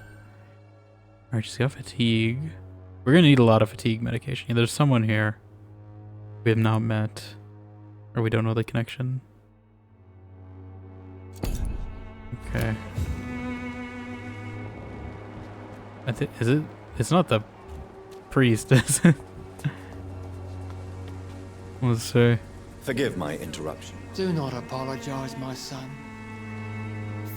Alright, she's got fatigue. We're gonna need a lot of fatigue medication. Yeah, there's someone here we have not met. Or we don't know the connection. Okay. I think, is it? It's not the priest, is it? Let's see. Forgive my interruption. Do not apologize, my son.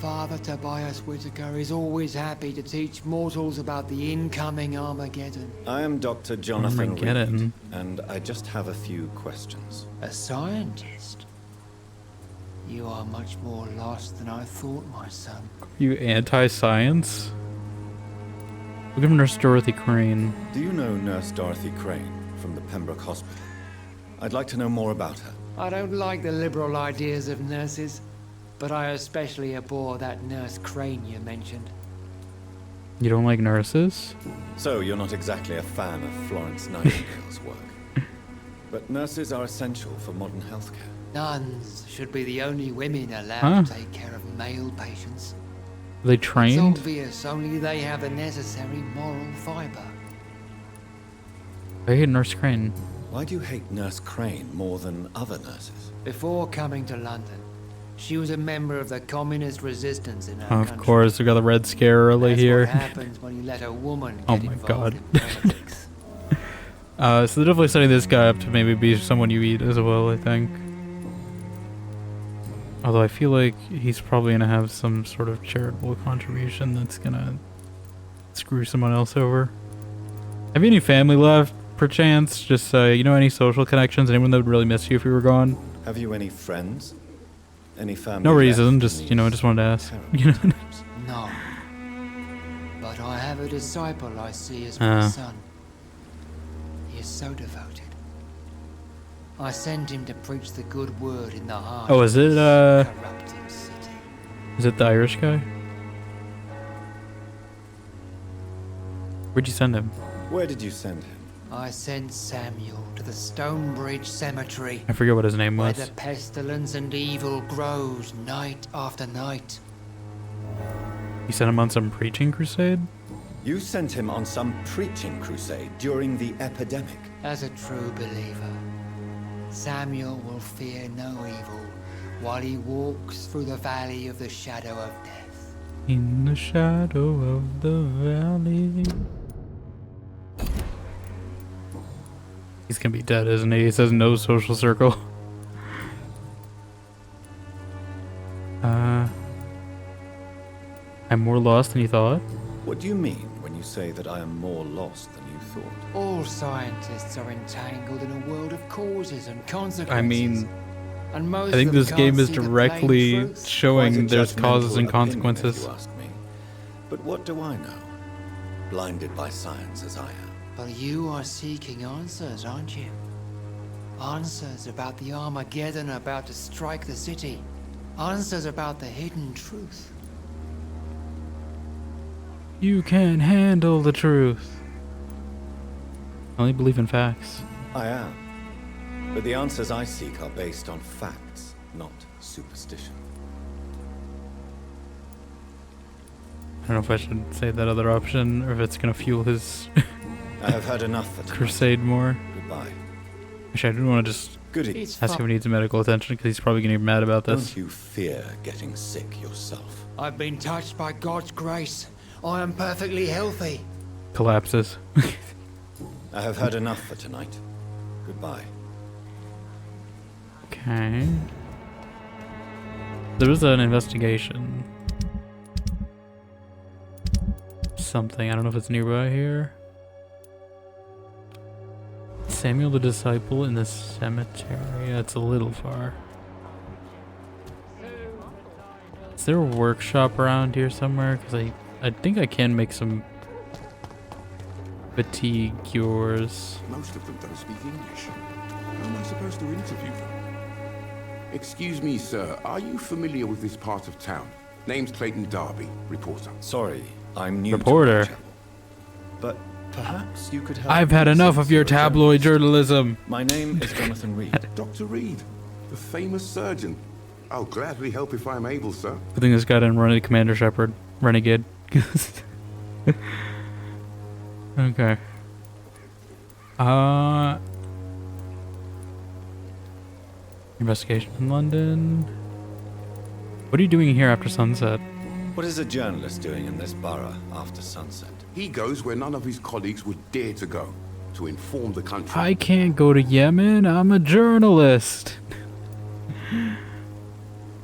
Father Tobias Whitaker is always happy to teach mortals about the incoming Armageddon. I am Dr. Jonathan Reed, Armageddon. and I just have a few questions. A scientist? You are much more lost than I thought, my son. You anti-science? Look at Nurse Dorothy Crane. Do you know Nurse Dorothy Crane from the Pembroke Hospital? I'd like to know more about her. I don't like the liberal ideas of nurses, but I especially abhor that Nurse Crane you mentioned. You don't like nurses? So you're not exactly a fan of Florence Nightingale's work. But nurses are essential for modern healthcare. Nuns should be the only women allowed to take care of male patients. Are they It's trained? obvious only they have the necessary moral fiber. I hate Nurse Crane. Why do you hate Nurse Crane more than other nurses? Before coming to London, she was a member of the communist resistance in our Of country. course, we got the Red Scare early That's here. what happens when you let a woman get Oh my involved god. in politics. So they're definitely setting this guy up to maybe be someone you eat as well, I think. Although I feel like he's probably gonna have some sort of charitable contribution that's gonna screw someone else over. Have you any family left, perchance? Just, you know, any social connections? Anyone that would really miss you if you were gone? Have you any friends? Any family? No left reason, in just, these you know, I just wanted to ask. You know? No. But I have a disciple I see as my son. He is so devoted. I sent him to preach the good word in the heart Oh, is it, of this corrupting city. Is it the Irish guy? Where'd you send him? Where did you send him? I sent Samuel to the Stonebridge Cemetery. I forget what his name was. Where the pestilence and evil grows night after night. You sent him on some preaching crusade? You sent him on some preaching crusade during the epidemic. As a true believer, Samuel will fear no evil while he walks through the valley of the shadow of death. In the shadow of the valley. He's gonna be dead, isn't he? He says no social circle. I'm more lost than you thought? What do you mean when you say that I am more lost than you thought? All scientists are entangled in a world of causes and consequences. I mean, and most I think of them this game can't is see the plain directly truth. showing Quite a there's causes judgmental and opinion, consequences. if you ask me. But what do I know? Blinded by science as I am. But you are seeking answers, aren't you? Answers about the Armageddon about to strike the city. Answers about the hidden truth. You can't handle the truth. I only believe in facts. I am. But the answers I seek are based on facts, not superstition. I don't know if I should say that other option or if it's gonna fuel his I have heard enough for tonight. crusade more. Goodbye. Actually, I didn't want to just ask him if he needs medical attention because he's probably gonna be mad about this. Don't you fear getting sick yourself? I've been touched by God's grace. I am perfectly healthy. Collapses. I have heard enough for tonight. Goodbye. Okay. There was an investigation. Something. I don't know if it's nearby here. Samuel the Disciple in the cemetery. Yeah, it's a little far. Is there a workshop around here somewhere? Because I think I can make some fatigue cures. Most of them don't speak English. How am I supposed to interview them? Excuse me, sir. Are you familiar with this part of town? Name's Clayton Darby, reporter. Sorry, I'm new Reporter. to Whitechapel. But perhaps you could help. I've had enough of your tabloid journalism. My name is Jonathan Reed. Dr. Reed, the famous surgeon. I'll gladly help if I'm able, sir. I think this guy didn't run into Commander Shepard. Renegade. Okay. Investigation in London. What are you doing here after sunset? What is a journalist doing in this borough after sunset? He goes where none of his colleagues would dare to go, to inform the country. I can't go to Yemen. I'm a journalist.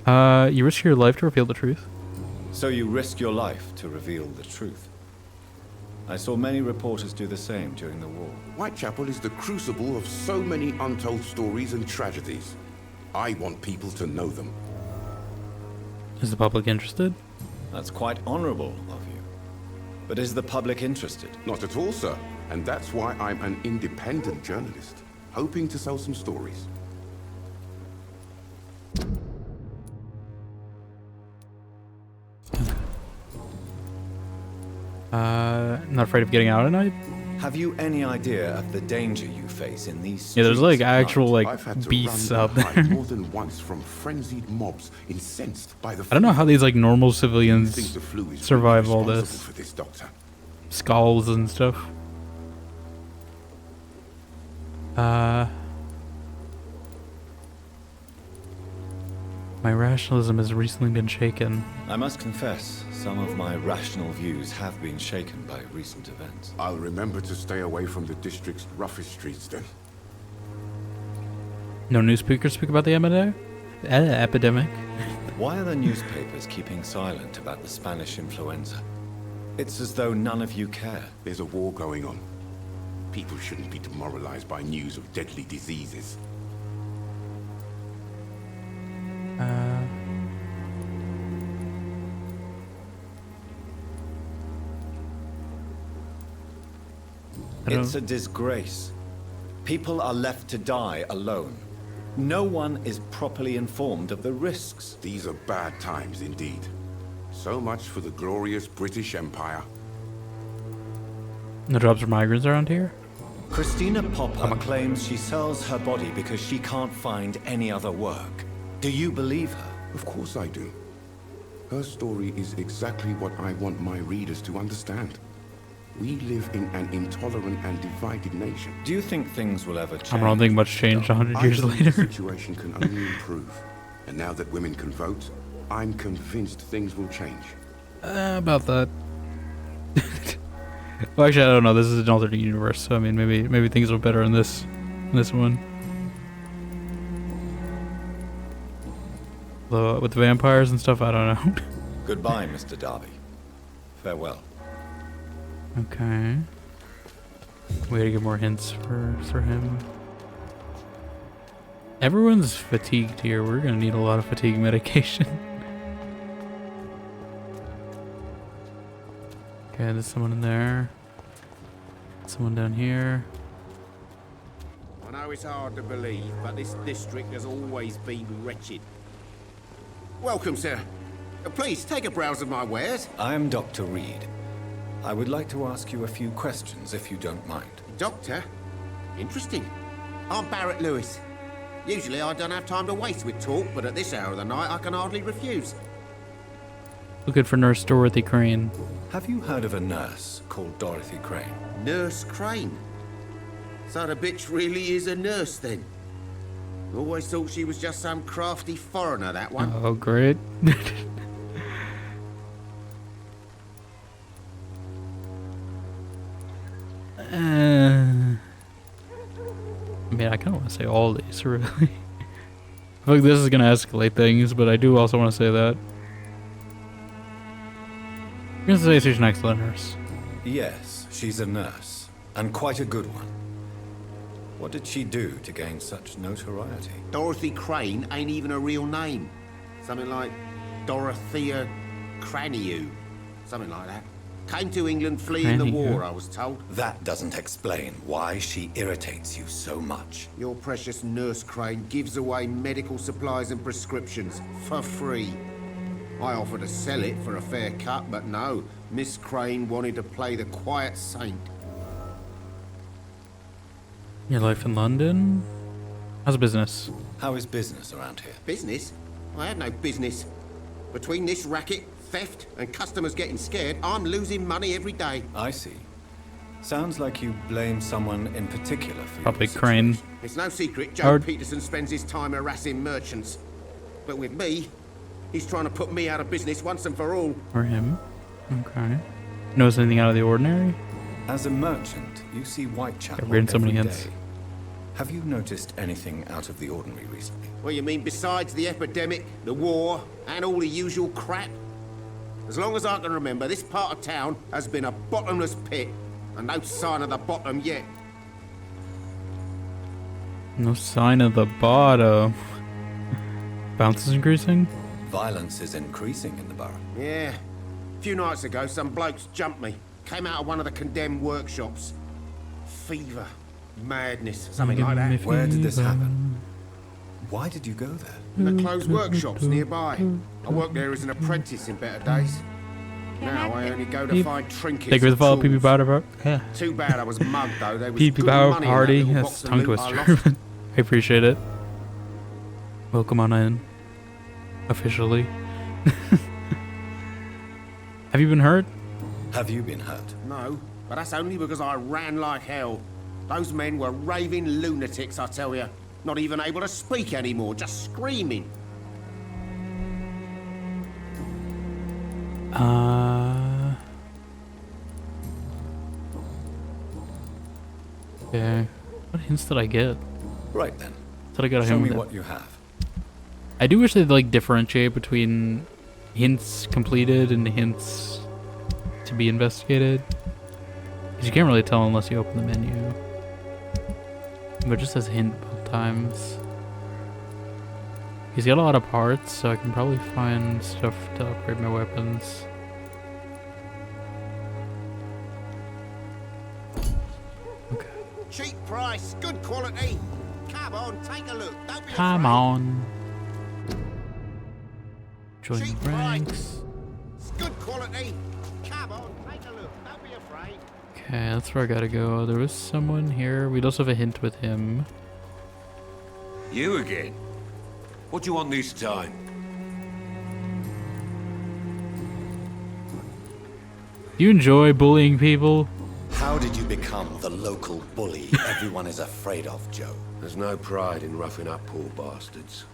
You risk your life to reveal the truth? So you risk your life to reveal the truth. I saw many reporters do the same during the war. Whitechapel is the crucible of so many untold stories and tragedies. I want people to know them. Is the public interested? That's quite honorable of you. But is the public interested? Not at all, sir. And that's why I'm an independent journalist, hoping to sell some stories. Not afraid of getting out at night? Have you any idea of the danger you face in these streets? Yeah, there's like actual I've had to beasts run out and hide there. more than once from frenzied mobs incensed by the I don't know how these like normal civilians think the flu is survive really all responsible this. for this, Doctor. Skulls and stuff. My rationalism has recently been shaken. I must confess, some of my rational views have been shaken by recent events. I'll remember to stay away from the district's roughest streets then. No newspapers speak about the epidemic. Why are the newspapers keeping silent about the Spanish influenza? It's as though none of you care. There's a war going on. People shouldn't be demoralized by news of deadly diseases. It's a disgrace. People are left to die alone. No one is properly informed of the risks. These are bad times indeed. So much for the glorious British Empire. No jobs for migrants around here? Christina Popper claims she sells her body because she can't find any other work. Do you believe her? Of course I do. Her story is exactly what I want my readers to understand. We live in an intolerant and divided nation. Do you think things will ever change? I don't think much changed 100 years I believe later. the situation can only improve. And now that women can vote, I'm convinced things will change. About that. Well, actually, I don't know. This is an alternate universe, so I mean, maybe things are better in this one. With the vampires and stuff, I don't know. Goodbye, Mr. Darby. Farewell. Okay. We gotta get more hints for him. Everyone's fatigued here. We're gonna need a lot of fatigue medication. Okay, there's someone in there. Someone down here. I know it's hard to believe, but this district has always been wretched. Welcome, sir. Please, take a browse of my wares. I am Dr. Reed. I would like to ask you a few questions, if you don't mind. Doctor? Interesting. I'm Barrett Lewis. Usually I don't have time to waste with talk, but at this hour of the night I can hardly refuse. Looking for Nurse Dorothy Crane. Have you heard of a nurse called Dorothy Crane? Nurse Crane? So the bitch really is a nurse, then? Always thought she was just some crafty foreigner, that one. Oh, great. I mean, I kind of want to say all these, really. I feel like this is going to escalate things, but I do also want to say that. I'm going to say she's an excellent nurse. Yes, she's a nurse, and quite a good one. What did she do to gain such notoriety? Dorothy Crane ain't even a real name. Something like Dorothea Craniu. Something like that. Came to England fleeing the war, I was told. That doesn't explain why she irritates you so much. Your precious Nurse Crane gives away medical supplies and prescriptions for free. I offered to sell it for a fair cut, but no. Miss Crane wanted to play the quiet saint. Your life in London? How's business? How is business around here? Business? I had no business. Between this racket, theft, and customers getting scared, I'm losing money every day. I see. Sounds like you blame someone in particular for Probably your Crane. It's no secret Joe Peterson spends his time harassing merchants. But with me, he's trying to put me out of business once and for all. Or him. Okay. Notice anything out of the ordinary? As a merchant, you see Whitechapel Reading so many every hints. day. Have you noticed anything out of the ordinary recently? What you mean besides the epidemic, the war, and all the usual crap? As long as I can remember, this part of town has been a bottomless pit, and no sign of the bottom yet. No sign of the bottom. Bounce is increasing? Violence is increasing in the borough. Yeah. A few nights ago, some blokes jumped me. Came out of one of the condemned workshops. Fever. Madness. Something like that. Where did this happen? Why did you go there? The closed workshops nearby. I worked there as an apprentice in better days. Now I only go to find trinkets. Take her the and follow tools. PP Powder. Yeah. Too bad I was mugged though. There was PP good Power money in Party. that little That's box of tongue loot I twister. lost. I appreciate it. Welcome on in. Officially. Have you been hurt? Have you been hurt? No, but that's only because I ran like hell. Those men were raving lunatics, I tell you. Not even able to speak anymore, just screaming. Okay. What hints did I get? Right then. Thought I got a Show hint me with what it. you have. I do wish they'd like differentiate between hints completed and hints to be investigated. Because you can't really tell unless you open the menu. But it just says hint both times. He's got a lot of parts, so I can probably find stuff to upgrade my weapons. Cheap price, good quality. Come on, take a look. Don't be Come afraid. on. Join Cheap the ranks. price. It's good quality. Come on, take a look. Don't be afraid. Okay, that's where I gotta go. There was someone here. We'd also have a hint with him. You again? What do you want this time? You enjoy bullying people? How did you become the local bully everyone is afraid of, Joe? There's no pride in roughing up poor bastards.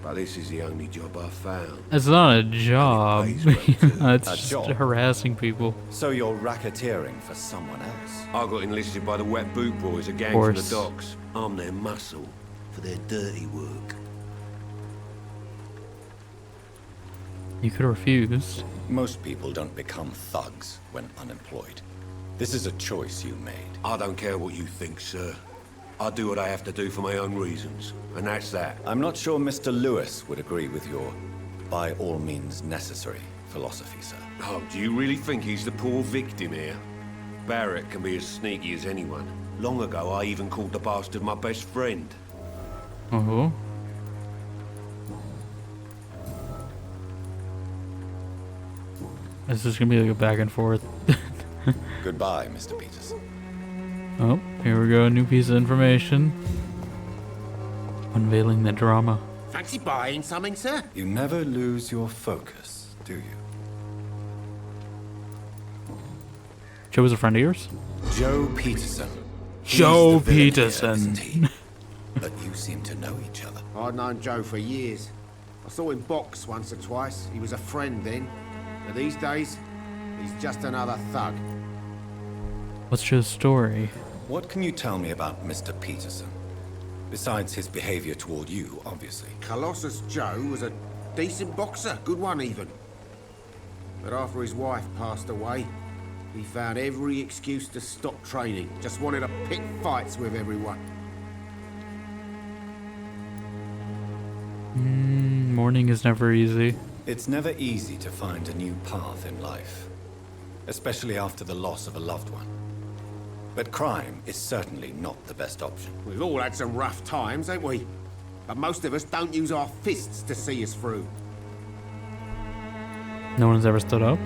But this is the only job I've found. It's not a job. It's A just job? harassing people. So you're racketeering for someone else? I got enlisted by the Wet Boot Boys, a gang from the docks. I'm their muscle for their dirty work. You could have refused. Most people don't become thugs when unemployed. This is a choice you made. I don't care what you think, sir. I do what I have to do for my own reasons, and that's that. I'm not sure Mr. Lewis would agree with your by all means necessary philosophy, sir. Oh, do you really think he's the poor victim here? Barrett can be as sneaky as anyone. Long ago, I even called the bastard my best friend. Oh. This is gonna be like a back and forth. Goodbye, Mr. Peterson. Oh, here we go. A new piece of information. Unveiling the drama. Fancy buying something, sir? You never lose your focus, do you? Joe was a friend of yours? Joe Peterson. Joe He's the villain Peterson. here, isn't he? But you seem to know each other. I'd known Joe for years. I saw him box once or twice. He was a friend then. But these days, he's just another thug. What's Joe's story? What can you tell me about Mr. Peterson? Besides his behavior toward you, obviously. Colossus Joe was a decent boxer, good one even. But after his wife passed away, he found every excuse to stop training. Just wanted to pick fights with everyone. Morning is never easy. It's never easy to find a new path in life, especially after the loss of a loved one. But crime is certainly not the best option. We've all had some rough times, ain't we? But most of us don't use our fists to see us through. No one's ever stood up?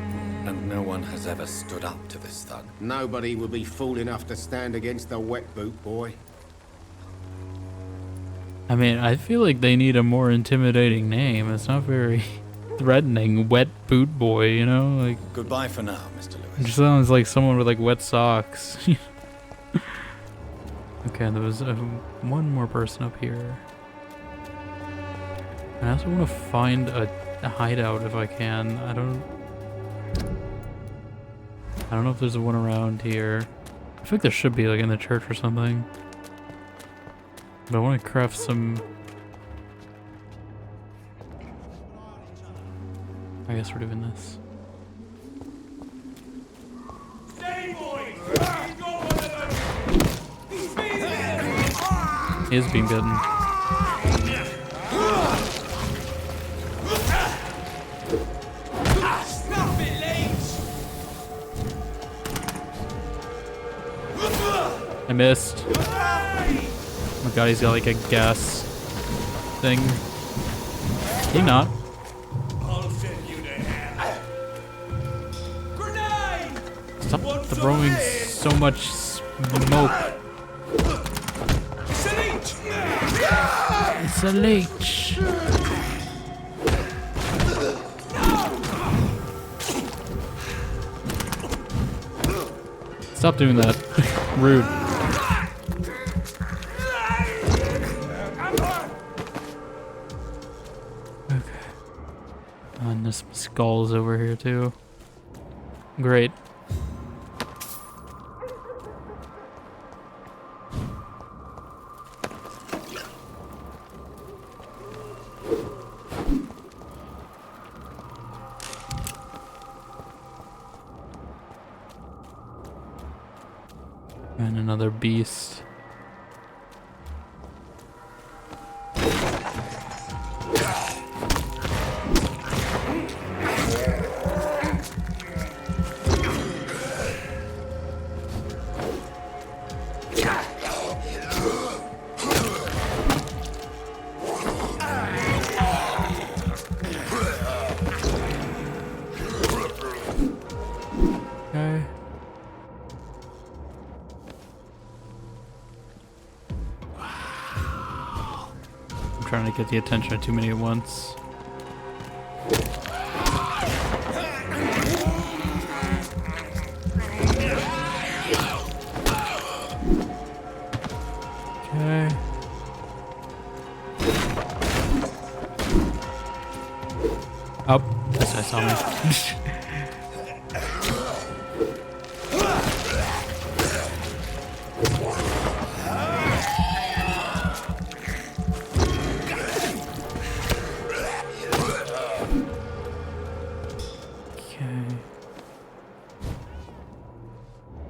And no one has ever stood up to this thug. Nobody would be fool enough to stand against the wet boot boy. I mean, I feel like they need a more intimidating name. It's not very threatening. Wet boot boy, you know? Like, goodbye for now, Mr. Lewis. it just sounds like someone with like wet socks. Okay, there was one more person up here. I also want to find a hideout if I can. I don't know if there's one around here. I think there should be, like in the church or something. But I want to craft some. I guess we're doing this. He is being bitten. I missed. Oh my god, he's got like a gas thing. He not. Stop throwing so much smoke. It's a leech. Stop doing that. Rude. Okay. And there's some skulls over here too. Great. And another beast. Okay. I'm trying to get the attention of too many at once. Okay. Oh, this guy saw me.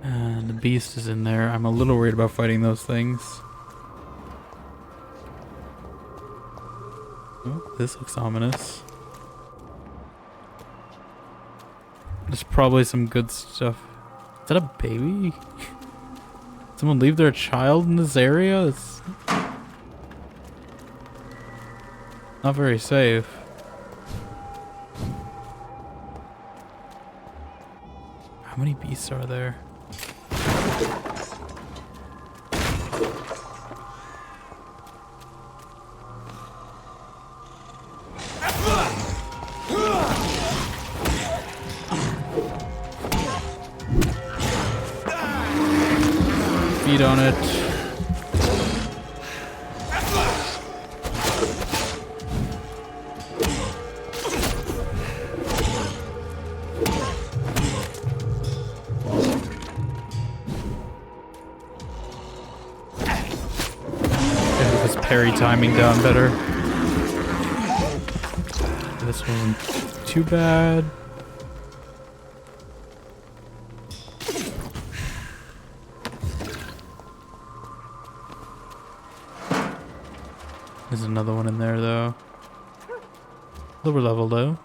And the beast is in there. I'm a little worried about fighting those things. Oh, this looks ominous. There's probably some good stuff. Is that a baby? Someone leave their child in this area? It's not very safe. How many beasts are there? Feed on it. Get this parry timing down better. This wasn't too bad. There's another one in there though. Lower level though.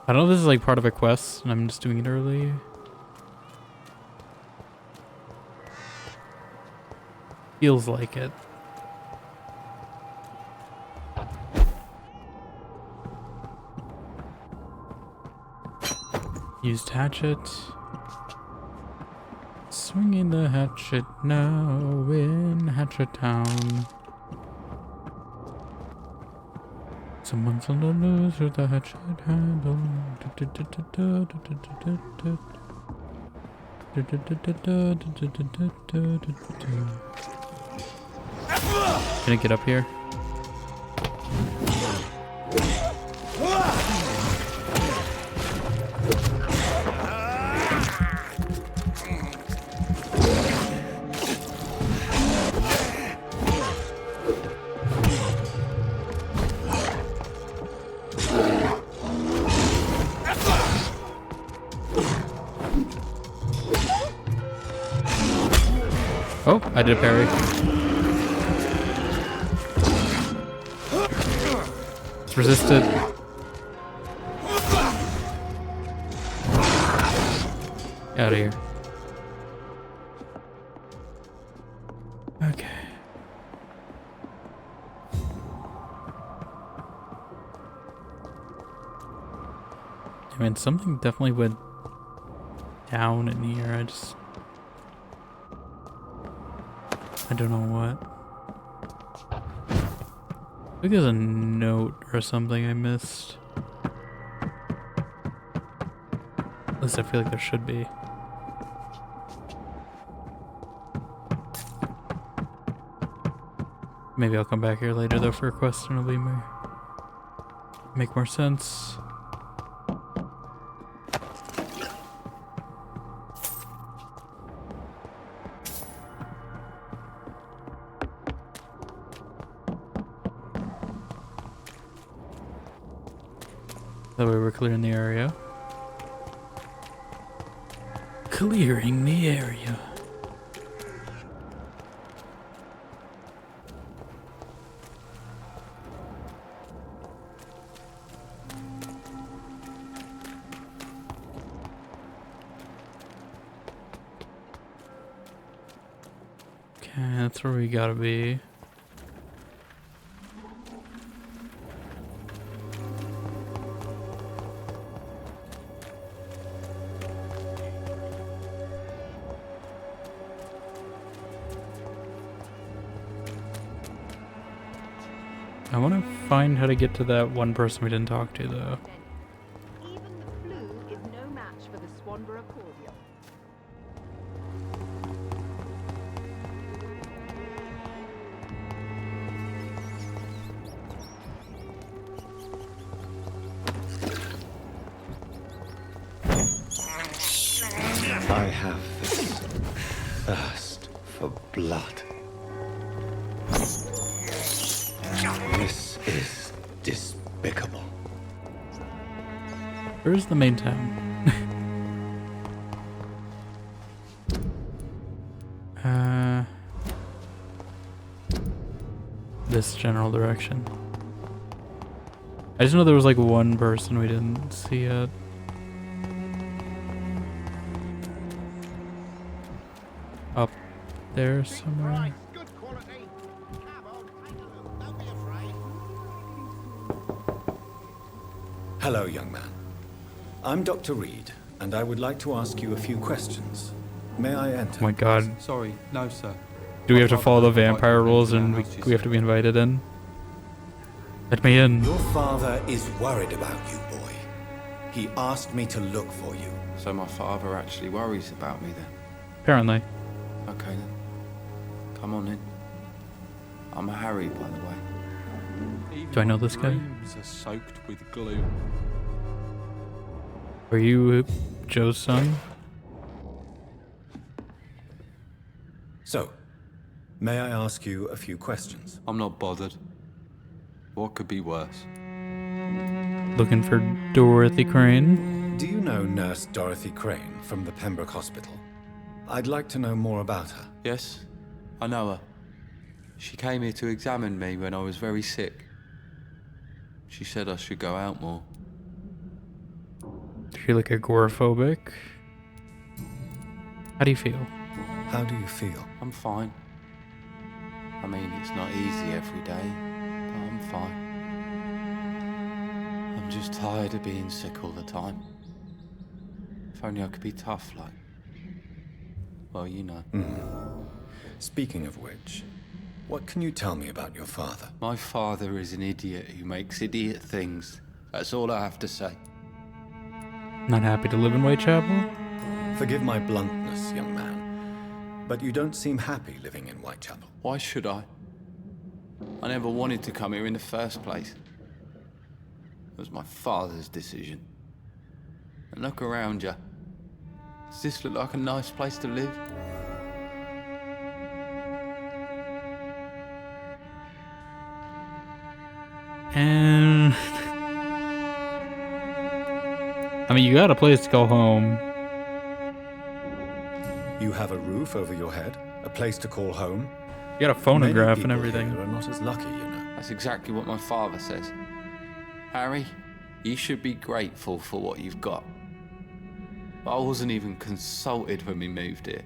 I don't know if this is like part of a quest and I'm just doing it early. Feels like it. Used hatchet. Swinging the hatchet now in Hatchet Town. Someone's on the loose with the hatchet handle. Can I get up here? Oh, I did a parry. It's resisted. Get out of here. Okay. I mean, something definitely went down in here. I don't know what. I think there's a note or something I missed. At least I feel like there should be. Maybe I'll come back here later though for a quest and it'll be more, make more sense. That way we're clearing the area. Clearing the area. Okay, that's where we gotta be. I want to find how to get to that one person we didn't talk to, though. Even the flu is no match for the Swanborough cordial. I have this thirst for blood. This is despicable. Where's the main town? This general direction. I just know there was like one person we didn't see yet. Up there somewhere. Hello, young man. I'm Dr. Reed, and I would like to ask you a few questions. May I enter? Oh my god. Sorry, no, sir. Do we have to follow the vampire rules and we have to be invited in? Let me in. Your father is worried about you, boy. He asked me to look for you. So my father actually worries about me then? Apparently. Okay then. Come on in. I'm Harry, by the way. Do I know this guy? Dreams are soaked with gloom. Are you Joe's son? So, may I ask you a few questions? I'm not bothered. What could be worse? Looking for Dorothy Crane. Do you know Nurse Dorothy Crane from the Pembroke Hospital? I'd like to know more about her. Yes, I know her. She came here to examine me when I was very sick. She said I should go out more. Do you feel like agoraphobic? How do you feel? How do you feel? I'm fine. I mean, it's not easy every day, but I'm fine. I'm just tired of being sick all the time. If only I could be tough like... Well, you know. Speaking of which, what can you tell me about your father? My father is an idiot who makes idiot things. That's all I have to say. Not happy to live in Whitechapel? Forgive my bluntness, young man, but you don't seem happy living in Whitechapel. Why should I? I never wanted to come here in the first place. It was my father's decision. And look around you. Does this look like a nice place to live? And I mean, you got a place to go home. You have a roof over your head, a place to call home. You got a phonograph and Many everything. people here are not as lucky, you know. That's exactly what my father says. Harry, you should be grateful for what you've got. But I wasn't even consulted when we moved here.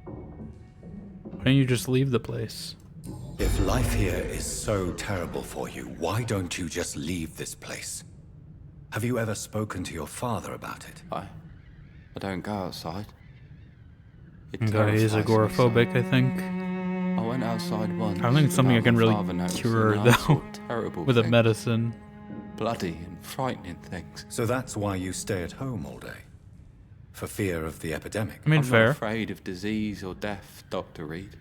Why don't you just leave the place? If life here is so terrible for you, why don't you just leave this place? Have you ever spoken to your father about it? I don't go outside. It Okay, he's terrifies me. agoraphobic, I think. I went outside once. I don't think it's something I can really cure, though, Terrible with a things. medicine. Bloody and frightening things. So that's why you stay at home all day? For fear of the epidemic? I mean, I'm fair. not afraid of disease or death, Dr. Reed.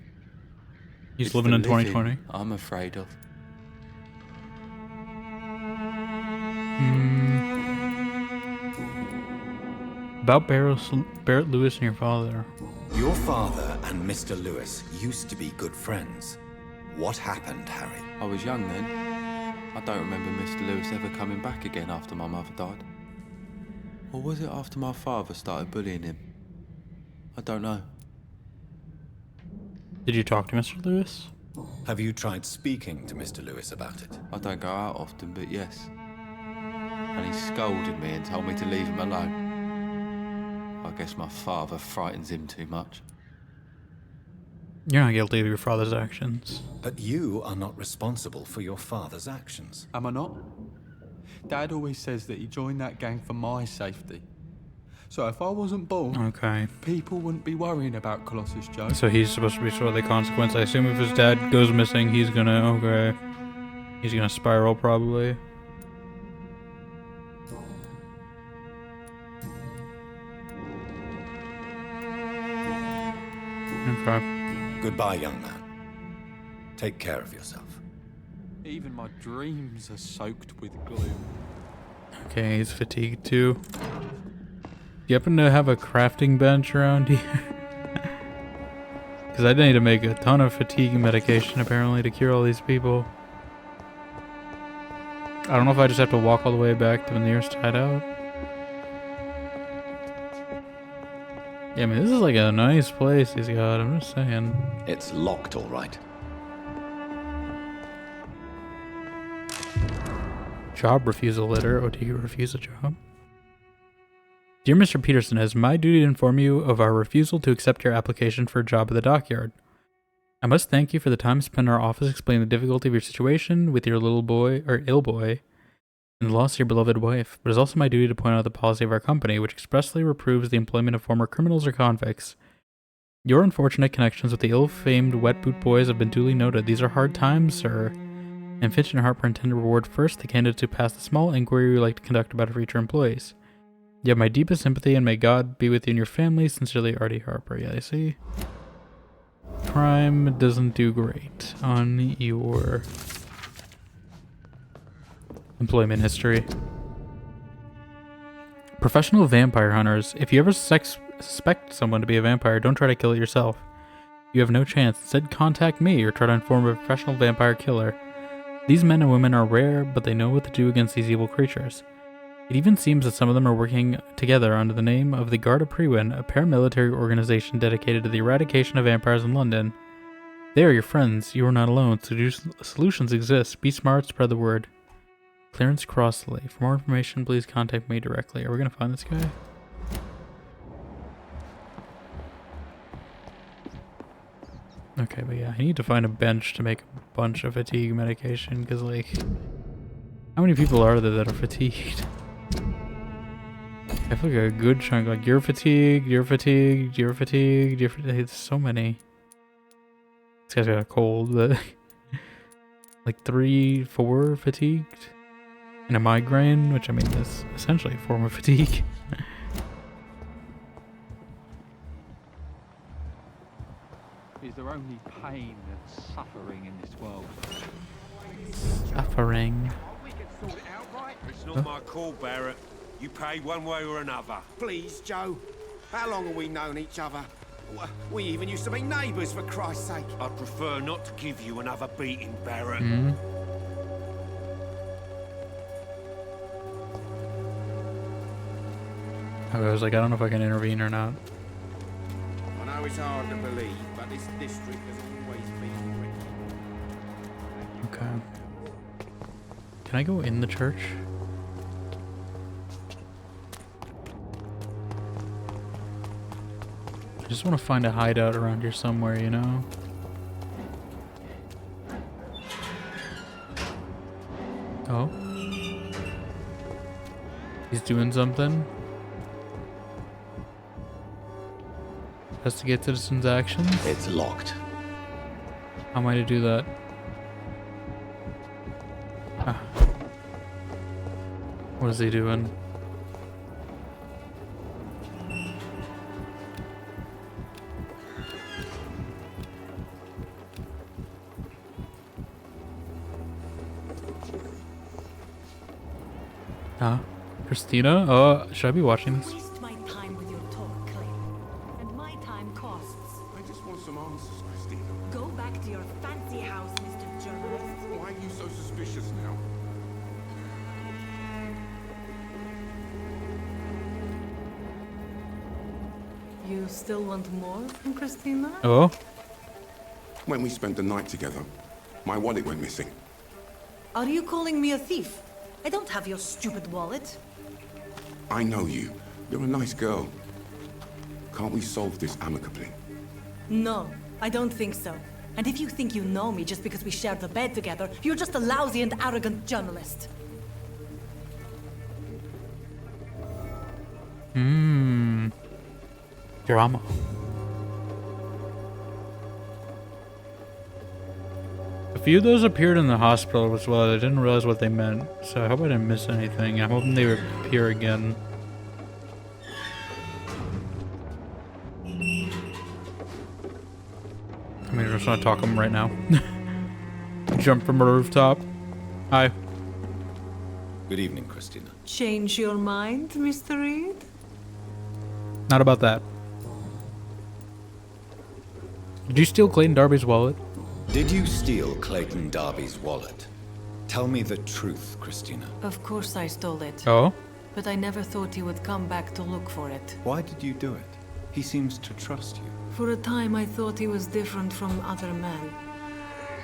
He's It's living the in 2020. I'm afraid of. About Barrett Lewis and your father. Your father and Mr. Lewis used to be good friends. What happened, Harry? I was young then. I don't remember Mr. Lewis ever coming back again after my mother died. Or was it after my father started bullying him? I don't know. Did you talk to Mr. Lewis? Have you tried speaking to Mr. Lewis about it? I don't go out often, but yes. And he scolded me and told me to leave him alone. I guess my father frightens him too much. You're not guilty of your father's actions. But you are not responsible for your father's actions. Am I not? Dad always says that he joined that gang for my safety. So if I wasn't born, Okay. people wouldn't be worrying about Colossus Joe. So he's supposed to be sort of the consequence. I assume if his dad goes missing, he's gonna, okay. He's gonna spiral, probably. Okay. Goodbye, young man. Take care of yourself. Even my dreams are soaked with gloom. Okay, he's fatigued too. Do you happen to have a crafting bench around here? Because I need to make a ton of fatigue medication apparently to cure all these people. I don't know if I just have to walk all the way back to the nearest hideout. Yeah, I mean, this is like a nice place he's got, I'm just saying. It's locked, all right. Job refusal letter. Oh, do you refuse a job? Dear Mr. Peterson, it is my duty to inform you of our refusal to accept your application for a job at the dockyard. I must thank you for the time spent in our office explaining the difficulty of your situation with your little boy, or ill boy, and the loss of your beloved wife, but it is also my duty to point out the policy of our company, which expressly reproves the employment of former criminals or convicts. Your unfortunate connections with the ill-famed wet boot boys have been duly noted. These are hard times, sir, and Finch and Harper intend to reward first the candidates who pass the small inquiry we like to conduct about our future employees. You have my deepest sympathy, and may God be with you and your family. Sincerely, Artie Harper. Yeah, I see. Crime doesn't do great on your employment history. Professional vampire hunters. If you ever suspect someone to be a vampire, don't try to kill it yourself. You have no chance. Instead, contact me or try to inform a professional vampire killer. These men and women are rare, but they know what to do against these evil creatures. It even seems that some of them are working together under the name of the Garda Prewin, a paramilitary organization dedicated to the eradication of vampires in London. They are your friends. You are not alone. Solutions exist. Be smart, spread the word. Clarence Crossley. For more information, please contact me directly. Are we going to find this guy? Okay, but yeah, I need to find a bench to make a bunch of fatigue medication, because, like, how many people are there that are fatigued? I feel like a good chunk, like, you're fatigued, you're fatigued, you're fatigued, you're fatigued. It's so many. This guy's got a cold, but like 3, 4 fatigued. And a migraine, which I mean is essentially a form of fatigue. Is there only pain and suffering in this world? Suffering. It's not my call, Barrett. You pay one way or another. Please, Joe. How long have we known each other? We even used to be neighbours, for Christ's sake. I'd prefer not to give you another beating, Barrett. I was like, I don't know if I can intervene or not. I know it's hard to believe, but this district has always been wicked. Okay. Can I go in the church? I just want to find a hideout around here somewhere, you know? Oh. He's doing something. Investigate citizens' actions. It's locked. How am I to do that? Ah. What is he doing? Huh? Christina? Oh, should I be watching this? My time with your talk, Clay. And my time costs. I just want some answers, Christina. Go back to your fancy house, Mr. Journalist. Why are you so suspicious now? You still want more from Christina? Oh? When we spent the night together, my wallet went missing. Are you calling me a thief? I don't have your stupid wallet. I know you. You're a nice girl. Can't we solve this amicably? No, I don't think so. And if you think you know me just because we shared the bed together, you're just a lousy and arrogant journalist. Drama. A few of those appeared in the hospital as well. I didn't realize what they meant, so I hope I didn't miss anything. I'm hoping they appear again. I mean, I just want to talk to them right now. Jump from a rooftop. Hi. Good evening, Christina. Change your mind, Mr. Reed? Not about that. Did you steal Clayton Darby's wallet? Did you steal Clayton Darby's wallet? Tell me the truth, Christina. Of course I stole it. Oh? But I never thought he would come back to look for it. Why did you do it? He seems to trust you. For a time I thought he was different from other men.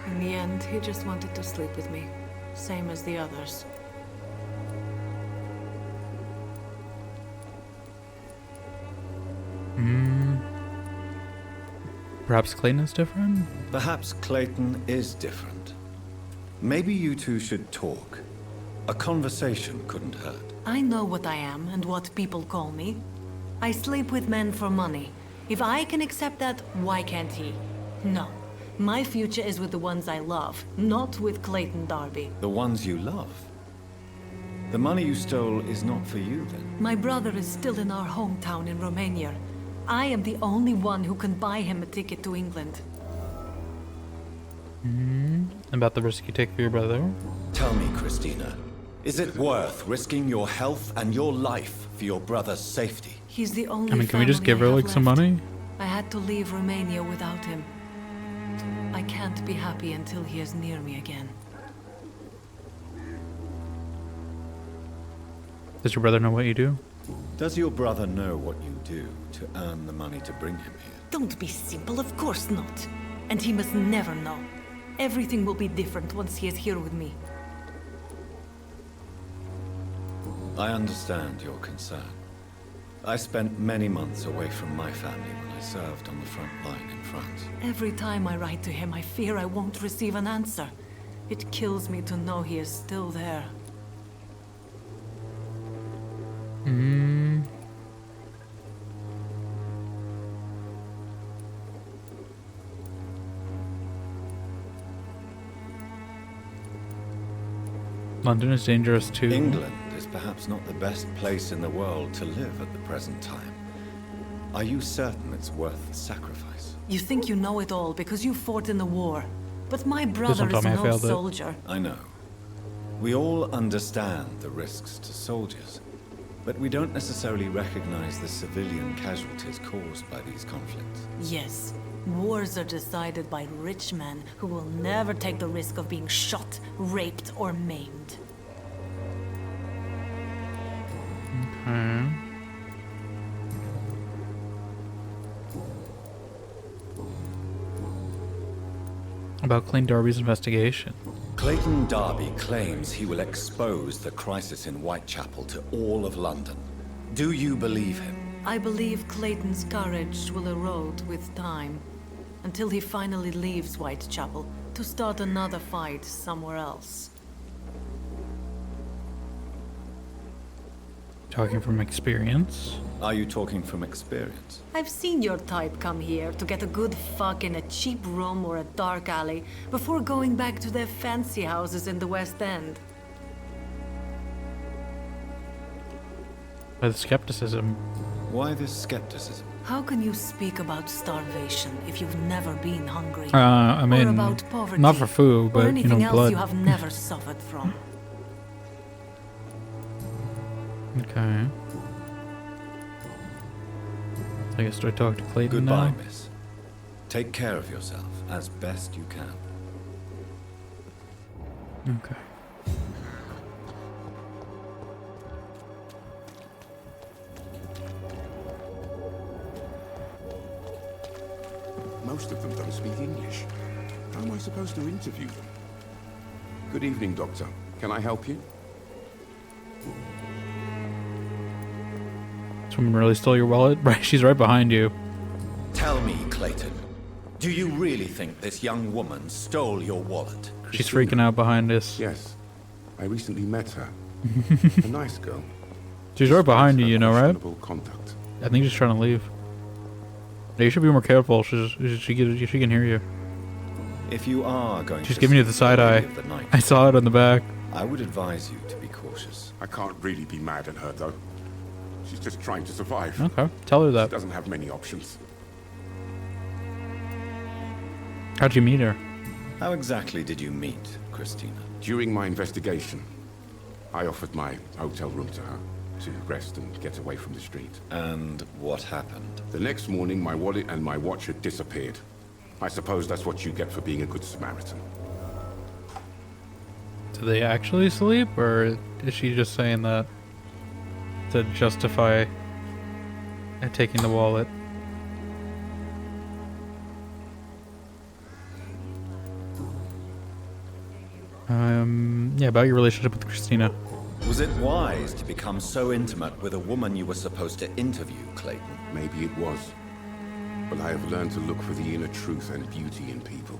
In the end, he just wanted to sleep with me. Same as the others. Perhaps Clayton is different? Perhaps Clayton is different. Maybe you two should talk. A conversation couldn't hurt. I know what I am and what people call me. I sleep with men for money. If I can accept that, why can't he? No. My future is with the ones I love, not with Clayton Darby. The ones you love? The money you stole is not for you, then? My brother is still in our hometown in Romania. I am the only one who can buy him a ticket to England. About the risk you take for your brother? Tell me, Christina, is it worth risking your health and your life for your brother's safety? He's the only I mean, can we just family give her I have like some left. money? I had to leave Romania without him. I can't be happy until he is near me again. Does your brother know what you do? Does your brother know what you do to earn the money to bring him here? Don't be simple, of course not. And he must never know. Everything will be different once he is here with me. I understand your concern. I spent many months away from my family when I served on the front line in France. Every time I write to him, I fear I won't receive an answer. It kills me to know he is still there. London is dangerous too. England is perhaps not the best place in the world to live at the present time. Are you certain it's worth the sacrifice? You think you know it all because you fought in the war. But my brother is no soldier. I know. We all understand the risks to soldiers, but we don't necessarily recognize the civilian casualties caused by these conflicts. Yes. Wars are decided by rich men who will never take the risk of being shot, raped, or maimed. Okay. About Clayton Darby's investigation. Clayton Darby claims he will expose the crisis in Whitechapel to all of London. Do you believe him? I believe Clayton's courage will erode with time, until he finally leaves Whitechapel to start another fight somewhere else. Talking from experience? Are you talking from experience? I've seen your type come here to get a good fuck in a cheap room or a dark alley before going back to their fancy houses in the West End. By the skepticism. Why this skepticism? How can you speak about starvation if you've never been hungry? I mean, or about poverty, not for food, but or anything you know, else blood. you have never suffered from. Okay. I guess do I talk to Clayton Goodbye, now? miss. Take care of yourself as best you can. Okay. Most of them don't speak English. How am I supposed to interview them? Good evening, Doctor. Can I help you? Someone really stole your wallet? Right, she's right behind you. Tell me, Clayton, do you really think this young woman stole your wallet? She's freaking out behind us. Yes. I recently met her. A nice girl. She's right behind you, you know, right? Contact. I think she's trying to leave. Yeah, you should be more careful. She can hear you. If you are going She's to giving you the see side Lady eye. of the Night, I saw it on the back. I would advise you to be cautious. I can't really be mad at her, though. She's just trying to survive. Okay, tell her that. She doesn't have many options. How'd you meet her? How exactly did you meet Christina? During my investigation, I offered my hotel room to her to rest and get away from the street. And what happened? The next morning, my wallet and my watch had disappeared. I suppose that's what you get for being a good Samaritan. Do they actually sleep, or is she just saying that to justify taking the wallet? Yeah, about your relationship with Christina. Was it wise to become so intimate with a woman you were supposed to interview, Clayton? Maybe it was. But I have learned to look for the inner truth and beauty in people.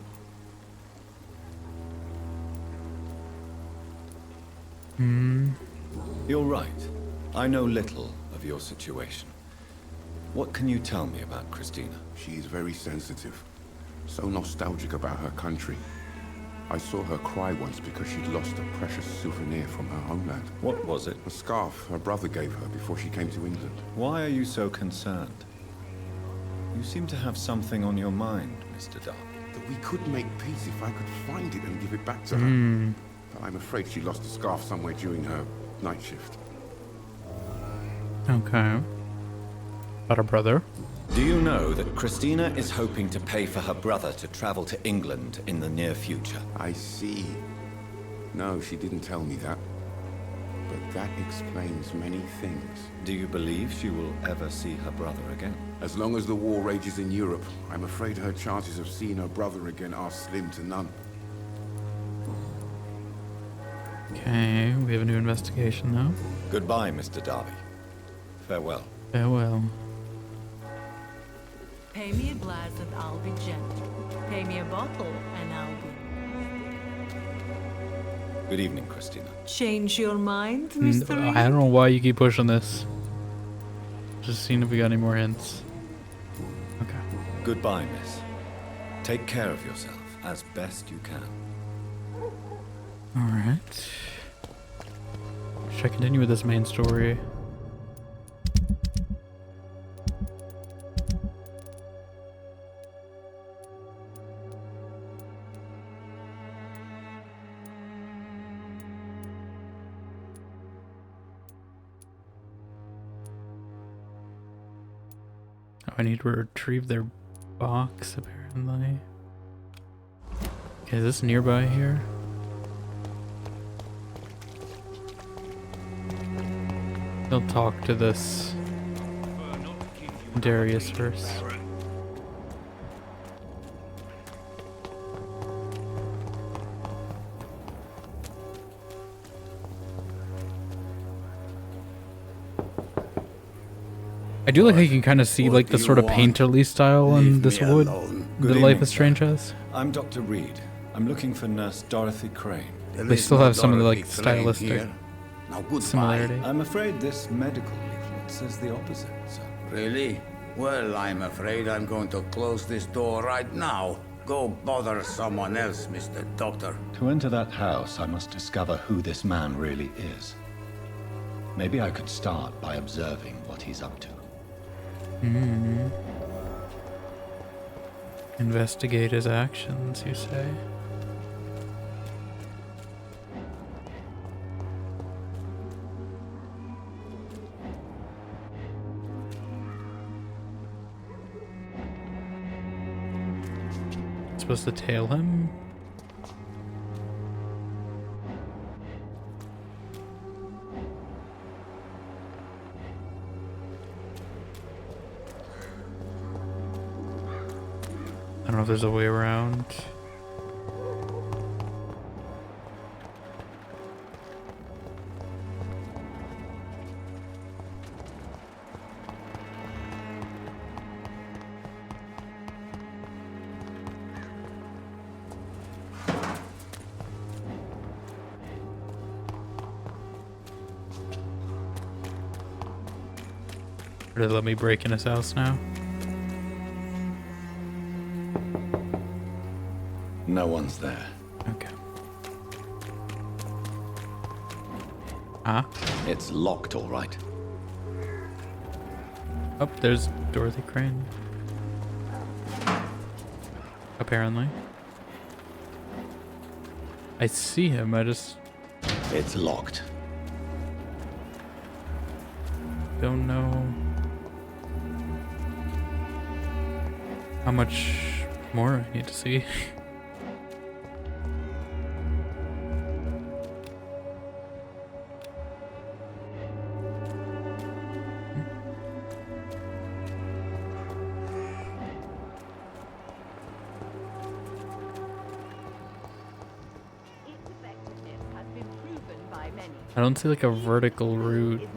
You're right. I know little of your situation. What can you tell me about Christina? She is very sensitive. So nostalgic about her country. I saw her cry once because she'd lost a precious souvenir from her homeland. What was it? A scarf her brother gave her before she came to England. Why are you so concerned? You seem to have something on your mind, Mr. Darby. That we could make peace if I could find it and give it back to her. But I'm afraid she lost the scarf somewhere during her night shift. Okay. About her brother? Do you know that Christina is hoping to pay for her brother to travel to England in the near future? I see. No, she didn't tell me that. But that explains many things. Do you believe she will ever see her brother again? As long as the war rages in Europe, I'm afraid her chances of seeing her brother again are slim to none. Okay, we have a new investigation now. Goodbye, Mr. Darby. Farewell. Farewell. Pay me a glass and I'll be gentle. Pay me a bottle and I'll be... Good evening, Christina. Change your mind, Mr. I don't know why you keep pushing this. Just seeing if we got any more hints. Okay. Goodbye, miss. Take care of yourself as best you can. Alright. Should I continue with this main story? Oh, I need to retrieve their box, apparently. Okay, is this nearby here? They'll talk to this Darius first. I do like how you can kind of see like the sort of painterly style in this wood that Life is Strange has. I'm Dr. Reed. I'm looking for Nurse Dorothy Crane. They still have some of the like stylistic similarity. I'm afraid this medical leaflet says the opposite, sir. Really? Well, I'm afraid I'm going to close this door right now. Go bother someone else, Mr. Doctor. To enter that house, I must discover who this man really is. Maybe I could start by observing what he's up to. Investigate his actions, you say? Supposed to tail him? I don't know if there's a way around. Or did they let me break in his house now? No one's there. Okay. Ah? It's locked, all right. Oh, there's Dorothy Crane. Apparently. I see him, I just... It's locked. Don't know... how much more I need to see. Its effectiveness has been proven by many. I don't see like a vertical route.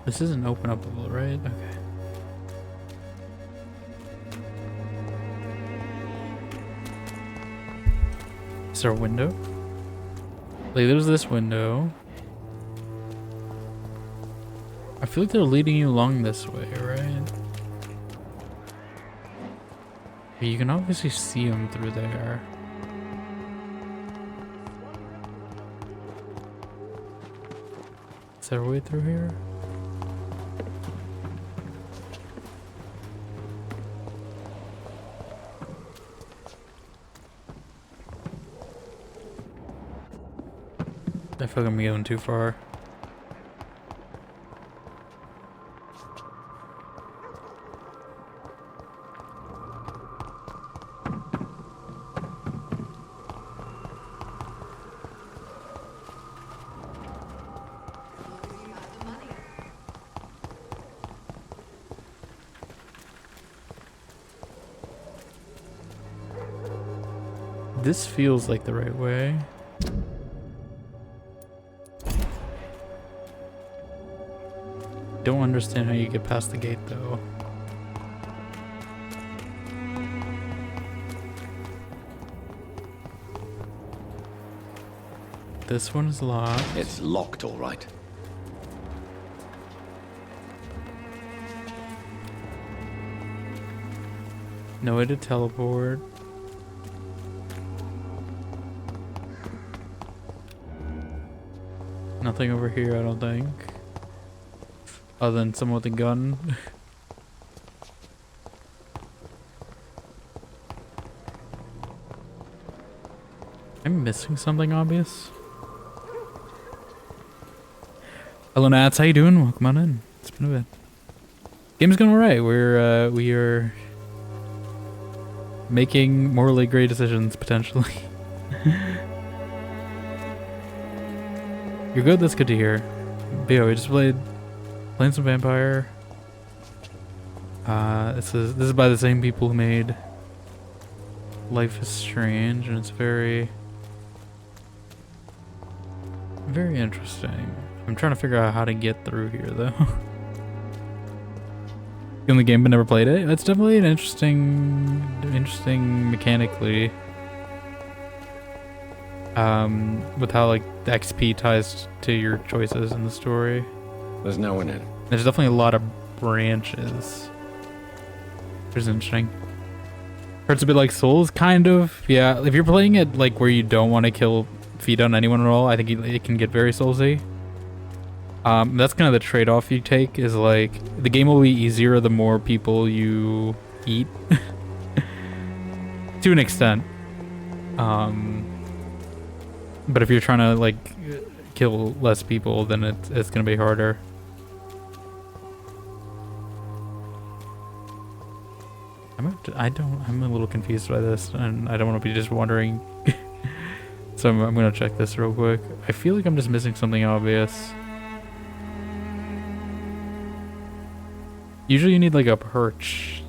This isn't open upable, right? Okay. Is there a window? Like, there's this window. I feel like they're leading you along this way, right? But you can obviously see them through there. Is there a way through here? I feel like I'm going too far. This feels like the right way. Don't understand how you get past the gate though. This one is locked. It's locked, all right. No way to teleport. Nothing over here, I don't think. Other than someone with a gun. I'm missing something obvious. Hello Nats, how you doing? Welcome on in. It's been a bit. Game's going alright. We are making morally great decisions potentially. You're good, that's good to hear. But yeah, we just playing some Vampire. This is by the same people who made Life is Strange, and it's very interesting. I'm trying to figure out how to get through here though. In the game but never played it. It's definitely an interesting mechanically. With how like the XP ties to your choices in the story. There's no one in. There's definitely a lot of branches. Which is interesting. Hurts a bit like Souls, kind of. Yeah, if you're playing it like where you don't want to feed on anyone at all, I think it can get very Soulsy. That's kind of the trade-off you take, is like the game will be easier the more people you eat. To an extent. But if you're trying to like kill less people, then it's gonna be harder. I'm a little confused by this, and I don't want to be just wondering. So I'm gonna check this real quick. I feel like I'm just missing something obvious. Usually you need like a perch.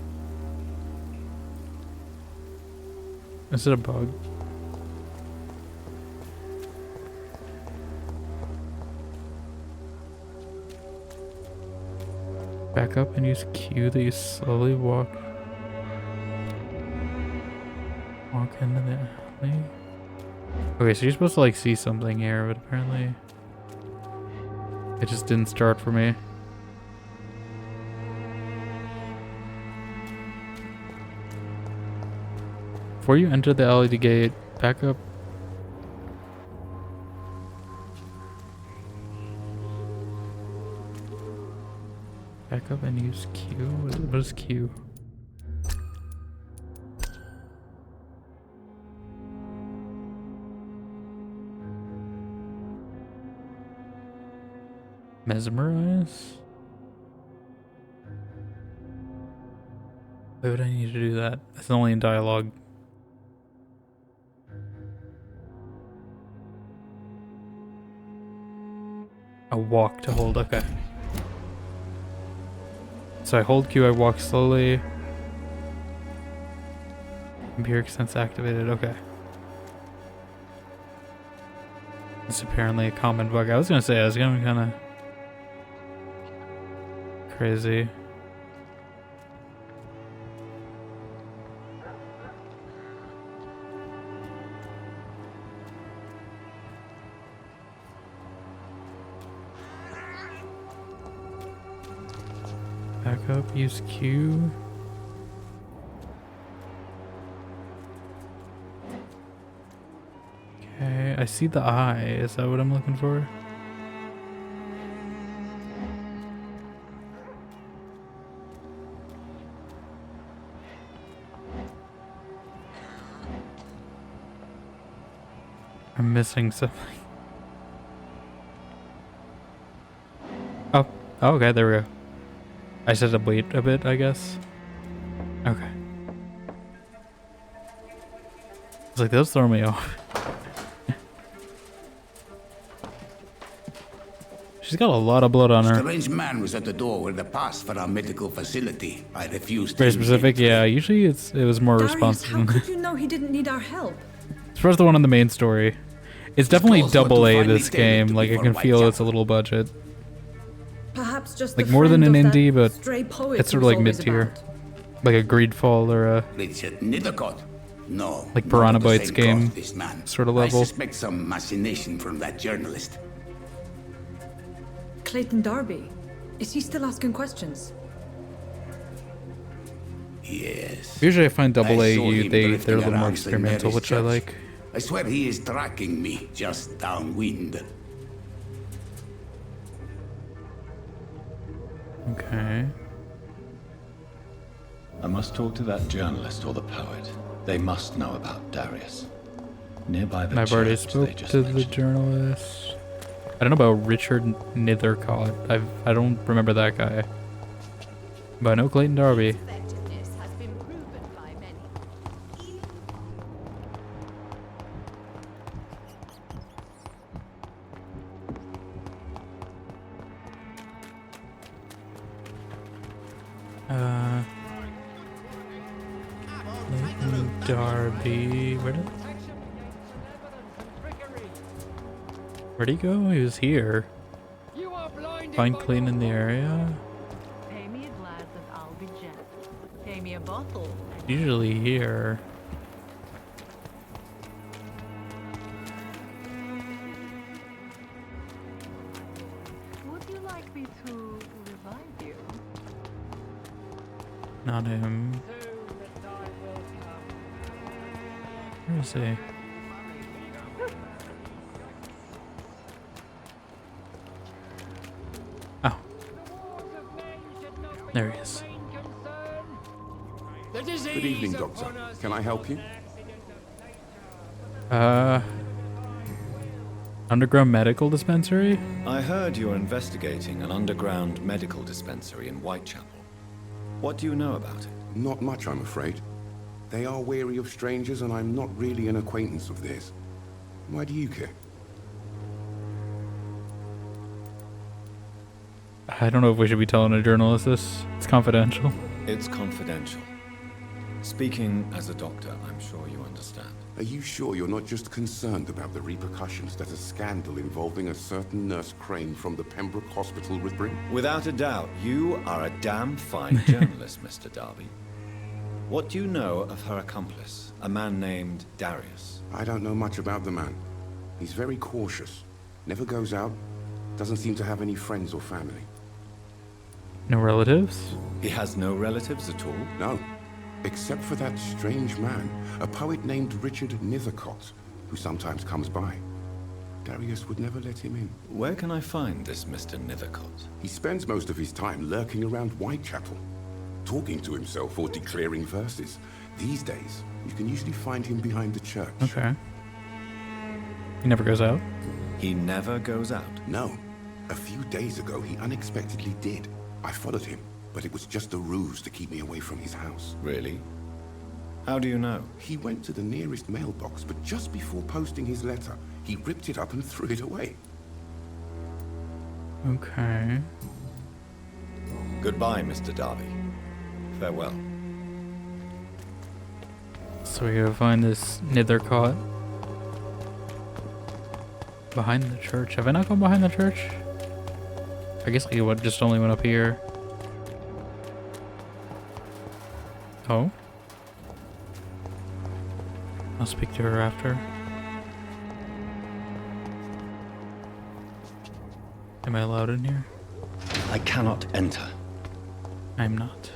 Is it a bug? Back up and use Q that you slowly walk into the alley. Okay, so you're supposed to like see something here, but apparently it just didn't start for me. Before you enter the alley gate, back up. Back up and use Q. What is Q? Mesmerize? Why would I need to do that? That's only in dialogue. A walk to hold, okay. So I hold Q, I walk slowly. Empiric sense activated, okay. It's apparently a common bug. I was gonna say, I was gonna be kinda crazy. Back up, use Q. Okay, I see the eye. Is that what I'm looking for? I'm missing something. Oh, okay, there we go. I said to wait a bit, I guess. Okay. It's like, those throw me off. She's got a lot of blood on her. Strange man was at the door with a pass for our medical facility. I refused. Very specific, yeah. Usually it was more Darius, responsive. how could you know he didn't need our help? As far as the one on the main story, it's definitely double A this game. Like, I can feel it's a little budget. Perhaps just Like the more than an friend of indie, that but stray poet it's sort of who's like always mid-tier. about. Like a Greedfall or a Richard Nethercott? No. like not Piranha of the Bytes same game cloth, this man. sort of I level. suspect some machination from that journalist. Clayton Darby. Is he still asking questions? Yes. Usually I find double A, saw him they're a drifting little more around St. experimental, Mary's which I Church. like. I swear he is tracking me just downwind. Okay. I must talk to that journalist or the poet. They must know about Darius. Nearby the I've already church spoke they just to the mentioned. journalist. I don't know about Richard Nethercott. I don't remember that guy. But I know Clayton Darby. Clayton Darby. Where'd he go? He was here. Find Clayton in the area. Pay me a glass and I'll be gentle. Pay me a bottle. Usually here. Would you like me to revive you? Not him. Where is he? Oh. There he is. Good evening, Doctor. Can I help you? Underground medical dispensary? I heard you're investigating an underground medical dispensary in Whitechapel. What do you know about it? Not much, I'm afraid. They are wary of strangers, and I'm not really an acquaintance of theirs. Why do you care? I don't know if we should be telling a journalist this. It's confidential. It's confidential. Speaking as a doctor, I'm sure you understand. Are you sure you're not just concerned about the repercussions that a scandal involving a certain Nurse Crane from the Pembroke Hospital would bring? Without a doubt, you are a damn fine journalist, Mr. Darby. What do you know of her accomplice, a man named Darius? I don't know much about the man. He's very cautious. Never goes out. Doesn't seem to have any friends or family. No relatives? He has no relatives at all? No. Except for that strange man, a poet named Richard Nethercott, who sometimes comes by. Darius would never let him in. Where can I find this Mr. Nethercott? He spends most of his time lurking around Whitechapel, talking to himself or declaring verses. These days, you can usually find him behind the church. Okay. He never goes out? He never goes out? No. A few days ago, he unexpectedly did. I followed him, but it was just a ruse to keep me away from his house. Really? How do you know? He went to the nearest mailbox, but just before posting his letter, he ripped it up and threw it away. Okay. Goodbye, Mr. Darby. Farewell. So we gotta find this nither cot. Behind the church. Have I not gone behind the church? I guess I just only went up here. Oh? I'll speak to her after. Am I allowed in here? I cannot enter. I'm not.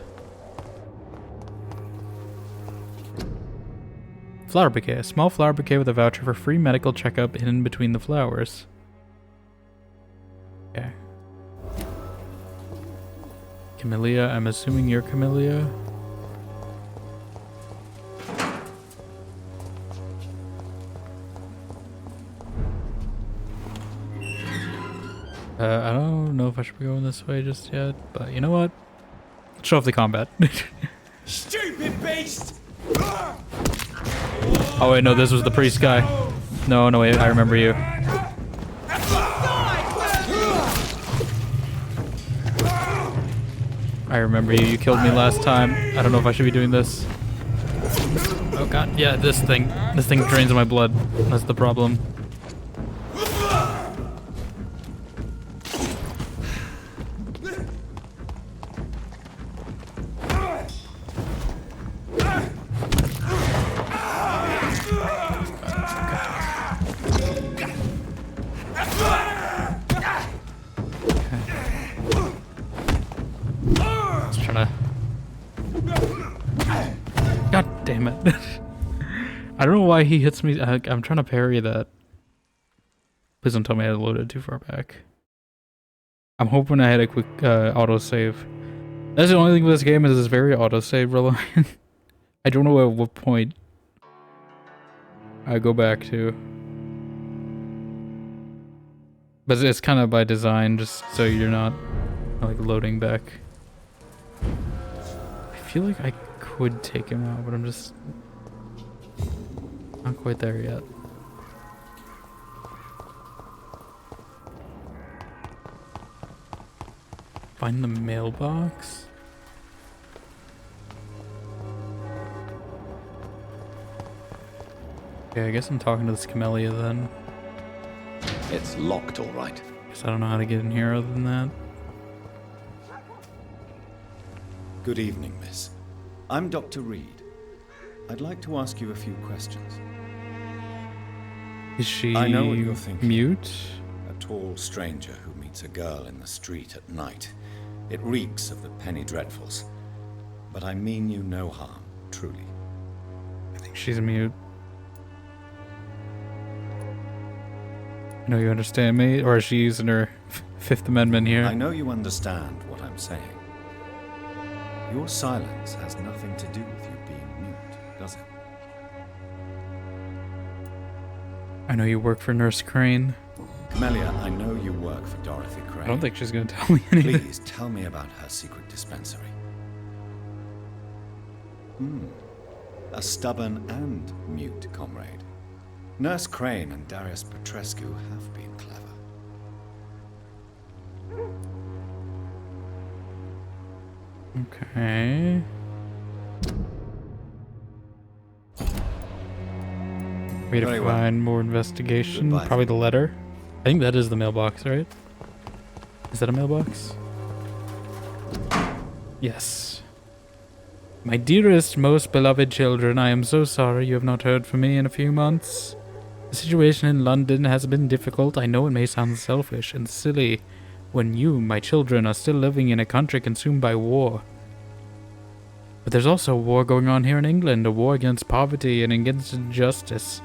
Flower bouquet. A small flower bouquet with a voucher for free medical checkup hidden between the flowers. Okay. Camellia. I'm assuming you're Camellia. I don't know if I should be going this way just yet, but you know what? Let's show off the combat. Stupid beast! Oh wait, no, this was the priest guy. No, wait, I remember you. I remember you. You killed me last time. I don't know if I should be doing this. Oh god, yeah, this thing drains my blood. That's the problem. God damn it. I don't know why he hits me. I'm trying to parry that. Please don't tell me I loaded too far back. I'm hoping I had a quick autosave. That's the only thing with this game is it's very autosave reliant. I don't know at what point I go back to. But it's kind of by design, just so you're not like loading back. I feel like I could take him out, but I'm just not quite there yet. Find the mailbox? Okay, I guess I'm talking to this Camellia then. It's locked, all right. Guess I don't know how to get in here other than that. Good evening, miss. I'm Dr. Reed. I'd like to ask you a few questions. Is she I know what you're thinking. Mute? A tall stranger who meets a girl in the street at night. It reeks of the penny dreadfuls. But I mean you no harm, truly. I think she's mute. I know you understand me, or is she using her Fifth Amendment here? I know you understand what I'm saying. Your silence has nothing to do with you being mute, does it? I know you work for Nurse Crane. Camellia, I know you work for Dorothy Crane. I don't think she's going to tell me anything. Please tell me about her secret dispensary. A stubborn and mute comrade. Nurse Crane and Darius Petrescu have been clever. Okay. Way to find more investigation. Goodbye. Probably the letter. I think that is the mailbox, right? Is that a mailbox? Yes. My dearest, most beloved children, I am so sorry you have not heard from me in a few months. The situation in London has been difficult. I know it may sound selfish and silly when you, my children, are still living in a country consumed by war. But there's also a war going on here in England, a war against poverty and against injustice.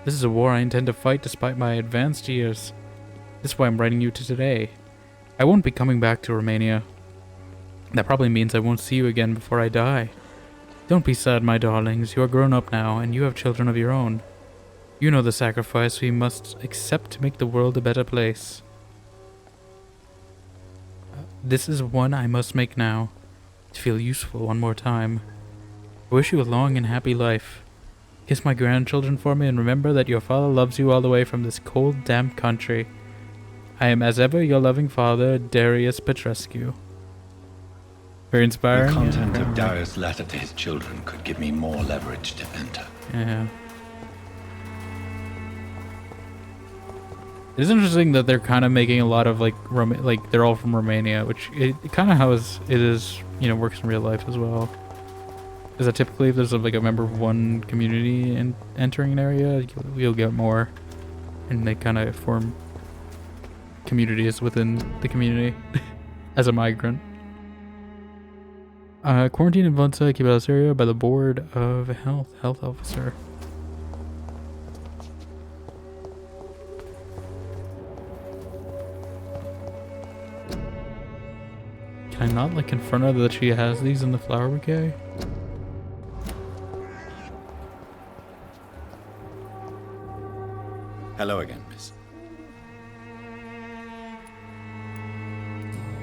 This is a war I intend to fight despite my advanced years. This is why I'm writing you today. I won't be coming back to Romania. That probably means I won't see you again before I die. Don't be sad, my darlings. You are grown up now, and you have children of your own. You know the sacrifice we must accept to make the world a better place. This is one I must make now, to feel useful one more time. I wish you a long and happy life. Kiss my grandchildren for me and remember that your father loves you all the way from this cold, damp country. I am as ever your loving father, Darius Petrescu. Very inspiring. The content yeah, of Darius' letter to his children could give me more leverage to enter. Yeah. It is interesting that they're kind of making a lot of like they're all from Romania, which it kind of how it is, you know, works in real life as well. Is that typically if there's like a member of one community entering an area, you'll get more, and they kind of form communities within the community as a migrant. Quarantine in Vonsa, keep out of this area by the Board of Health Officer. Can I not like confront her that she has these in the flower bouquet? Hello again, miss.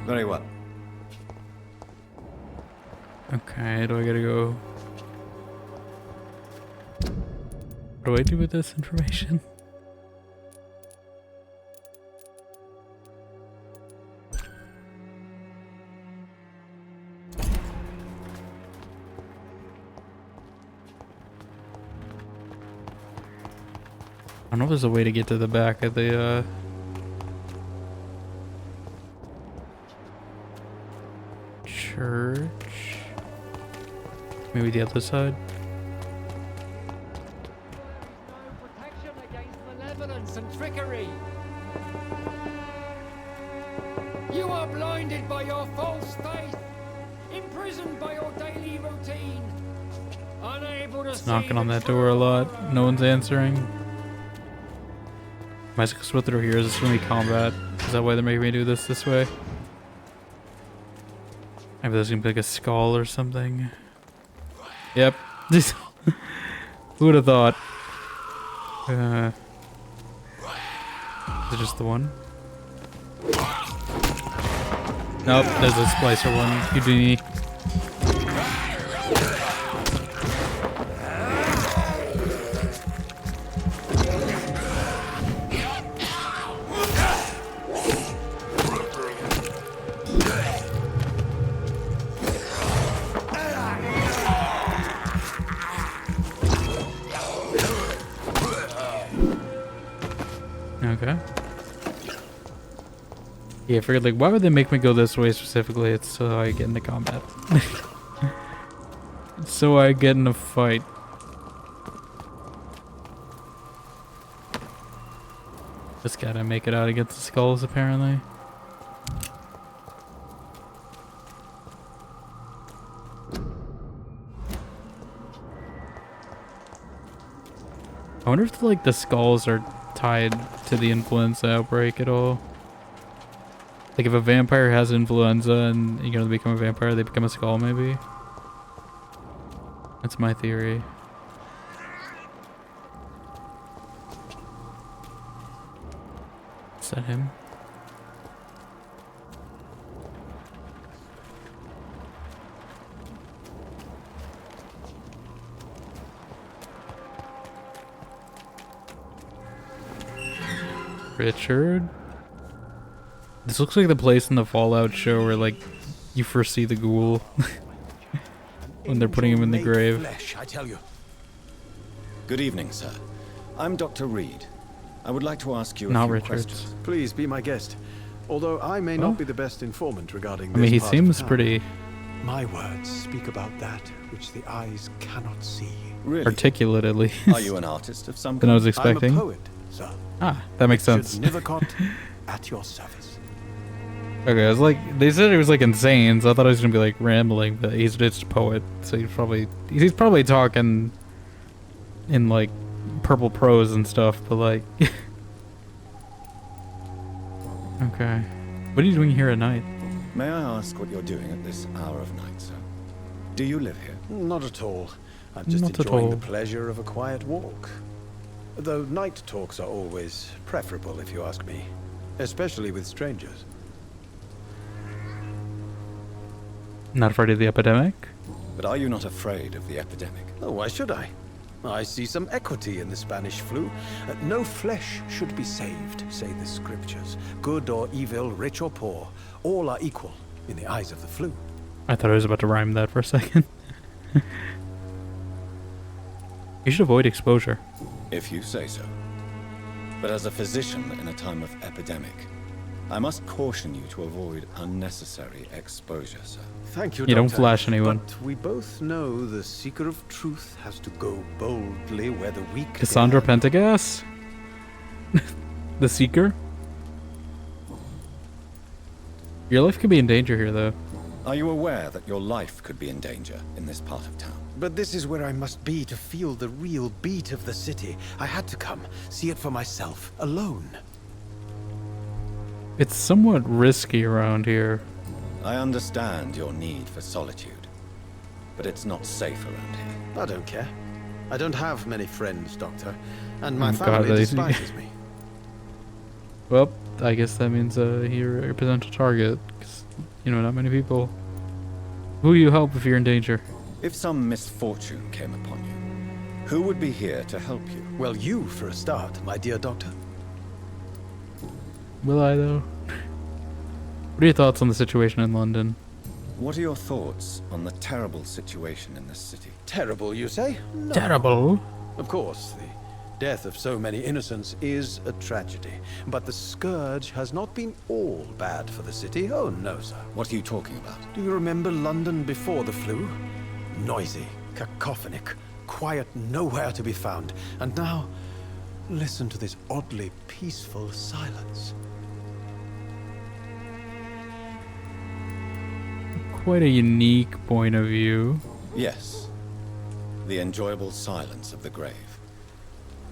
Very well. Okay, do I gotta go? What do I do with this information? I don't know if there's a way to get to the back of the church. Maybe the other side. Protection against malevolence and trickery. You are blinded by your false faith, imprisoned by your daily routine, unable to It's knocking on that door a lot. No one's answering. Am I supposed to go through here? Is this gonna be combat? Is that why they're making me do this way? Maybe there's gonna be like a skull or something. Yep. Who would have thought? Is it just the one? Nope, there's a splicer one. Houdini. Okay. Yeah, I figured, like, why would they make me go this way specifically? It's so I get into combat. So I get in a fight. Just gotta make it out against the skulls, apparently. I wonder if, like, the skulls are tied to the influenza outbreak at all. Like if a vampire has influenza and you're gonna become a vampire, they become a skull maybe? That's my theory. Is that him? Richard? This looks like the place in the Fallout show where, like, you first see the ghoul when they're putting him in the grave. Flesh, I tell you. Good evening, sir. I'm Dr. Reed. I would like to ask you a Not few Richards. questions. Please be my guest. Although I may not be the best informant regarding this I mean, he part of seems town, pretty my words speak about that which the eyes cannot see. Really? articulate, at least. Are you an artist of some than I was kind? expecting. I'm a poet, sir. Ah, that makes sense. Nivacott, at your service. Okay, I was like, they said he was like insane, so I thought he was gonna be like rambling, but he's just a poet, so he's probably talking in like purple prose and stuff, but like, okay, what are you doing here at night? May I ask what you're doing at this hour of night, sir? Do you live here? Not at all. I'm just Not at enjoying all. the pleasure of a quiet walk. Though night talks are always preferable, if you ask me. Especially with strangers. Not afraid of the epidemic? But are you not afraid of the epidemic? Oh, why should I? I see some equity in the Spanish flu. No flesh should be saved, say the scriptures. Good or evil, rich or poor, all are equal in the eyes of the flu. I thought I was about to rhyme that for a second. You should avoid exposure. If you say so. But as a physician in a time of epidemic, I must caution you to avoid unnecessary exposure, sir. Thank you, You don't Doctor. flash anyone. But we both know the seeker of truth has to go boldly where the weak... Cassandra Pentagast? The Seeker? Your life could be in danger here, though. Are you aware that your life could be in danger in this part of town? But this is where I must be to feel the real beat of the city. I had to come, see it for myself, alone. It's somewhat risky around here. I understand your need for solitude, but it's not safe around here. I don't care. I don't have many friends, Doctor, and my Oh, family God, despises me. Well, I guess that means you're a potential target, 'cause, you know, not many people. Who you help if you're in danger? If some misfortune came upon you, who would be here to help you? Well, you for a start, my dear Doctor. Will I, though? What are your thoughts on the situation in London? What are your thoughts on the terrible situation in this city? Terrible, you say? No. Terrible? Of course, the death of so many innocents is a tragedy. But the scourge has not been all bad for the city. Oh, no, sir. What are you talking about? Do you remember London before the flu? Noisy, cacophonic, quiet nowhere to be found. And now, listen to this oddly peaceful silence. Quite a unique point of view. Yes. The enjoyable silence of the grave.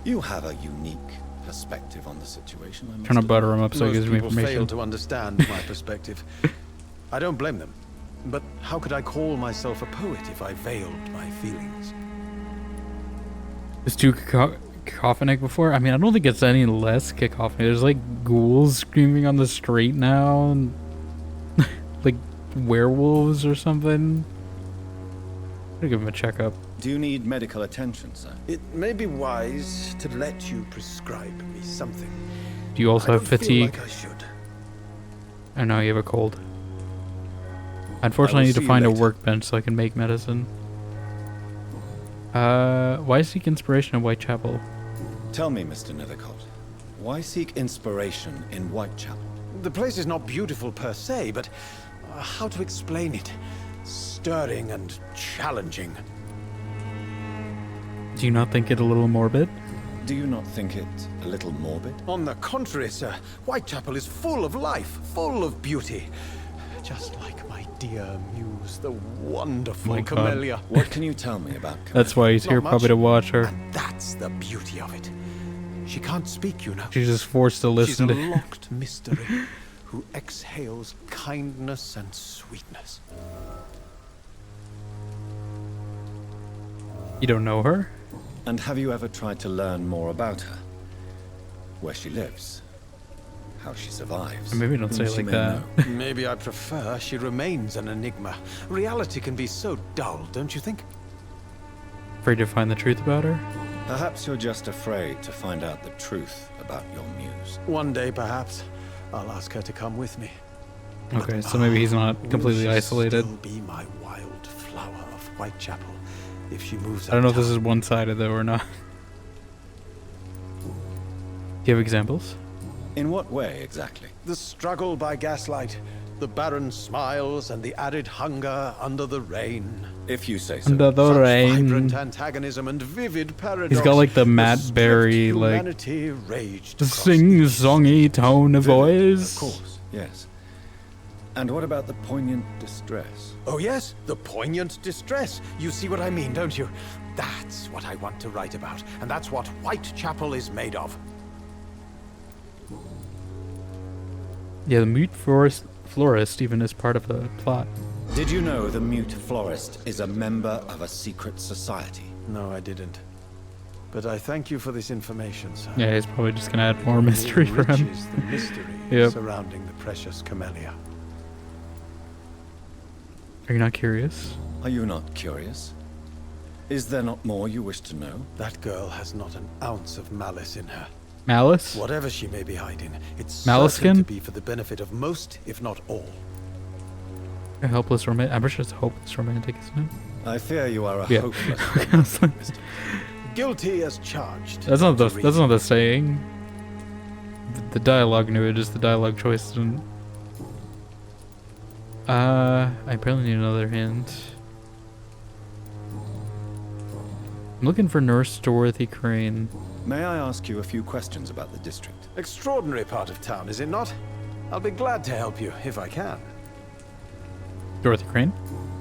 You have a unique perspective on the situation. I must Trying to butter him up Most so he gives me people fail information. to understand my perspective. I don't blame them. But how could I call myself a poet if I veiled my feelings? It's too cacophonic before? I mean, I don't think it's any less cacophonic. There's like ghouls screaming on the street now. And like werewolves or something. I'm gonna give him a checkup. Do you need medical attention, sir? It may be wise to let you prescribe me something. Do you also have feel fatigue? like I should. I know you have a cold. Unfortunately, I need to see you find a later. workbench so I can make medicine. Why seek inspiration in Whitechapel? Tell me, Mr. Nethercott, why seek inspiration in Whitechapel? The place is not beautiful per se, but how to explain it? Stirring and challenging. Do you not think it a little morbid? Do you not think it a little morbid? On the contrary, sir, Whitechapel is full of life, full of beauty. Just like my dear muse, the wonderful My God. Camellia. What can you tell me about Camellia? That's why he's Not here, much. probably to watch her. And that's the beauty of it. She can't speak, you know. She's just forced to She's listen a to. locked mystery who exhales kindness and sweetness. You don't know her? And have you ever tried to learn more about her? Where she lives? How she survives? Maybe don't whom say it she like may that. know. Maybe I prefer she remains an enigma. Reality can be so dull, don't you think? Afraid to find the truth about her? Perhaps you're just afraid to find out the truth about your muse. One day, perhaps, I'll ask her to come with me. Okay, so maybe he's not completely Will she isolated. still be my wild flower of Whitechapel if she moves I don't know if uptown? this is one-sided though or not. Do you have examples? In what way, exactly? The struggle by gaslight, the barren smiles, and the added hunger under the rain. If you say so. Under the Such rain. vibrant antagonism and vivid paradox. He's got like the Matt stripped Berry, like, humanity raged the across sing-songy tone of voice. Of course, yes. And what about the poignant distress? Oh yes, the poignant distress. You see what I mean, don't you? That's what I want to write about, and that's what Whitechapel is made of. Yeah, the mute florist even is part of the plot. Did you know the mute florist is a member of a secret society? No, I didn't. But I thank you for this information, sir. Yeah, he's probably just gonna add more mystery for him. Enriches the mystery Yep. surrounding the precious Camellia. Are you not curious? Are you not curious? Is there not more you wish to know? That girl has not an ounce of malice in her. Malice? Whatever she may be hiding, it's Malice certain skin? to be for the benefit of most, if not all. A helpless romantic. I'm sure it's a hopeless romantic, isn't it? I fear you are a Yeah. hopeless romantic. Guilty as charged. That's not the saying. The dialogue knew it, just the dialogue choice didn't. I apparently need another hint. I'm looking for Nurse Dorothy Crane. May I ask you a few questions about the district? Extraordinary part of town, is it not? I'll be glad to help you, if I can. Dorothy Crane?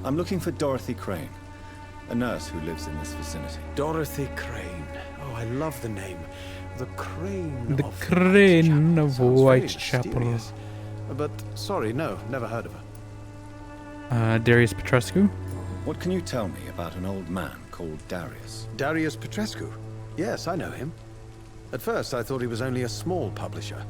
I'm looking for Dorothy Crane, a nurse who lives in this vicinity. Dorothy Crane. Oh, I love the name. The Crane The of Crane of Sounds very Whitechapel. mysterious. But, sorry, no, never heard of her. Darius Petrescu? What can you tell me about an old man called Darius? Darius Petrescu? Yes, I know him. At first, I thought he was only a small publisher.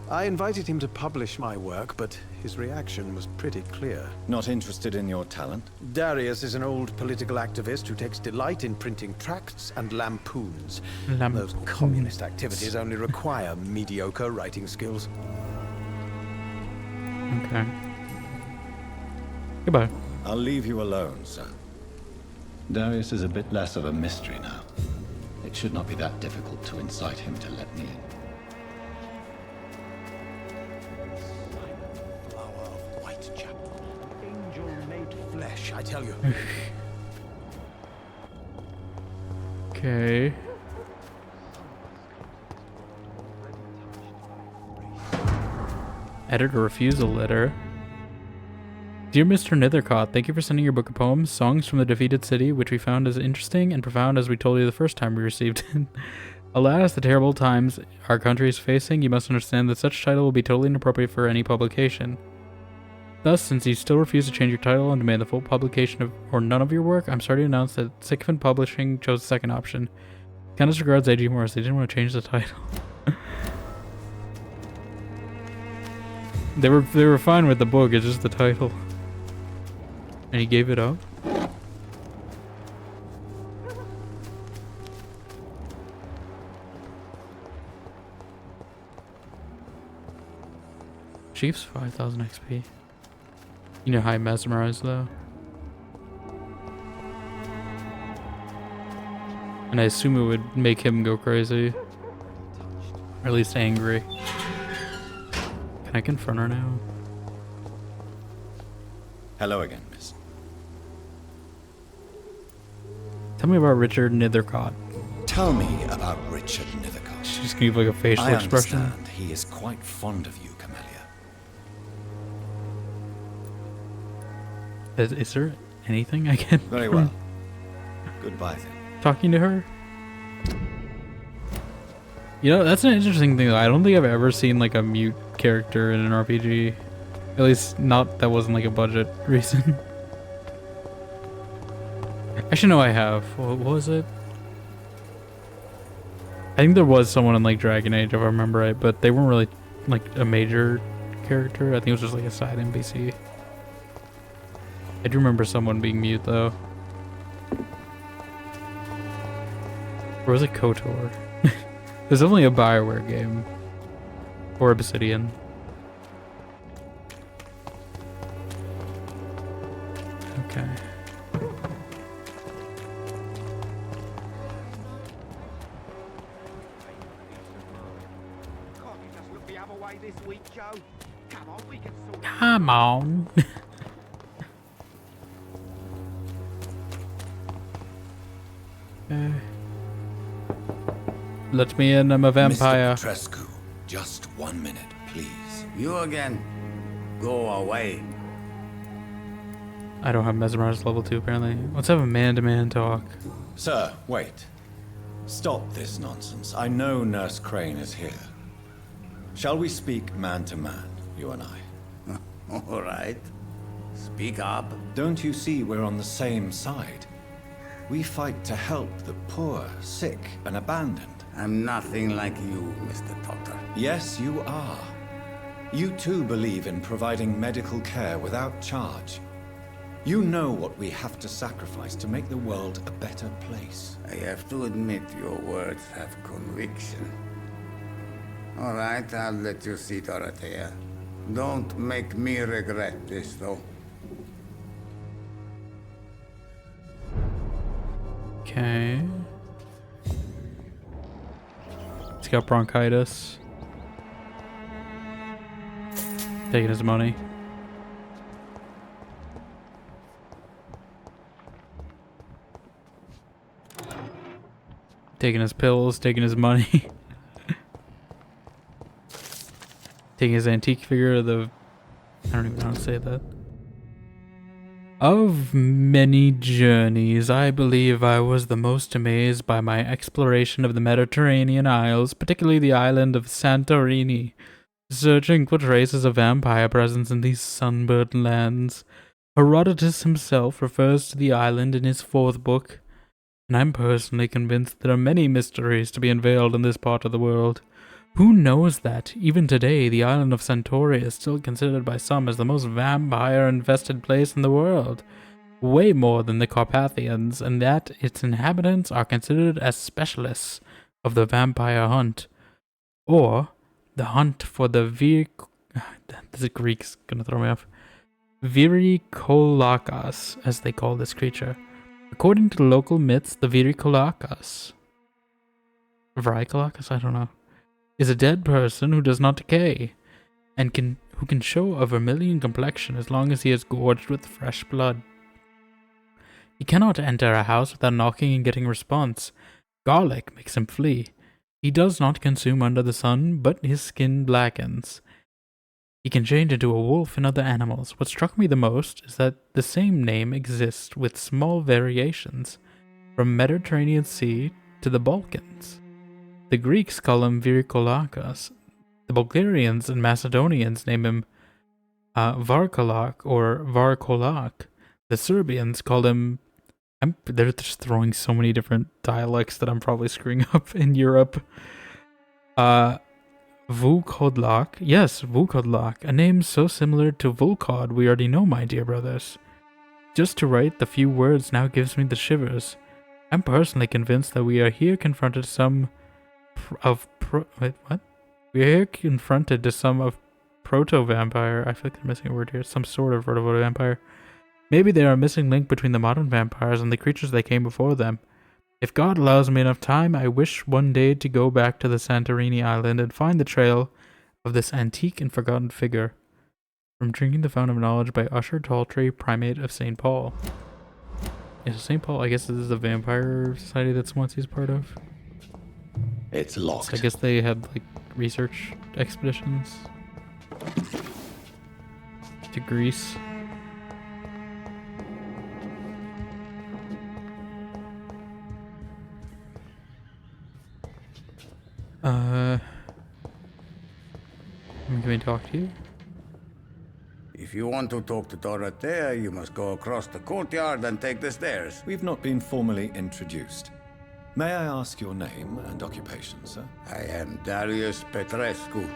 I invited him to publish my work, but his reaction was pretty clear. Not interested in your talent? Darius is an old political activist who takes delight in printing tracts and lampoons. Those communist activities only require mediocre writing skills. Okay. Goodbye. I'll leave you alone, sir. Darius is a bit less of a mystery now. It should not be that difficult to incite him to let me in. Flower of Whitechapel. Angel made flesh, I tell you. Okay. Editor refusal letter. Dear Mr. Nethercott, thank you for sending your book of poems, Songs from the Defeated City, which we found as interesting and profound as we told you the first time we received it. Alas, the terrible times our country is facing, you must understand that such title will be totally inappropriate for any publication. Thus, since you still refuse to change your title and demand the full publication of or none of your work, I'm sorry to announce that Sycophant Publishing chose the second option. Kindest regards, A.G. Morris. They didn't want to change the title. They were fine with the book, it's just the title. And he gave it up? Chief's 5,000 XP. You know how I mesmerize though. And I assume it would make him go crazy. Or at least angry. Can I confront her now? Hello again, miss. Tell me about Richard Nethercott. Tell me about Richard Nethercott. She's gonna give like a facial I expression. understand he is quite fond of you, Camellia. Is there anything I can... Very well. Goodbye then. Talking to her? You know, that's an interesting thing though. I don't think I've ever seen like a mute character in an RPG. At least not that wasn't like a budget reason. Actually no, I have. What was it? I think there was someone in like Dragon Age if I remember right, but they weren't really like a major character. I think it was just like a side NPC. I do remember someone being mute though. Or was it KOTOR? There's definitely a BioWare game. Or Obsidian. Okay. Come on. Let me in, I'm a vampire. Mr. Petrescu, just 1 minute, please. You again. Go away. I don't have Mesmerize level 2 apparently. Let's have a man-to-man talk. Sir, wait. Stop this nonsense. I know Nurse Crane is here. Shall we speak man-to-man, you and I? All right. Speak up. Don't you see we're on the same side? We fight to help the poor, sick, and abandoned. I'm nothing like you, Mr. Potter. Yes, you are. You too believe in providing medical care without charge. You know what we have to sacrifice to make the world a better place. I have to admit your words have conviction. All right, I'll let you see Dorothea. Don't make me regret this, though. Okay. He's got bronchitis. Taking his money. Taking his pills, taking his money. Taking his antique figure of the... I don't even know how to say that. Of many journeys, I believe I was the most amazed by my exploration of the Mediterranean Isles, particularly the island of Santorini, searching for traces of vampire presence in these sunburnt lands. Herodotus himself refers to the island in his 4th book, and I'm personally convinced there are many mysteries to be unveiled in this part of the world. Who knows that, even today, the island of Santorini is still considered by some as the most vampire-infested place in the world, way more than the Carpathians, and that its inhabitants are considered as specialists of the vampire hunt, or the hunt for the this is Greek's gonna throw me off. Virikolakas, as they call this creature. According to local myths, the Virikolakas, I don't know, is a dead person who does not decay, and who can show a vermilion complexion as long as he is gorged with fresh blood. He cannot enter a house without knocking and getting response. Garlic makes him flee. He does not consume under the sun, but his skin blackens. He can change into a wolf and other animals. What struck me the most is that the same name exists with small variations, from Mediterranean Sea to the Balkans. The Greeks call him Virikolakas. The Bulgarians and Macedonians name him Varkolak or Varkolak. The Serbians call him... they're just throwing so many different dialects that I'm probably screwing up in Europe. Vukodlak. Yes, Vukodlak. A name so similar to Vulkod we already know, my dear brothers. Just to write the few words now gives me the shivers. I'm personally convinced that we are here confronted to some We are here confronted to some of proto-vampire. I feel like they're missing a word here. Some sort of proto-vampire. Maybe they are a missing link between the modern vampires and the creatures that came before them. If God allows me enough time, I wish one day to go back to the Santorini island and find the trail of this antique and forgotten figure. From Drinking the Fountain of Knowledge by Usher Taltrey, Primate of St. Paul. Yeah, so St. Paul, I guess this is the vampire society that Swansea's part of. It's locked. So I guess they had like research expeditions to Greece. Can we talk to you? If you want to talk to Dorothea, you must go across the courtyard and take the stairs. We've not been formally introduced. May I ask your name and occupation, sir? I am Darius Petrescu.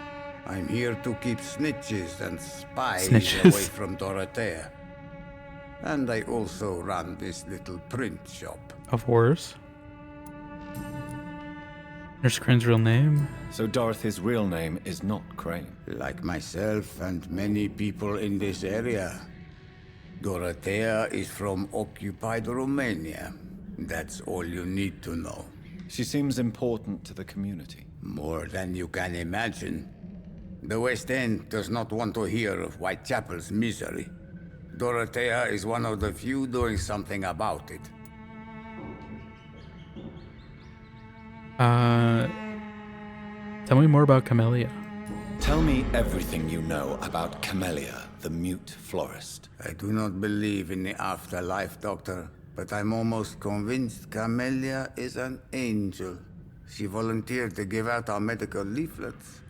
I'm here to keep snitches and spies away from Dorothea. And I also run this little print shop. Of horrors? There's Crane's real name. So Dorothy's real name is not Crane. Like myself and many people in this area. Dorothea is from occupied Romania. That's all you need to know. She seems important to the community. More than you can imagine. The West End does not want to hear of Whitechapel's misery. Dorothea is one of the few doing something about it. Tell me more about Camellia. Tell me everything you know about Camellia, the mute florist. I do not believe in the afterlife, Doctor, but I'm almost convinced Camellia is an angel. She volunteered to give out our medical leaflets.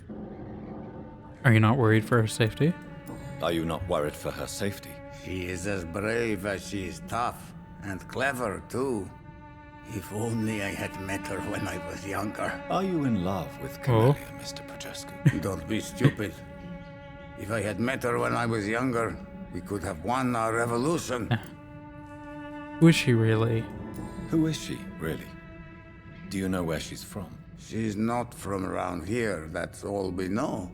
Are you not worried for her safety? Are you not worried for her safety? She is as brave as she is tough, and clever, too. If only I had met her when I was younger. Are you in love with Camellia, Mr. Petrescu? Don't be stupid. If I had met her when I was younger, we could have won our revolution. Who is she really? Who is she, really? Do you know where she's from? She's not from around here, that's all we know.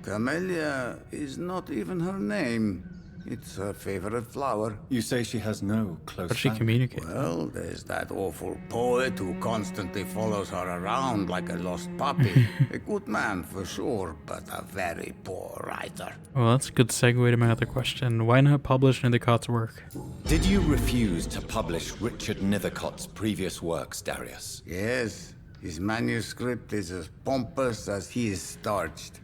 Camellia is not even her name. It's her favorite flower. You say she has no close How'd she family? communicate? Well, there's that awful poet who constantly follows her around like a lost puppy. A good man for sure, but a very poor writer. Well, that's a good segue to my other question. Why not publish Nethercott's work? Did you refuse to publish Richard Nethercott's previous works, Darius? Yes, his manuscript is as pompous as he is starched.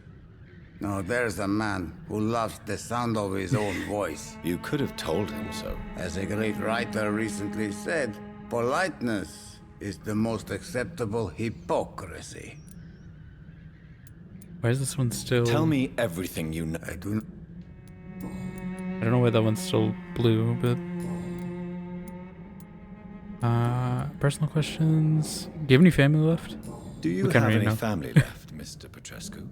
Now there's a man who loves the sound of his own voice. You could have told him so. As a great writer recently said, politeness is the most acceptable hypocrisy. Why is this one still... Tell me everything you know. I do... I don't know why that one's still blue, but... personal questions? Do you have any family left? Do you have any family left, Mr. Petrescu?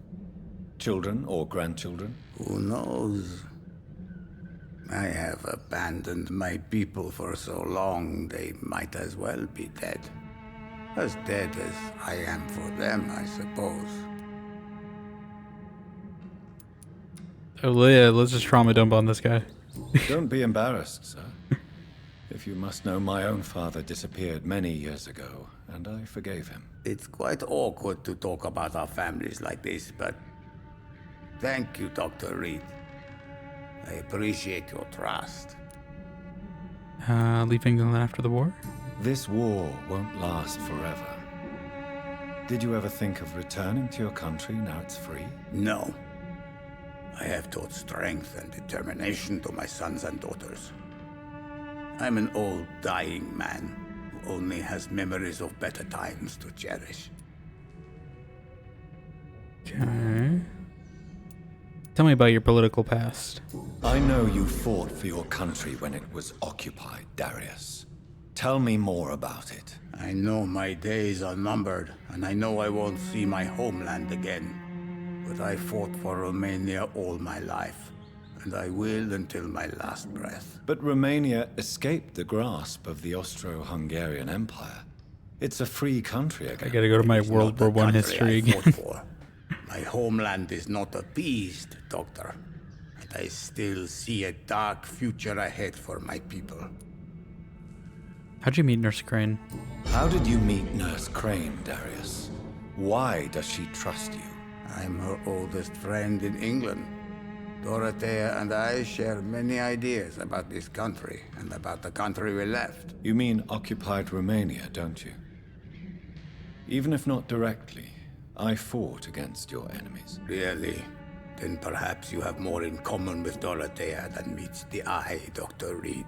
Children or grandchildren? Who knows? I have abandoned my people for so long, they might as well be dead. As dead as I am for them, I suppose. Oh yeah, let's just trauma dump on this guy. Don't be embarrassed, sir. If you must know, my own father disappeared many years ago, and I forgave him. It's quite awkward to talk about our families like this, but... Thank you, Dr. Reed. I appreciate your trust. Leave England after the war? This war won't last forever. Did you ever think of returning to your country now it's free? No. I have taught strength and determination to my sons and daughters. I'm an old, dying man who only has memories of better times to cherish. Okay. Tell me about your political past. I know you fought for your country when it was occupied, Darius. Tell me more about it. I know my days are numbered, and I know I won't see my homeland again. But I fought for Romania all my life, and I will until my last breath. But Romania escaped the grasp of the Austro-Hungarian Empire. It's a free country again. I gotta go to my World War I history again. My homeland is not appeased, Doctor. And I still see a dark future ahead for my people. How'd you meet Nurse Crane? How did you meet Nurse Crane, Darius? Why does she trust you? I'm her oldest friend in England. Dorothea and I share many ideas about this country and about the country we left. You mean occupied Romania, don't you? Even if not directly, I fought against your enemies. Really? Then perhaps you have more in common with Dorothea than meets the eye, Dr. Reed.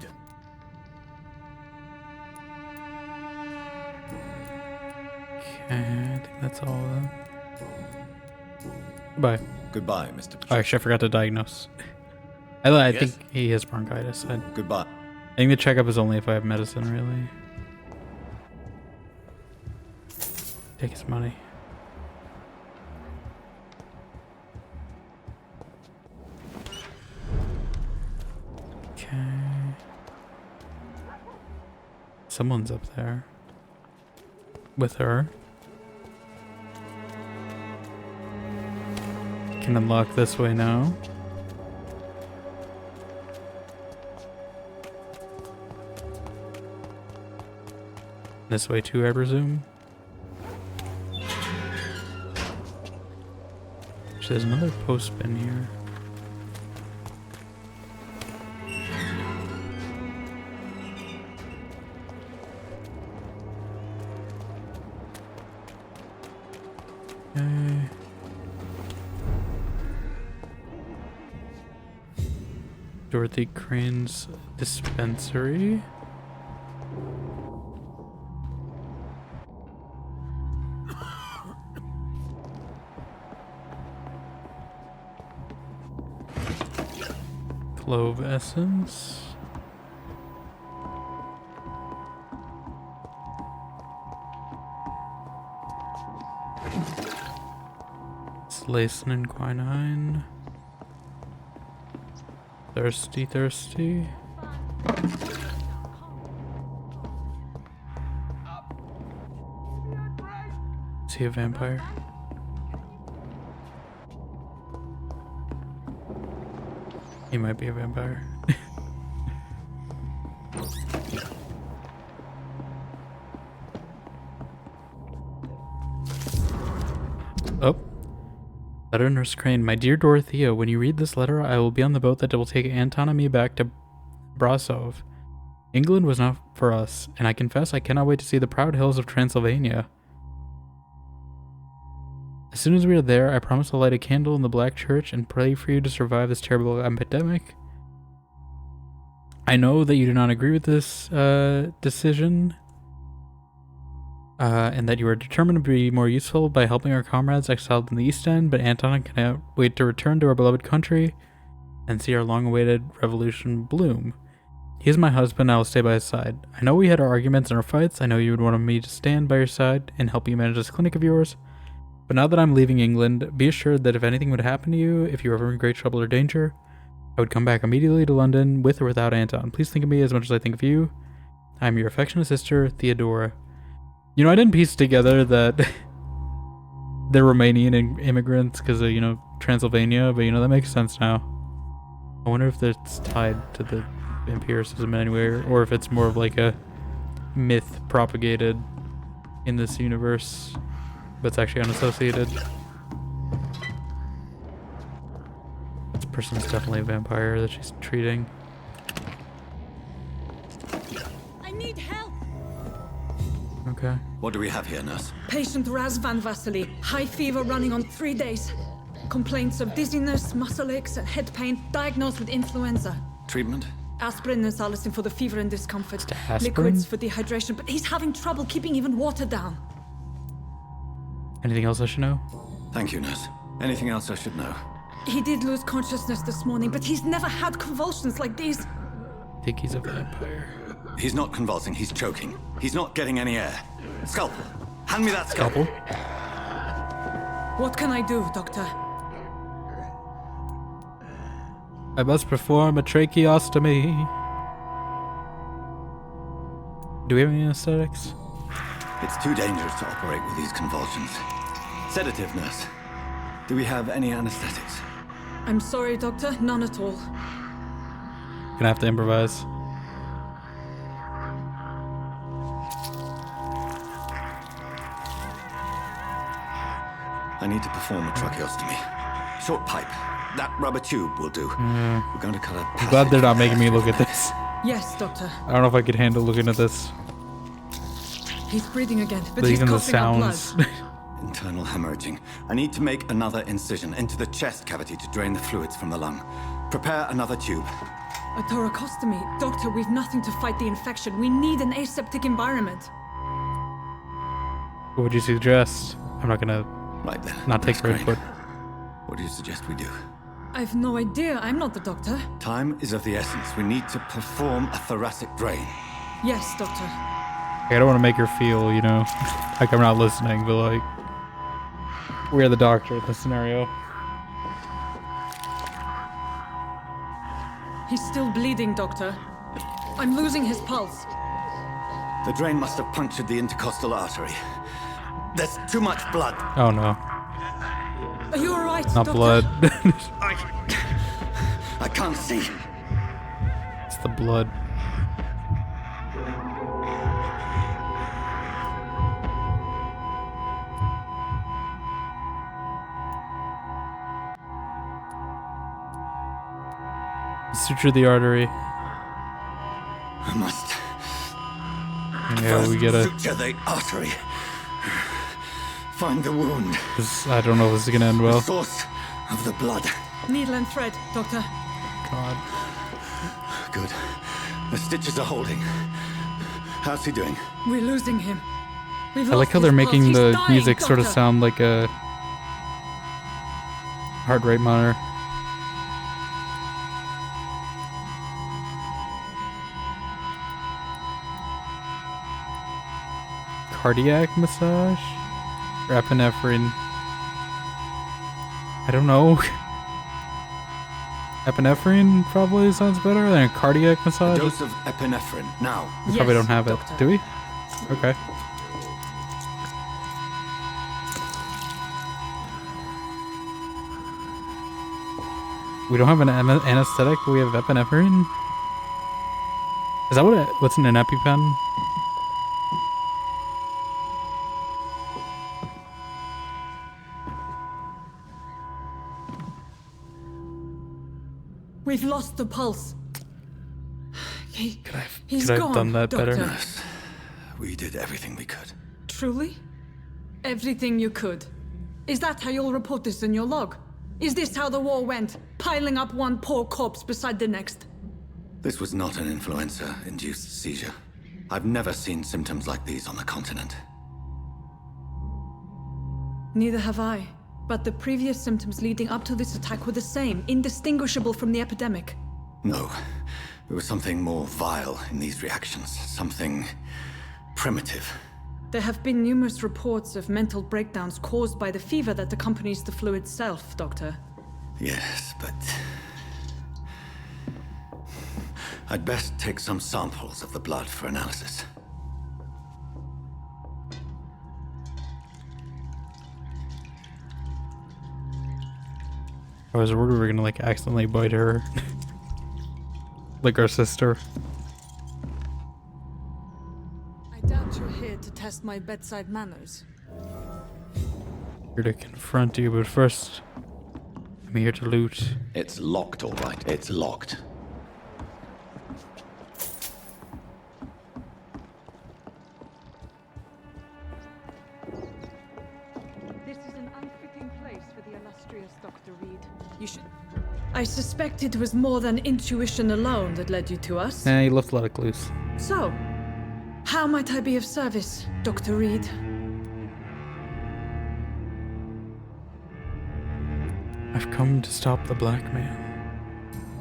Okay, I think that's all of them. Goodbye. Goodbye, Mr. Oh, actually, I forgot to diagnose. I Yes? think he has bronchitis. Goodbye. I think the checkup is only if I have medicine, really. Take his money. Okay. Someone's up there. With her. Can unlock this way now. This way too, I presume. There's another post bin here. Okay. Dorothy Crane's dispensary. Clove essence. Lacin and quinine. Thirsty, thirsty. Is he a vampire? He might be a vampire. Oh. Letter Nurse Crane. My dear Dorothea, when you read this letter, I will be on the boat that will take Anton and me back to Brasov. England was not for us, and I confess I cannot wait to see the proud hills of Transylvania. As soon as we are there, I promise to light a candle in the Black Church and pray for you to survive this terrible epidemic. I know that you do not agree with this decision, and that you are determined to be more useful by helping our comrades exiled in the East End, but Anton cannot wait to return to our beloved country and see our long-awaited revolution bloom. He is my husband, I will stay by his side. I know we had our arguments and our fights, I know you would want me to stand by your side and help you manage this clinic of yours, but now that I'm leaving England, be assured that if anything would happen to you, if you were ever in great trouble or danger, I would come back immediately to London with or without Anton. Please think of me as much as I think of you. I am your affectionate sister, Theodora. You know, I didn't piece together that they're Romanian immigrants because of, you know, Transylvania, but, you know, that makes sense now. I wonder if it's tied to the empiricism anywhere, or if it's more of like a myth propagated in this universe, but it's actually unassociated. This person's definitely a vampire that she's treating. I need help! Okay. What do we have here, nurse? Patient Razvan Vasily. High fever running on 3 days. Complaints of dizziness, muscle aches, and head pain. Diagnosed with influenza. Treatment? Aspirin and salicin for the fever and discomfort. Aspirin? Liquids for dehydration, but he's having trouble keeping even water down. Anything else I should know? Thank you, nurse. Anything else I should know? He did lose consciousness this morning, but he's never had convulsions like these. I think he's a vampire. He's not convulsing, he's choking. He's not getting any air. Scalpel. Hand me that scalpel. What can I do, Doctor? I must perform a tracheostomy. Do we have any anesthetics? It's too dangerous to operate with these convulsions. Sedative, nurse. Do we have any anesthetics? I'm sorry, Doctor. None at all. Gonna have to improvise. I need to perform a tracheostomy. Short pipe. That rubber tube will do. We're going to cut a I'm glad they're not making me look at this. Yes, Doctor. I don't know if I could handle looking at this. He's breathing again, but he's even the coughing up blood. sounds. Internal hemorrhaging. I need to make another incision into the chest cavity to drain the fluids from the lung. Prepare another tube. A thoracostomy. Doctor, we've nothing to fight the infection. We need an aseptic environment. What would you suggest? I'm not gonna not take her input. What do you suggest we do? I've no idea. I'm not the doctor. Time is of the essence. We need to perform a thoracic drain. Yes, Doctor. I don't want to make her feel, you know, like I'm not listening, but like, we're the doctor in this scenario. He's still bleeding, Doctor. I'm losing his pulse. The drain must have punctured the intercostal artery. There's too much blood. Oh no. Are you alright, Not Doctor? blood. I can't see. It's the blood. Suture the artery. I must. Yeah, we gotta. Suture the artery. Find the wound. I don't know if this is gonna end well. The source of the blood. Needle and thread, Doctor. God. Good. The stitches are holding. How's he doing? We're losing him. We've I like how lost they're his making pulse. the He's dying, music sort of Doctor. sound like a heart rate monitor. Cardiac massage? Or epinephrine? I don't know. Epinephrine probably sounds better than a cardiac A massage. dose of epinephrine, now. We probably don't have it. Do we? Okay. We don't have an anesthetic, but we have epinephrine? Is that what's in an EpiPen? We've lost the pulse. He's could I have gone, done that Doctor. better? We did everything we could. Truly? Everything you could. Is that how you'll report this in your log? Is this how the war went? Piling up one poor corpse beside the next? This was not an influenza-induced seizure. I've never seen symptoms like these on the continent. Neither have I. But the previous symptoms leading up to this attack were the same, indistinguishable from the epidemic. No. There was something more vile in these reactions. Something primitive. There have been numerous reports of mental breakdowns caused by the fever that accompanies the flu itself, Doctor. Yes, but... I'd best take some samples of the blood for analysis. I was worried we were gonna like accidentally bite her. Like our sister. I doubt you're here to test my bedside manners. Here to confront you, but first, I'm here to loot. It's locked, all right. It's locked. This is an unfitting place for the illustrious Dr. Reed. You should... I suspect it was more than intuition alone that led you to us. Nah, you left a lot of clues. So, how might I be of service, Dr. Reed? I've come to stop the blackmail.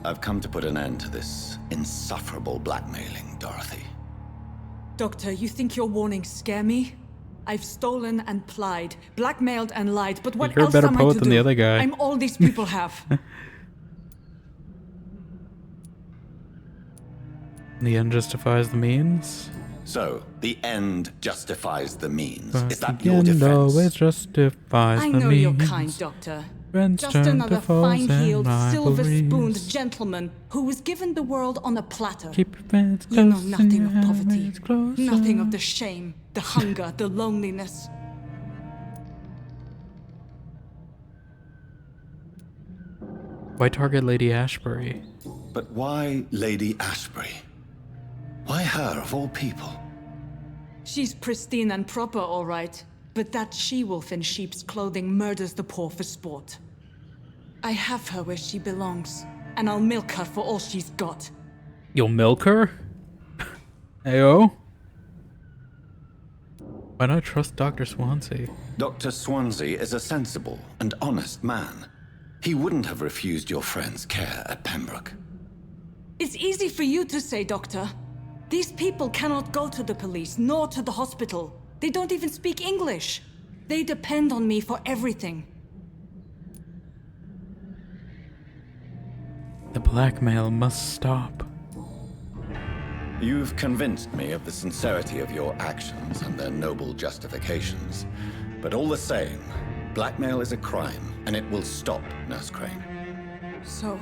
I've come to put an end to this insufferable blackmailing, Dorothy. Doctor, you think your warnings scare me? I've stolen and plied, blackmailed and lied, but what You're a else better am I poet to than do? the other guy. I'm all these people have. The end justifies the means. So, the end justifies the means. But Is that the your end defense? always justifies I the know means. you're kind, Doctor. Friends Just turn to another foes and fine-heeled, silver-spooned rivalries. gentleman who was given the world on a platter. Keep your friends You know close and nothing your of poverty, enemies closer. nothing of the shame, the hunger, the loneliness. Why target Lady Ashbury? But why Lady Ashbury? Why her, of all people? She's pristine and proper, all right. But that she-wolf in sheep's clothing murders the poor for sport. I have her where she belongs, and I'll milk her for all she's got. You'll milk her? Ayo? Why not trust Dr. Swansea? Dr. Swansea is a sensible and honest man. He wouldn't have refused your friend's care at Pembroke. It's easy for you to say, Doctor. These people cannot go to the police, nor to the hospital. They don't even speak English. They depend on me for everything. The blackmail must stop. You've convinced me of the sincerity of your actions and their noble justifications. But all the same, blackmail is a crime, and it will stop, Nurse Crane. So,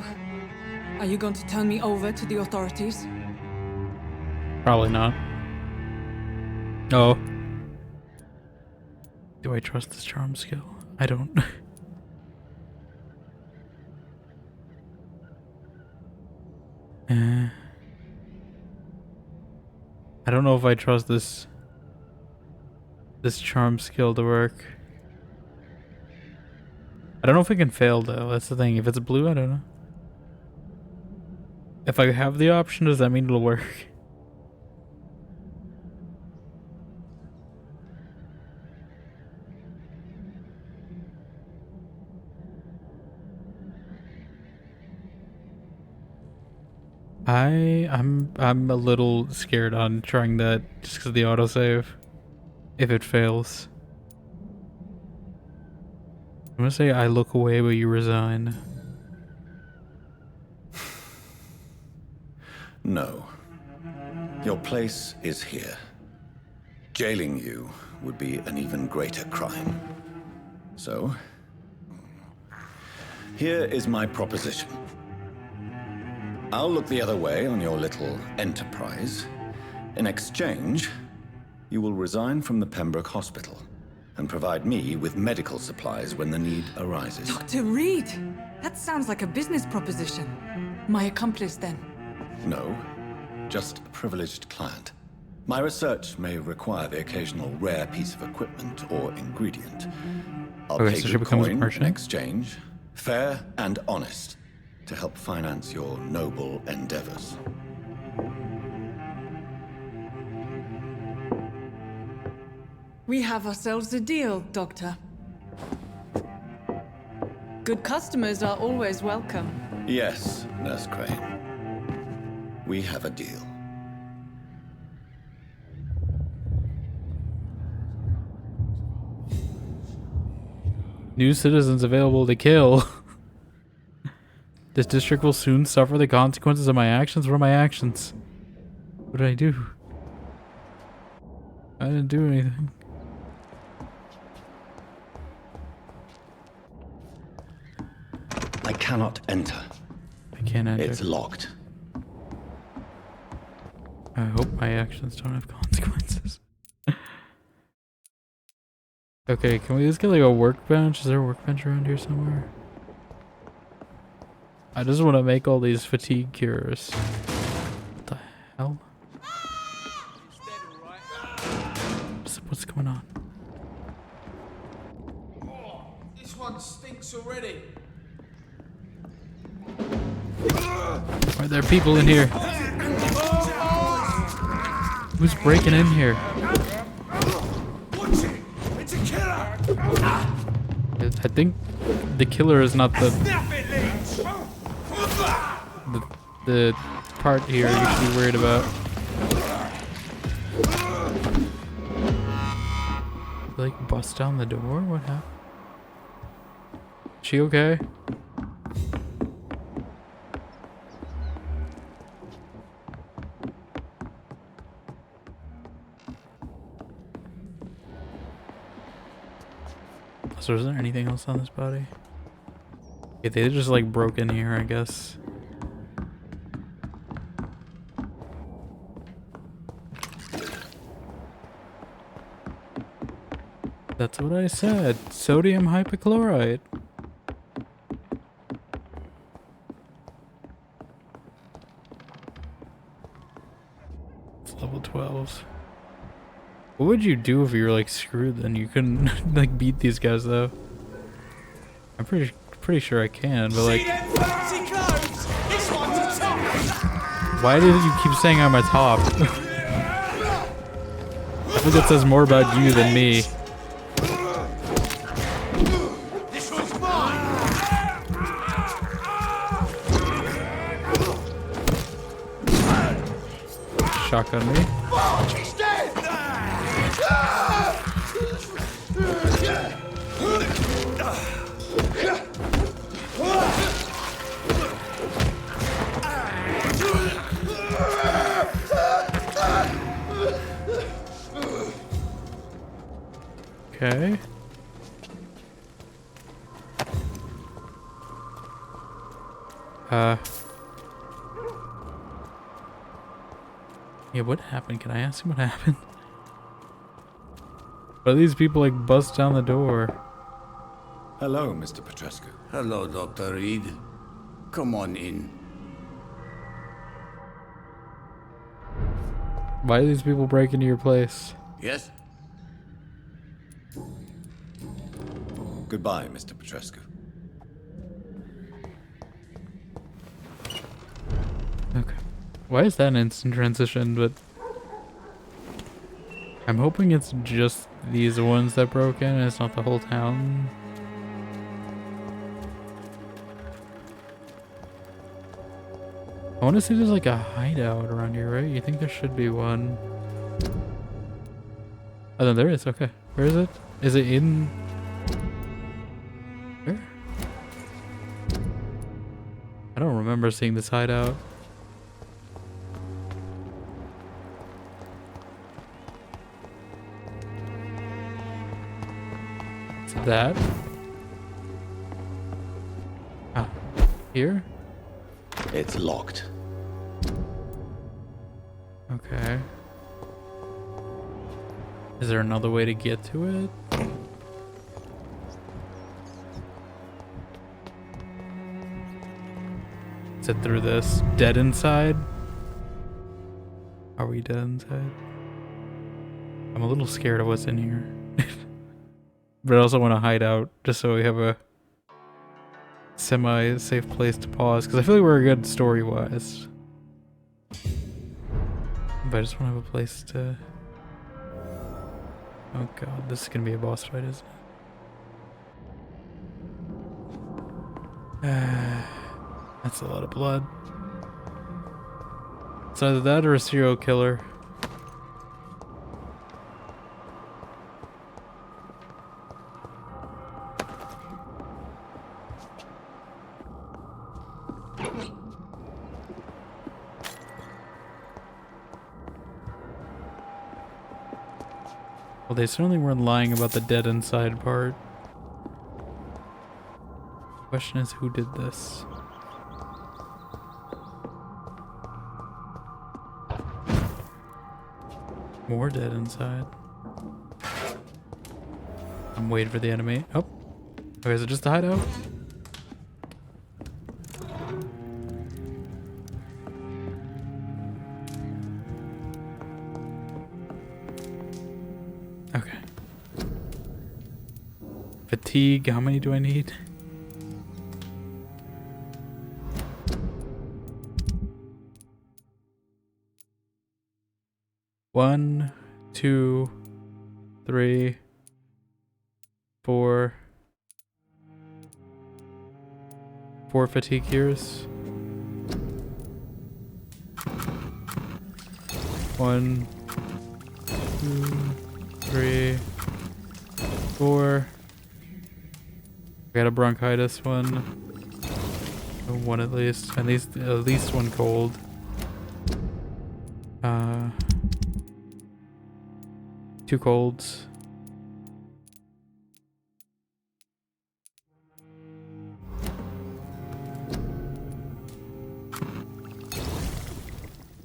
are you going to turn me over to the authorities? Probably not. Oh. Do I trust this charm skill? I don't. I don't know if I trust this charm skill to work. I don't know if it can fail though, that's the thing. If it's blue, I don't know. If I have the option, does that mean it'll work? I'm a little scared on trying that just because of the autosave. If it fails. I'm gonna say I look away but you resign. No. Your place is here. Jailing you would be an even greater crime. So, here is my proposition. I'll look the other way on your little enterprise. In exchange, you will resign from the Pembroke Hospital and provide me with medical supplies when the need arises. Dr. Reed! That sounds like a business proposition. My accomplice, then? No, just a privileged client. My research may require the occasional rare piece of equipment or ingredient. I'll Okay, pay so she good becomes a coin in merchant? exchange, fair and honest, to help finance your noble endeavors. We have ourselves a deal, Doctor. Good customers are always welcome. Yes, Nurse Crane. We have a deal. New citizens available to kill. This district will soon suffer the consequences of my actions. What are my actions? What did I do? I didn't do anything. I cannot enter. I can't enter. It's locked. I hope my actions don't have consequences. Okay, can we just get like a workbench? Is there a workbench around here somewhere? I just want to make all these fatigue cures. What the hell? What's going on? This one stinks already. Are there people in here? Who's breaking in here? Watch it! It's a killer! I think the killer is not the part here you should be worried about. Like bust down the door? What happened? She okay? So is there anything else on this body? Yeah, they just like broke in here, I guess. That's what I said. Sodium hypochlorite. It's level 12. What would you do if you were like screwed then? You couldn't like beat these guys though. I'm pretty sure I can, but like why did you keep saying I'm a top? I think that says more about you than me. This one's mine! Shotgun me. He's dead! Okay. Yeah, what happened? Can I ask him what happened? Why these people like bust down the door? Hello, Mr. Petrescu. Hello, Dr. Reed. Come on in. Why do these people break into your place? Yes? Goodbye, Mr. Petrescu. Okay. Why is that an instant transition? But I'm hoping it's just these ones that broke in and it's not the whole town. I want to see there's like a hideout around here, right? You think there should be one? Oh, no, there is. Okay. Where is it? Is it in... Where? I don't remember seeing this hideout. What's that? Ah, here? It's locked. Okay. Is there another way to get to it? Is it through this? Dead inside? Are we dead inside? I'm a little scared of what's in here. But I also want to hide out just so we have a semi-safe place to pause, because I feel like we're good story-wise. But I just want to have a place to... Oh god, this is going to be a boss fight, isn't it? That's a lot of blood. It's either that or a serial killer. Well, they certainly weren't lying about the dead inside part. Question is, who did this? More dead inside. I'm waiting for the enemy. Oh. Okay, is it just a hideout? Okay. Fatigue, how many do I need? One, 2, 3, 4. 4 fatigue gears. 1, 2, 3, 4. Got a bronchitis one. One at least. At least one cold. Two colds.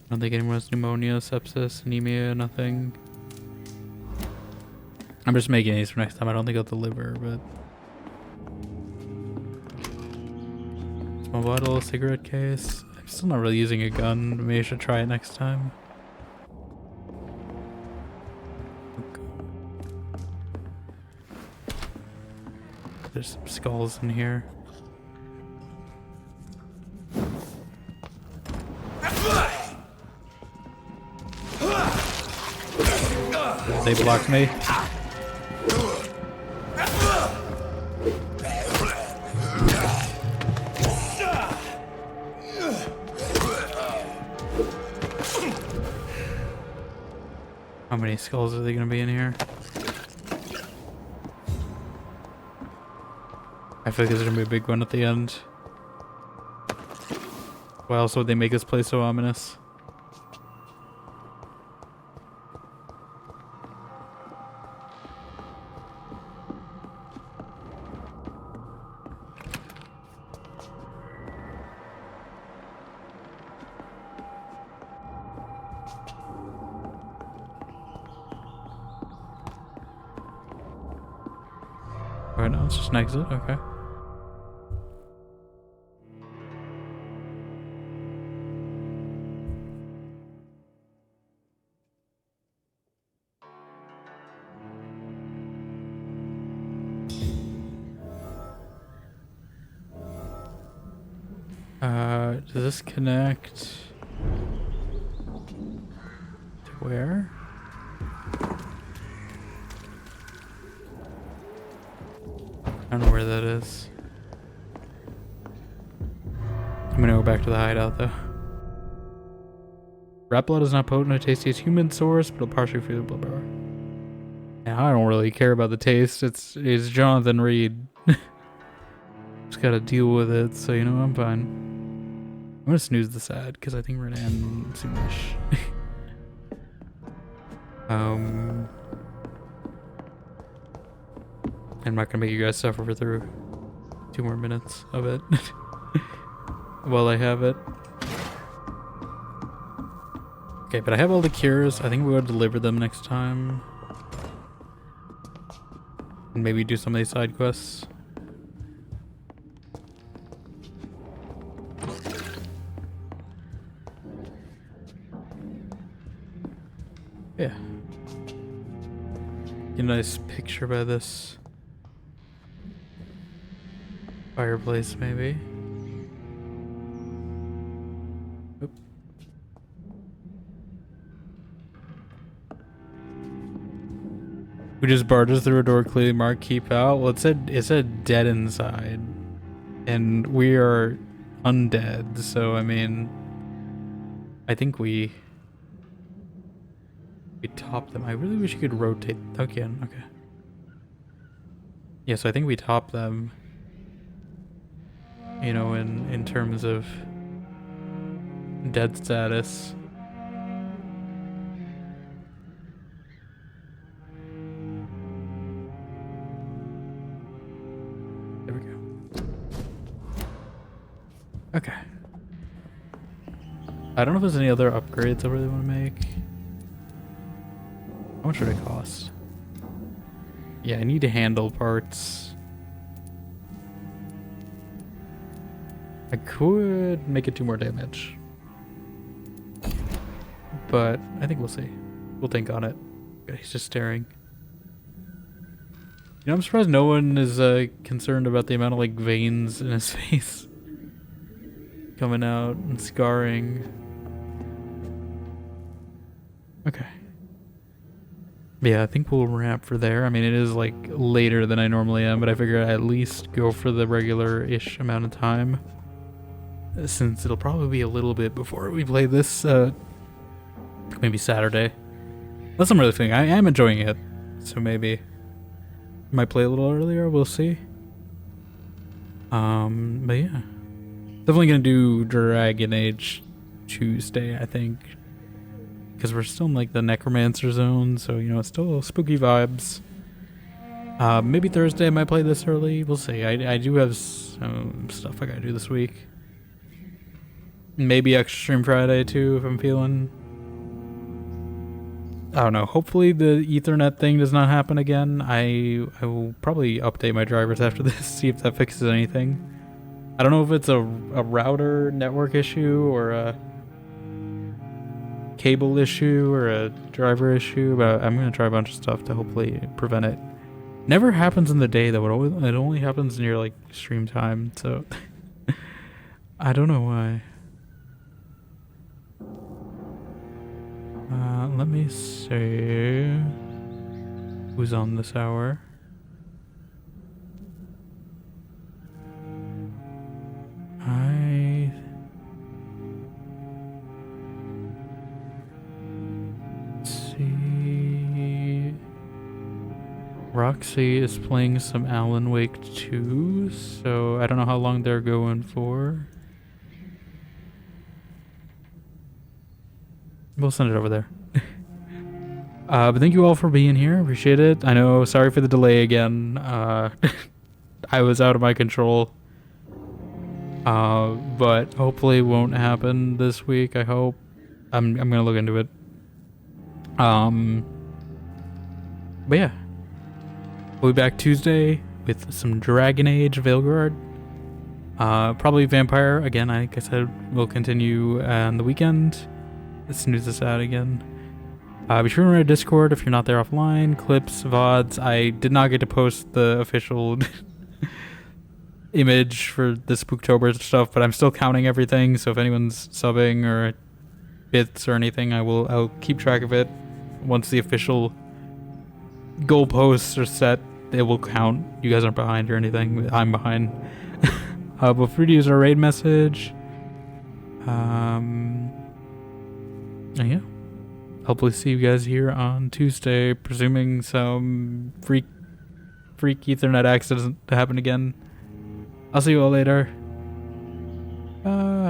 I don't think anyone has pneumonia, sepsis, anemia, nothing. I'm just making these for next time. I don't think I'll deliver, but... Small bottle, cigarette case. I'm still not really using a gun. Maybe I should try it next time. There's some skulls in here. They blocked me. How many skulls are they gonna be in here? I feel like there's gonna be a big one at the end. Why else would they make this place so ominous? Alright, now it's just an exit, okay. Does this connect to where? I don't know where that is. I'm gonna go back to the hideout though. Rat blood is not potent or tasty as human source, but it'll partially free the blood power. Yeah, I don't really care about the taste. It's Jonathan Reed. Just gotta deal with it, so you know I'm fine. I'm gonna snooze this ad because I think we're gonna end soonish. I'm not gonna make you guys suffer through 2 more minutes of it while I have it. Okay, but I have all the cures. I think we'll deliver them next time. And maybe do some of these side quests. Yeah. Get a nice picture by this fireplace, maybe. Oop. We just barges through a door clearly marked keep out. Well, it said dead inside, and we are undead. So I mean, I think we top them. I really wish you could rotate again. Okay. Yeah, so I think we top them. You know, in terms of dead status. There we go. Okay. I don't know if there's any other upgrades I really want to make. How much would it cost? Yeah, I need to handle parts. I could make it 2 more damage. But I think we'll see. We'll think on it. God, he's just staring. You know, I'm surprised no one is concerned about the amount of like veins in his face coming out and scarring. Okay. Yeah, I think we'll wrap for there. I mean, it is like later than I normally am, but I figured I'd at least go for the regular-ish amount of time. Since it'll probably be a little bit before we play this, maybe Saturday. That's what I'm really thinking. I am enjoying it, so maybe might play a little earlier. We'll see. But yeah, definitely gonna do Dragon Age Tuesday, I think, because we're still in like the Necromancer zone, so you know it's still spooky vibes. Maybe Thursday I might play this early. We'll see. I do have some stuff I gotta do this week. Maybe extra stream Friday too if I'm feeling. I don't know. Hopefully the Ethernet thing does not happen again. I will probably update my drivers after this, see if that fixes anything. I don't know if it's a router network issue or a cable issue or a driver issue, but I'm gonna try a bunch of stuff to hopefully prevent it. Never happens in the day though. It only happens near like stream time, so I don't know why. Let me see who's on this hour. See, Roxy is playing some Alan Wake 2, so I don't know how long they're going for. We'll send it over there. But thank you all for being here. Appreciate it. I know, sorry for the delay again. I was out of my control. But hopefully it won't happen this week, I hope. I'm gonna look into it. But yeah. We'll be back Tuesday with some Dragon Age Veilguard. Probably Vampire. Again, like I said, we'll continue on the weekend. Let's snooze this out again. Be sure to run a Discord if you're not there offline. Clips, VODs. I did not get to post the official image for the Spooktober stuff, but I'm still counting everything. So if anyone's subbing or bits or anything, I'll keep track of it. Once the official goalposts are set, it will count. You guys aren't behind or anything. I'm behind. But free to use our raid message. Yeah. Hopefully see you guys here on Tuesday, presuming some freak Ethernet accident to happen again. I'll see you all later. Bye.